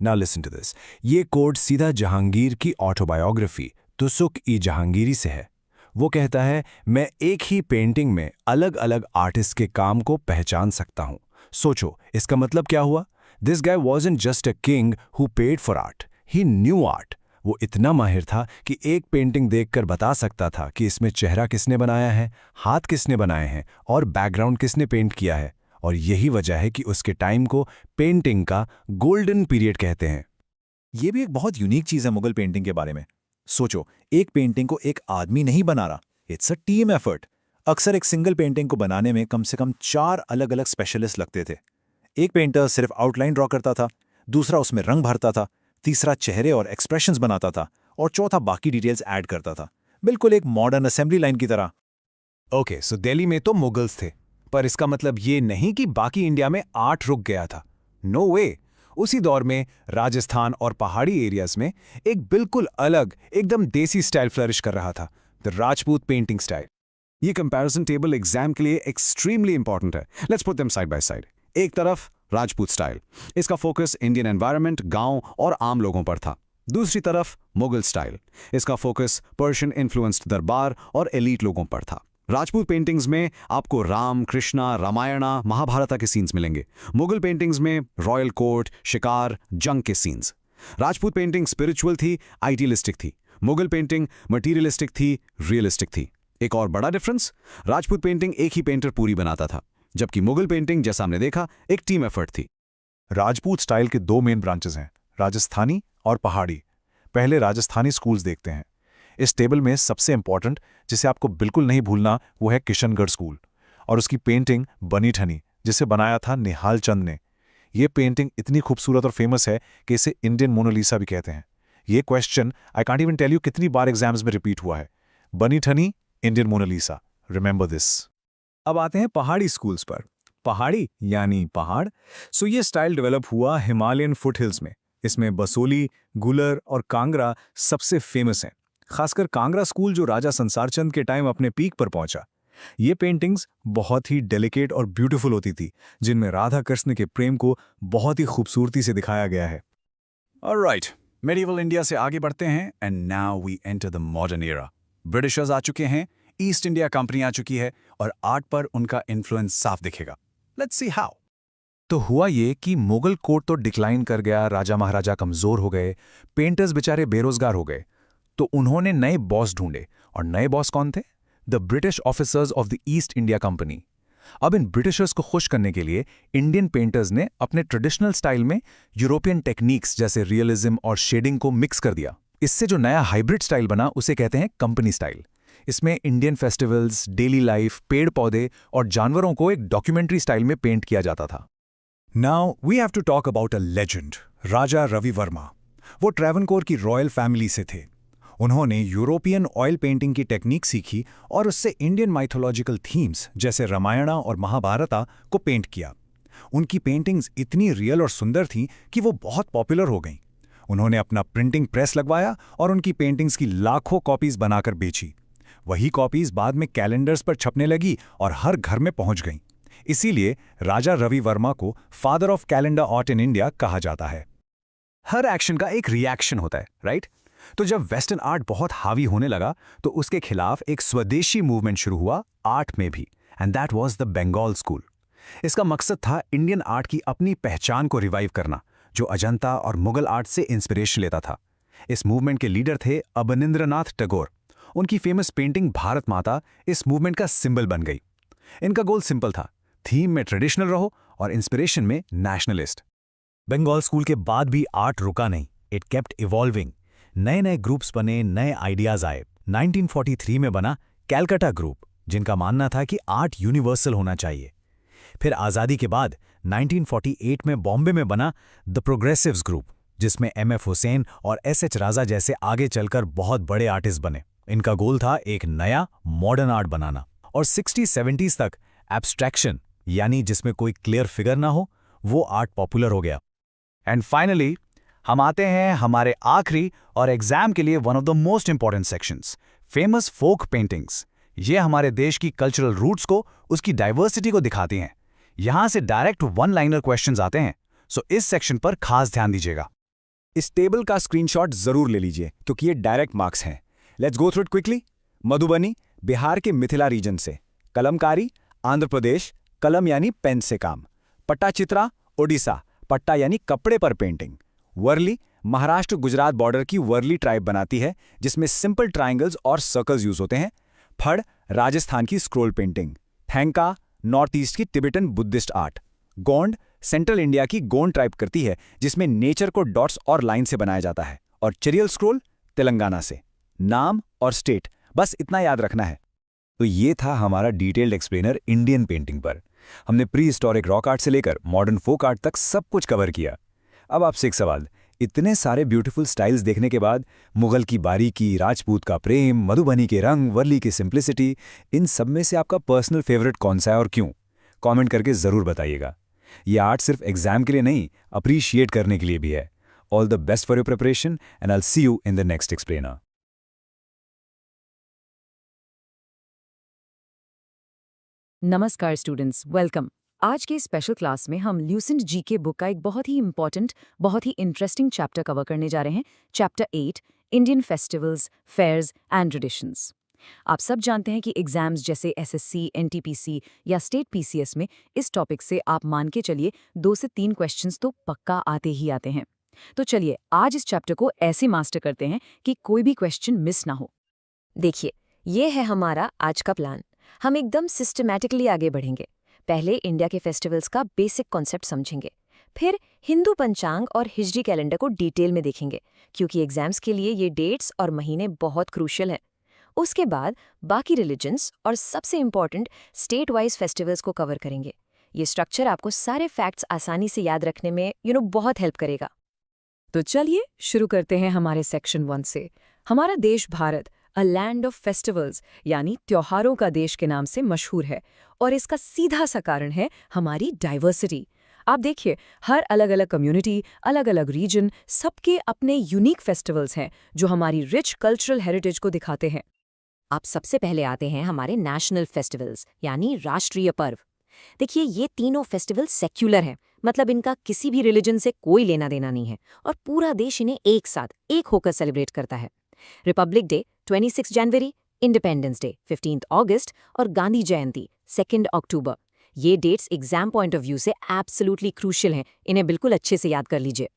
Now listen to this. ये कोट सीधा जहांगीर की ऑटोबायोग्राफी तुसुक-ई-जहांगीरी से है। वो कहता है, मैं एक ही पेंटिंग में अलग अलग आर्टिस्ट के काम को पहचान सकता हूं। सोचो, इसका मतलब क्या हुआ? This guy wasn't just a king who paid for art, he new art. वो इतना माहिर था कि एक पेंटिंग देखकर बता सकता था कि इसमें चेहरा किसने बनाया है, हाथ किसने बनाए हैं और बैकग्राउंड किसने पेंट किया है। और यही वजह है कि उसके टाइम को पेंटिंग का गोल्डन पीरियड कहते हैं। ये भी एक बहुत यूनिक चीज़ है मुगल पेंटिंग के बारे में। सोचो, एक पेंटिंग को एक आदमी नहीं बना रहा, इट्स अ टीम एफर्ट। अक्सर एक सिंगल पेंटिंग को बनाने में कम से कम 4 अलग अलग स्पेशलिस्ट लगते थे। एक पेंटर सिर्फ आउटलाइन ड्रॉ करता था, दूसरा उसमें रंग भरता था, तीसरा चेहरे और एक्सप्रेशंस बनाता था, और चौथा बाकी डिटेल्स ऐड करता था। बिल्कुल एक मॉडर्न असेंबली लाइन की तरह। ओके, सो दिल्ली में तो मुगल्स थे, पर इसका मतलब ये नहीं कि बाकी इंडिया में आर्ट रुक गया था। नो वे। उसी दौर में राजस्थान और पहाड़ी एरियाज में एक बिल्कुल अलग, एकदम देसी स्टाइल फ्लरिश कर रहा था, द राजपूत पेंटिंग स्टाइल। ये कंपैरिजन टेबल एग्जाम के लिए एक्सट्रीमली इंपॉर्टेंट है। Let's put them side by side. एक तरफ राजपूत स्टाइल, इसका फोकस इंडियन एनवायरनमेंट, गांव और आम लोगों पर था। दूसरी तरफ मुगल स्टाइल, इसका फोकस पर्शियन इन्फ्लुएंस्ड दरबार और एलीट लोगों पर था। राजपूत पेंटिंग्स में आपको राम, कृष्णा, रामायणा, महाभारता के सीन्स मिलेंगे। मुगल पेंटिंग्स में रॉयल कोर्ट, शिकार, जंग के सीन्स। राजपूत पेंटिंग स्पिरिचुअल थी, आइडियलिस्टिक थी। मुगल पेंटिंग मटीरियलिस्टिक थी, रियलिस्टिक थी। एक और बड़ा डिफरेंस, राजपूत पेंटिंग एक ही पेंटर पूरी बनाता था, जबकि मुगल पेंटिंग, जैसा हमने देखा, एक टीम एफर्ट थी। राजपूत स्टाइल के 2 मेन ब्रांचेस हैं, राजस्थानी और पहाड़ी। पहले राजस्थानी स्कूल्स देखते हैं। इस टेबल में सबसे इंपॉर्टेंट, जिसे आपको बिल्कुल नहीं भूलना, वो है किशनगढ़ स्कूल और उसकी पेंटिंग बनी ठनी, जिसे बनाया था निहाल चंद ने। ये पेंटिंग इतनी खूबसूरत और फेमस है कि इसे इंडियन मोनालिसा भी कहते हैं। ये question I can't even tell you कितनी बार एग्जाम्स में रिपीट हुआ है। Bani Thani, Indian Mona Lisa, remember this. अब आते हैं पहाड़ी स्कूल्स पर। पहाड़ी यानी पहाड़। सो ये स्टाइल डेवलप हुआ हिमालयन फुटहिल्स में। इसमें बसोली, गुलर और कांगड़ा सबसे फेमस हैं। खासकर कांगड़ा स्कूल, जो राजा संसारचंद के टाइम अपने पीक पर पहुंचा। ये पेंटिंग्स बहुत ही डेलिकेट और ब्यूटीफुल होती थी, जिनमें राधा कृष्ण के प्रेम को बहुत ही खूबसूरती से दिखाया गया है। ऑलराइट, मेडिवल इंडिया से आगे बढ़ते हैं and now we enter the modern era. Britishers आ चुके हैं, ईस्ट इंडिया कंपनी आ चुकी है और आर्ट पर उनका इन्फ्लुएंस साफ दिखेगा। Let's see how. तो हुआ ये कि मुगल कोर्ट तो डिक्लाइन कर गया, राजा महाराजा कमजोर हो गए, पेंटर्स बेचारे बेरोजगार हो गए। तो उन्होंने नए बॉस ढूंढे, और नए बॉस कौन थे? The British officers of the east India company. अब इन ब्रिटिशर्स को खुश करने के लिए इंडियन पेंटर्स ने अपने ट्रेडिशनल स्टाइल में यूरोपियन टेक्निक्स जैसे रियलिज्म और शेडिंग को मिक्स कर दिया। इससे जो नया हाइब्रिड स्टाइल बना, उसे कहते हैं कंपनी स्टाइल। इसमें इंडियन फेस्टिवल्स, डेली लाइफ, पेड़ पौधे और जानवरों को एक डॉक्यूमेंट्री स्टाइल में पेंट किया जाता था। Now we have to talk about a legend, Raja Ravi Varma. वो ट्रैवनकोर की रॉयल फैमिली से थे। उन्होंने यूरोपियन ऑयल पेंटिंग की टेक्निक सीखी और उससे इंडियन माइथोलॉजिकल थीम्स जैसे रामायणा और महाभारता को पेंट किया। उनकी पेंटिंग्स इतनी रियल और सुंदर थीं कि वो बहुत पॉपुलर हो गईं। उन्होंने अपना प्रिंटिंग प्रेस लगवाया और उनकी पेंटिंग्स की लाखों कॉपीज बनाकर बेची। वही कॉपीज बाद में कैलेंडर्स पर छपने लगी और हर घर में पहुंच गईं। इसीलिए राजा रवि वर्मा को father of calendar art in India कहा जाता है। हर एक्शन का एक रिएक्शन होता है, राइट? तो जब वेस्टर्न आर्ट बहुत हावी होने लगा तो उसके खिलाफ एक स्वदेशी मूवमेंट शुरू हुआ आर्ट में भी, and that was the Bengal school. इसका मकसद था इंडियन आर्ट की अपनी पहचान को रिवाइव करना, जो अजंता और मुगल आर्ट से इंस्पिरेशन लेता था। इस मूवमेंट के लीडर थे अवनींद्रनाथ टैगोर। उनकी फेमस पेंटिंग भारत माता इस मूवमेंट का सिंबल बन गई। इनका गोल सिंपल था, थीम में ट्रेडिशनल रहो और इंस्पिरेशन में नेशनलिस्ट। बंगाल स्कूल के बाद भी आर्ट रुका नहीं, इट केप्ट इवॉल्विंग। नए नए ग्रुप्स बने, नए आइडियाज आए। 1943 में बना कैलकाटा ग्रुप, जिनका मानना था कि आर्ट यूनिवर्सल होना चाहिए। फिर आज़ादी के बाद 1948 में बॉम्बे में बना द प्रोग्रेसिव्स ग्रुप, जिसमें एमएफ हुसैन और एसएच राजा जैसे आगे चलकर बहुत बड़े आर्टिस्ट बने। इनका गोल था एक नया मॉडर्न आर्ट बनाना। और 60-70s तक एब्स्ट्रैक्शन, यानी जिसमें कोई क्लियर फिगर ना हो, वो आर्ट पॉपुलर हो गया। एंड फाइनली हम आते हैं हमारे आखिरी और एग्जाम के लिए one of the most important sections, famous folk paintings. ये हमारे देश की कल्चरल रूट्स को, उसकी डाइवर्सिटी को दिखाती हैं। यहां से डायरेक्ट वन लाइनर क्वेश्चंस आते हैं, सो इस सेक्शन पर खास ध्यान दीजिएगा। इस टेबल का स्क्रीनशॉट जरूर ले लीजिए क्योंकि ये डायरेक्ट मार्क्स हैं। Let's go through it quickly. Madhubani, Bihar के मिथिला रीजन से। कलमकारी, आंध्र प्रदेश, कलम यानी पेन से काम। पट्टाचित्रा, ओडिशा, पट्टा यानी कपड़े पर पेंटिंग। वर्ली, महाराष्ट्र गुजरात बॉर्डर की वर्ली ट्राइब बनाती है, जिसमें सिंपल ट्रायंगल्स और सर्कल्स यूज होते हैं। फड़, राजस्थान की स्क्रोल पेंटिंग। थैंका, नॉर्थ ईस्ट की Tibetan Buddhist art. Gond, central India की गोंड ट्राइब करती है, जिसमें नेचर को डॉट्स और लाइन से बनाया जाता है। और चेरियल स्क्रोल, तेलंगाना से। नाम और स्टेट, बस इतना याद रखना है। तो ये था हमारा डिटेल्ड एक्सप्लेनर इंडियन पेंटिंग पर। हमने प्री हिस्टोरिक रॉक आर्ट से लेकर मॉडर्न फोक आर्ट तक सब कुछ कवर किया। अब आपसे एक सवाल, इतने सारे ब्यूटीफुल स्टाइल्स देखने के बाद मुगल की बारीकी, राजपूत का प्रेम, मधुबनी के रंग, वर्ली की सिंप्लिसिटी, इन सब में से आपका पर्सनल फेवरेट कौन सा है और क्यों? कमेंट करके ज़रूर बताइएगा। ये आर्ट सिर्फ एग्जाम के लिए नहीं, अप्रिशिएट करने के लिए भी है। All the best for your preparation and I will see you in the next explainer. नमस्कार स्टूडेंट्स, वेलकम। आज के स्पेशल क्लास में हम ल्यूसेंट जीके बुक का एक बहुत ही इंपॉर्टेंट, बहुत ही इंटरेस्टिंग चैप्टर कवर करने जा रहे हैं। Chapter 8, Indian festivals, fairs and traditions. आप सब जानते हैं कि एग्जाम्स जैसे एसएससी, एनटीपीसी या स्टेट पीसीएस में इस टॉपिक से आप मान के चलिए 2 से 3 क्वेश्चंस तो पक्का आते ही आते हैं। तो चलिए आज इस चैप्टर को ऐसे मास्टर करते हैं कि कोई भी क्वेश्चन मिस ना हो। देखिए, ये है हमारा आज का प्लान। हम एकदम सिस्टमैटिकली आगे बढ़ेंगे। पहले इंडिया के फेस्टिवल्स का बेसिक कॉन्सेप्ट समझेंगे, फिर हिंदू पंचांग और हिजरी कैलेंडर को डिटेल में देखेंगे, क्योंकि एग्जाम्स के लिए ये डेट्स और महीने बहुत क्रूशियल हैं। उसके बाद बाकी रिलीजन्स और सबसे इम्पॉर्टेंट स्टेट वाइज फेस्टिवल्स को कवर करेंगे। ये स्ट्रक्चर आपको सारे फैक्ट्स आसानी से याद रखने में बहुत हेल्प करेगा। तो चलिए शुरू करते हैं हमारे सेक्शन 1 से। हमारा देश Bharat a land of festivals यानी त्योहारों का देश के नाम से मशहूर है, और इसका सीधा सा कारण है हमारी डाइवर्सिटी। आप देखिए, हर अलग अलग कम्युनिटी, अलग अलग रीजन, सबके अपने यूनिक फेस्टिवल्स हैं जो हमारी रिच कल्चरल हेरिटेज को दिखाते हैं। आप सबसे पहले आते हैं हमारे नेशनल फेस्टिवल्स यानी राष्ट्रीय पर्व। देखिए, ये तीनों फेस्टिवल सेक्युलर हैं, मतलब इनका किसी भी रिलीजन से कोई लेना देना नहीं है, और पूरा देश इन्हें एक साथ एक होकर सेलिब्रेट करता है। रिपब्लिक डे 26 जनवरी, इंडिपेंडेंस डे 15 अगस्त और गांधी जयंती 2 अक्टूबर। ये dates exam point of view से एब्सोल्युटली क्रूशियल हैं, इन्हें बिल्कुल अच्छे से याद कर लीजिए।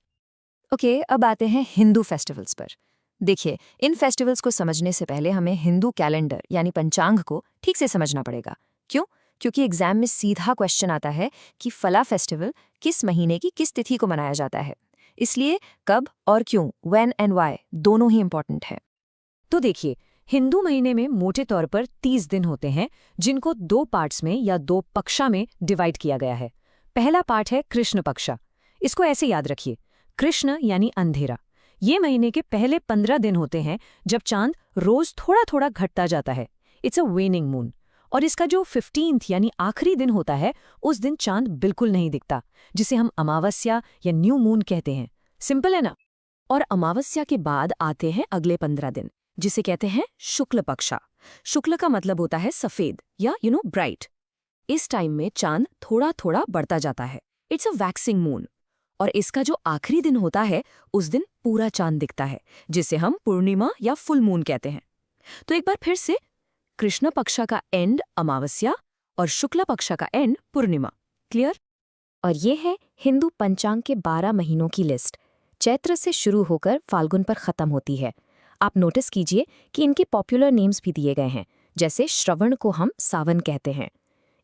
ओके, अब आते हैं हिंदू फेस्टिवल्स पर। देखिए, इन फेस्टिवल्स को समझने से पहले हमें हिंदू कैलेंडर यानी पंचांग को ठीक से समझना पड़ेगा। क्यों? क्योंकि एग्जाम में सीधा क्वेश्चन आता है कि फला फेस्टिवल किस महीने की किस तिथि को मनाया जाता है। इसलिए कब और क्यों, व्हेन एंड व्हाई, दोनों ही इंपॉर्टेंट है। तो देखिए, हिंदू महीने में मोटे तौर पर 30 दिन होते हैं, जिनको 2 पार्ट्स में या 2 पक्षा में डिवाइड किया गया है। पहला पार्ट है कृष्ण पक्षा। इसको ऐसे याद रखिए, कृष्ण यानी अंधेरा। ये महीने के पहले 15 दिन होते हैं जब चांद रोज थोड़ा थोड़ा घटता जाता है। It's a वेनिंग moon. और इसका जो 15th यानी आखिरी दिन होता है, उस दिन चांद बिल्कुल नहीं दिखता, जिसे हम अमावस्या या न्यू मून कहते हैं। सिंपल है ना? और अमावस्या के बाद आते हैं अगले 15 दिन, जिसे कहते हैं शुक्ल पक्षा। शुक्ल का मतलब होता है सफेद या ब्राइट। इस टाइम में चांद थोड़ा थोड़ा बढ़ता जाता है। It's a waxing moon. और इसका जो आखिरी दिन होता है उस दिन पूरा चांद दिखता है, जिसे हम पूर्णिमा या फुल मून कहते हैं। तो एक बार फिर से, कृष्ण पक्ष का एंड अमावस्या और शुक्ल पक्ष का एंड पूर्णिमा। क्लियर? और ये है हिंदू पंचांग के 12 महीनों की लिस्ट। चैत्र से शुरू होकर फाल्गुन पर खत्म होती है। आप नोटिस कीजिए कि इनके पॉपुलर नेम्स भी दिए गए हैं, जैसे श्रवण को हम सावन कहते हैं।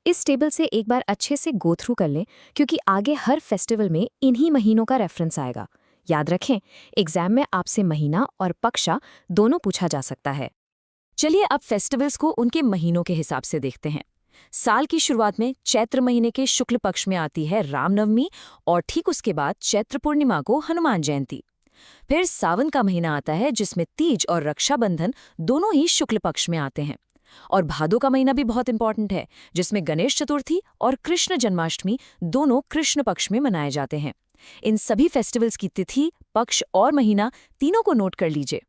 इस टेबल से एक बार अच्छे से गो थ्रू कर लें, क्योंकि आगे हर फेस्टिवल में इन्हीं महीनों का रेफरेंस आएगा। याद रखें, एग्जाम में आपसे महीना और पक्षा दोनों पूछा जा सकता है। चलिए अब फेस्टिवल्स को उनके महीनों के हिसाब से देखते हैं। साल की शुरुआत में चैत्र महीने के शुक्ल पक्ष में आती है रामनवमी और ठीक उसके बाद चैत्र पूर्णिमा को हनुमान जयंती। फिर सावन का महीना आता है जिसमें तीज और रक्षाबंधन दोनों ही शुक्ल पक्ष में आते हैं। और भादो का महीना भी बहुत इंपॉर्टेंट है, जिसमें गणेश चतुर्थी और कृष्ण जन्माष्टमी दोनों कृष्ण पक्ष में मनाए जाते हैं। इन सभी फेस्टिवल्स की तिथि, पक्ष और महीना तीनों को नोट कर लीजिए।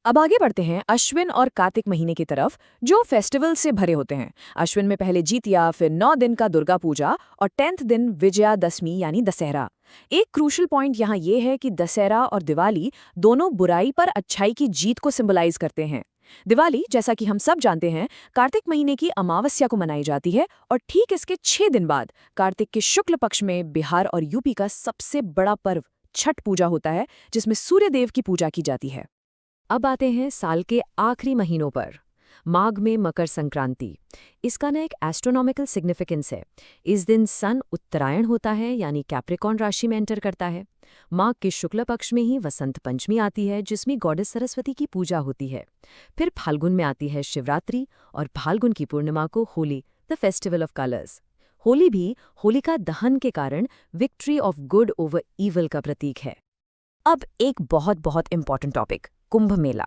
अब आगे बढ़ते हैं अश्विन और कार्तिक महीने की तरफ, जो फेस्टिवल से भरे होते हैं। अश्विन में पहले जितिया, फिर 9 दिन का दुर्गा पूजा और 10th दिन विजयादशमी यानी दशहरा। एक क्रूशल पॉइंट यहाँ ये है कि दशहरा और दिवाली दोनों बुराई पर अच्छाई की जीत को सिंबलाइज करते हैं। दिवाली, जैसा कि हम सब जानते हैं, कार्तिक महीने की अमावस्या को मनाई जाती है और ठीक इसके 6 दिन बाद कार्तिक के शुक्ल पक्ष में बिहार और यूपी का सबसे बड़ा पर्व छठ पूजा होता है, जिसमें सूर्य देव की पूजा की जाती है। अब आते हैं साल के आखिरी महीनों पर। माघ में मकर संक्रांति। इसका ना एक एस्ट्रोनॉमिकल सिग्निफिकेंस है। इस दिन सन उत्तरायण होता है, यानी कैप्रिकॉर्न राशि में एंटर करता है। माघ के शुक्ल पक्ष में ही वसंत पंचमी आती है, जिसमें गॉडेस सरस्वती की पूजा होती है। फिर फाल्गुन में आती है शिवरात्रि और फाल्गुन की पूर्णिमा को Holi, the festival of colours. Holi भी होलिका दहन के कारण victory of good over evil का प्रतीक है। अब एक बहुत बहुत इंपॉर्टेंट टॉपिक, कुंभ मेला।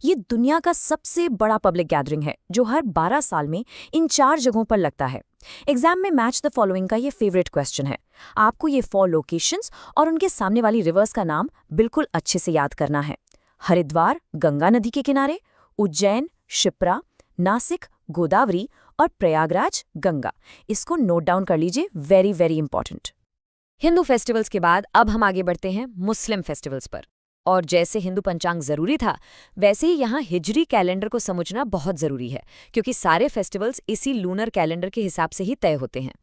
ये दुनिया का सबसे बड़ा पब्लिक गैदरिंग है, जो हर 12 साल में इन 4 जगहों पर लगता है। एग्जाम में मैच द फॉलोइंग का ये फेवरेट क्वेश्चन है। आपको ये 4 लोकेशंस और उनके सामने वाली रिवर्स का नाम बिल्कुल अच्छे से याद करना है। हरिद्वार गंगा नदी के किनारे, उज्जैन शिप्रा, नासिक गोदावरी और प्रयागराज गंगा। इसको नोट डाउन कर लीजिए, very very important. Hindu festivals के बाद अब हम आगे बढ़ते हैं मुस्लिम फेस्टिवल्स पर। और जैसे हिंदू पंचांग जरूरी था, वैसे ही यहाँ हिजरी कैलेंडर को समझना बहुत जरूरी है, क्योंकि सारे फेस्टिवल्स इसी लूनर कैलेंडर के हिसाब से ही तय होते हैं।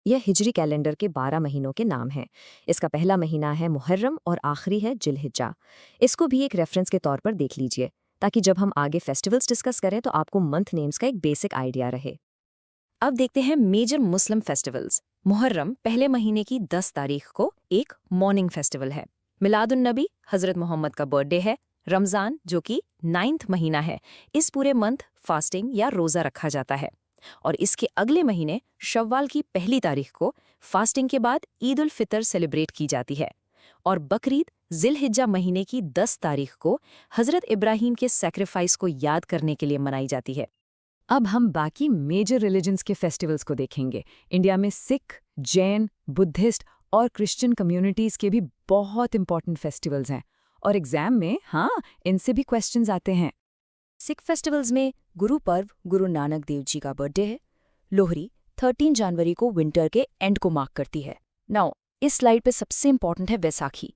यह हिजरी कैलेंडर के 12 महीनों के नाम हैं। इसका पहला महीना है मुहर्रम और आखिरी है जिलहिज्जा। इसको भी एक रेफरेंस के तौर पर देख लीजिए, ताकि जब हम आगे फेस्टिवल्स डिस्कस करें तो आपको मंथ नेम्स का एक बेसिक आइडिया रहे। अब देखते हैं मेजर मुस्लिम फेस्टिवल्स। मुहर्रम पहले महीने की 10 तारीख को एक मॉर्निंग फेस्टिवल है। मिलादुन्नबी हजरत मोहम्मद का बर्थडे है। रमज़ान, जो कि 9th महीना है, इस पूरे मंथ फास्टिंग या रोज़ा रखा जाता है। और इसके अगले महीने शव्वाल की पहली तारीख को फास्टिंग के बाद ईद उल फितर सेलिब्रेट की जाती है। और बकरीद जिलहिज्जा महीने की 10 तारीख को हजरत इब्राहीम के सैक्रिफाइस को याद करने के लिए मनाई जाती है। अब हम बाकी मेजर रिलीजन्स के फेस्टिवल्स को देखेंगे। इंडिया में सिख, जैन, बुद्धिस्ट और क्रिश्चियन कम्युनिटीज़ के भी बहुत इंपॉर्टेंट फेस्टिवल्स हैं, और एग्जाम में इनसे भी क्वेश्चंस आते हैं। सिख फेस्टिवल्स में गुरु पर्व गुरु नानक देव जी का बर्थडे है। लोहरी 13 जनवरी को विंटर के एंड को मार्क करती है। नाउ इस स्लाइड पे सबसे इंपॉर्टेंट है वैसाखी।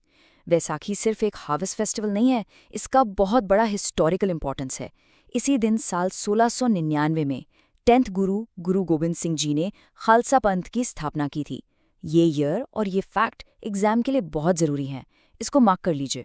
वैसाखी सिर्फ एक हार्वेस्ट फेस्टिवल नहीं है, इसका बहुत बड़ा हिस्टोरिकल इंपॉर्टेंस है। इसी दिन साल 1699 में 10th गुरु गुरु गोबिंद सिंह जी ने खालसा पंथ की स्थापना की थी। ये ईयर और ये फैक्ट एग्जाम के लिए बहुत ज़रूरी हैं, इसको मार्क कर लीजिए।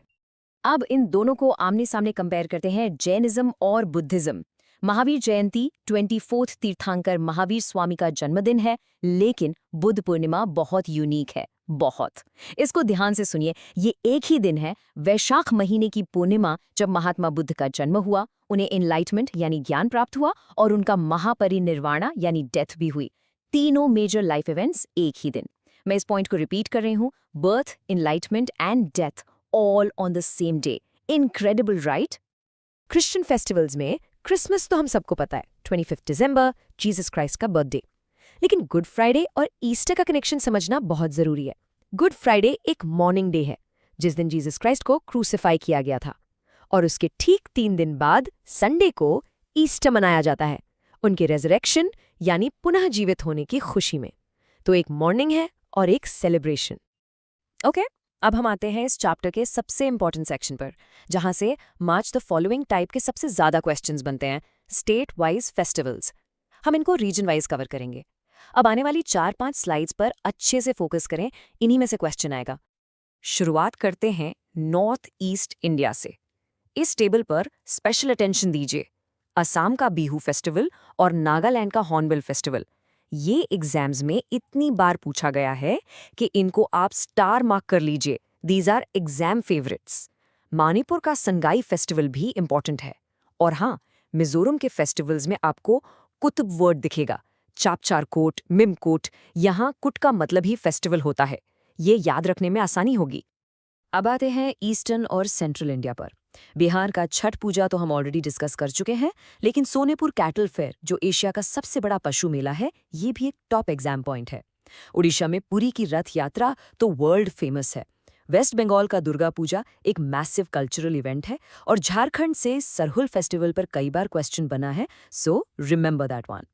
अब इन दोनों को आमने सामने कंपेयर करते हैं, जैनिज्म और बुद्धिज्म। महावीर जयंती 24th तीर्थंकर महावीर स्वामी का जन्मदिन है, लेकिन बुद्ध पूर्णिमा बहुत यूनिक है, बहुत। इसको ध्यान से सुनिए, ये एक ही दिन है, वैशाख महीने की पूर्णिमा, जब महात्मा बुद्ध का जन्म हुआ, उन्हें एनलाइटमेंट यानी ज्ञान प्राप्त हुआ और उनका महापरिनिर्वाणा यानी डेथ भी हुई। तीनों मेजर लाइफ इवेंट्स एक ही दिन। मैं इस पॉइंट को रिपीट कर रही हूँ, birth, enlightenment and death all on the same day. Incredible, right? Christian festivals में क्रिसमस तो हम सबको पता है, 25 दिसंबर, जीसस क्राइस्ट का बर्थडे। लेकिन गुड फ्राइडे और ईस्टर का कनेक्शन समझना बहुत जरूरी है। गुड फ्राइडे एक मॉर्निंग डे है, जिस दिन जीसस क्राइस्ट को क्रूसिफाई किया गया था, और उसके ठीक 3 दिन बाद संडे को ईस्टर मनाया जाता है, उनके रेजरेक्शन यानी पुनः जीवित होने की खुशी में। तो एक मॉर्निंग है और एक सेलिब्रेशन। ओके, अब हम आते हैं इस चैप्टर के सबसे इंपॉर्टेंट सेक्शन पर, जहां से मैच द फॉलोइंग टाइप के सबसे ज्यादा क्वेश्चंस बनते हैं, स्टेट वाइज फेस्टिवल्स। हम इनको रीजन वाइज कवर करेंगे। अब आने वाली 4-5 स्लाइड्स पर अच्छे से फोकस करें, इन्हीं में से क्वेश्चन आएगा। शुरुआत करते हैं नॉर्थ ईस्ट इंडिया से। इस टेबल पर स्पेशल अटेंशन दीजिए। असम का बिहू फेस्टिवल और नागालैंड का हॉर्नबिल फेस्टिवल, ये एग्जाम्स में इतनी बार पूछा गया है कि इनको आप स्टार मार्क कर लीजिए। These are exam favourites. Manipur का संगाई फेस्टिवल भी इंपॉर्टेंट है। और हाँ, मिजोरम के फेस्टिवल्स में आपको कुतुब वर्ड दिखेगा, चापचार कोट, मिम कोट। यहाँ कुट का मतलब ही फेस्टिवल होता है। ये याद रखने में आसानी होगी। अब आते हैं ईस्टर्न और सेंट्रल इंडिया पर। बिहार का छठ पूजा तो हम ऑलरेडी डिस्कस कर चुके हैं, लेकिन सोनेपुर कैटल फेयर, जो एशिया का सबसे बड़ा पशु मेला है, ये भी एक टॉप एग्जाम पॉइंट है। उड़ीसा में पुरी की रथ यात्रा तो वर्ल्ड फेमस है। वेस्ट बंगाल का दुर्गा पूजा एक मैसिव कल्चरल इवेंट है। और झारखंड से सरहुल फेस्टिवल पर कई बार क्वेश्चन बना है, so remember that one.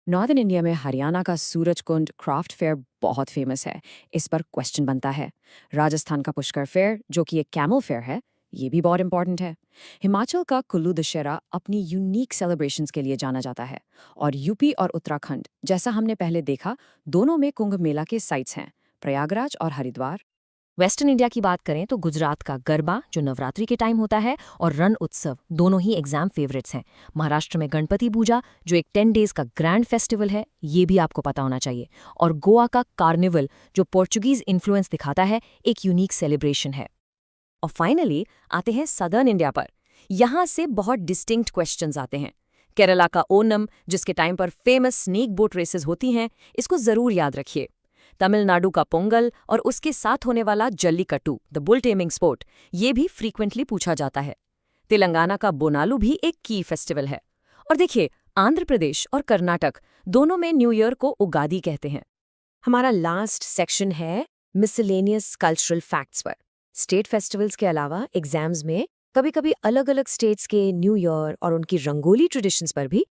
Northern India में हरियाणा का सूरजकुंड क्राफ्ट फेयर बहुत फेमस है, इस पर क्वेश्चन बनता है। राजस्थान का पुष्कर फेयर, जो कि एक कैमल फेयर है, ये भी बहुत इंपॉर्टेंट है। हिमाचल का कुल्लू दशहरा अपनी यूनिक सेलिब्रेशंस के लिए जाना जाता है। और यूपी और उत्तराखंड, जैसा हमने पहले देखा, दोनों में कुंभ मेला के साइट्स हैं, प्रयागराज और हरिद्वार। वेस्टर्न इंडिया की बात करें तो गुजरात का गरबा, जो नवरात्रि के टाइम होता है, और रण उत्सव, दोनों ही एग्जाम फेवरेट्स हैं। महाराष्ट्र में गणपति पूजा, जो एक 10 डेज का ग्रैंड फेस्टिवल है, ये भी आपको पता होना चाहिए। और गोवा का कार्निवल, जो पोर्चुगीज इन्फ्लुएंस दिखाता है, एक यूनिक सेलिब्रेशन है। और फाइनली आते हैं सदर्न इंडिया पर। यहाँ से बहुत डिस्टिंक्ट क्वेश्चंस आते हैं। केरला का ओनम, जिसके टाइम पर फेमस स्नेक बोट रेसेस होती हैं, इसको जरूर याद रखिए। तमिलनाडु का पोंगल और उसके साथ होने वाला jallikattu, the bull taming sport, ये भी फ्रीक्वेंटली पूछा जाता है। तेलंगाना का बोनालू भी एक की फेस्टिवल है। और देखिए, आंध्र प्रदेश और कर्नाटक दोनों में न्यू ईयर को उगादी कहते हैं। हमारा लास्ट सेक्शन है मिसलेनियस कल्चरल फैक्ट्स पर। स्टेट फेस्टिवल्स के अलावा एग्जाम्स में कभी कभी अलग अलग स्टेट्स के न्यू ईयर और उनकी रंगोली ट्रेडिशंस पर भी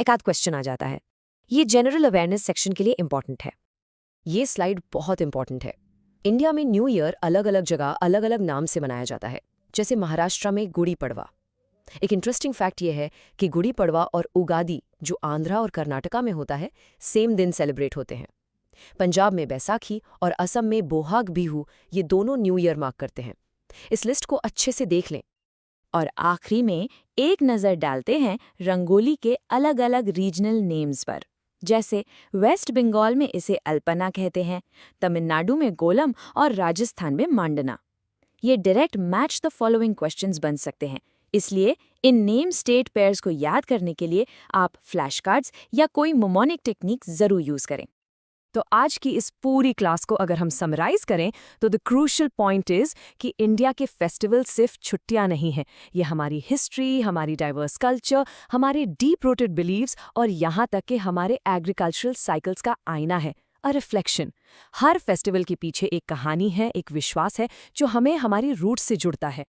एक आध क्वेश्चन आ जाता है। ये जनरल अवेयरनेस सेक्शन के लिए इंपॉर्टेंट है। ये स्लाइड बहुत इंपॉर्टेंट है। इंडिया में न्यू ईयर अलग अलग जगह अलग अलग नाम से मनाया जाता है। जैसे महाराष्ट्र में गुड़ी पड़वा। एक इंटरेस्टिंग फैक्ट ये है कि गुड़ी पड़वा और उगादी, जो आंध्रा और कर्नाटका में होता है, सेम दिन सेलिब्रेट होते हैं। पंजाब में बैसाखी और असम में बोहाग बिहू, ये दोनों न्यू ईयर मार्क करते हैं। इस लिस्ट को अच्छे से देख लें। और आखिरी में एक नज़र डालते हैं रंगोली के अलग अलग रीजनल नेम्स पर। जैसे वेस्ट बंगाल में इसे अल्पना कहते हैं, तमिलनाडु में गोलम और राजस्थान में मांडना। ये direct match the following questions बन सकते हैं, इसलिए इन नेम स्टेट पेयर्स को याद करने के लिए आप फ्लैश कार्ड्स या कोई मोमोनिक टेक्निक जरूर यूज करें। तो आज की इस पूरी क्लास को अगर हम समराइज करें तो द क्रूशियल पॉइंट इज कि इंडिया के फेस्टिवल सिर्फ छुट्टियां नहीं हैं, ये हमारी हिस्ट्री, हमारी डाइवर्स कल्चर, हमारे डीप रूटेड बिलीव्स और यहाँ तक कि हमारे एग्रीकल्चरल साइकिल्स का आईना है, अ रिफ्लेक्शन। हर फेस्टिवल के पीछे एक कहानी है, एक विश्वास है जो हमें हमारी रूट से जुड़ता है।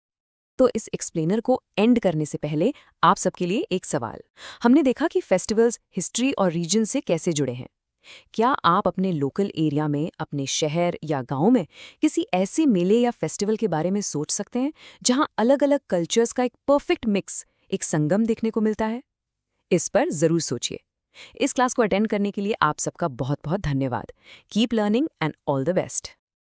तो इस एक्सप्लेनर को एंड करने से पहले आप सबके लिए एक सवाल। हमने देखा कि फेस्टिवल्स हिस्ट्री और रीजन से कैसे जुड़े हैं। क्या आप अपने लोकल एरिया में, अपने शहर या गांव में किसी ऐसे मेले या फेस्टिवल के बारे में सोच सकते हैं जहां अलग अलग कल्चर्स का एक परफेक्ट मिक्स, एक संगम देखने को मिलता है? इस पर जरूर सोचिए। इस क्लास को अटेंड करने के लिए आप सबका बहुत बहुत धन्यवाद। Keep learning and all the best.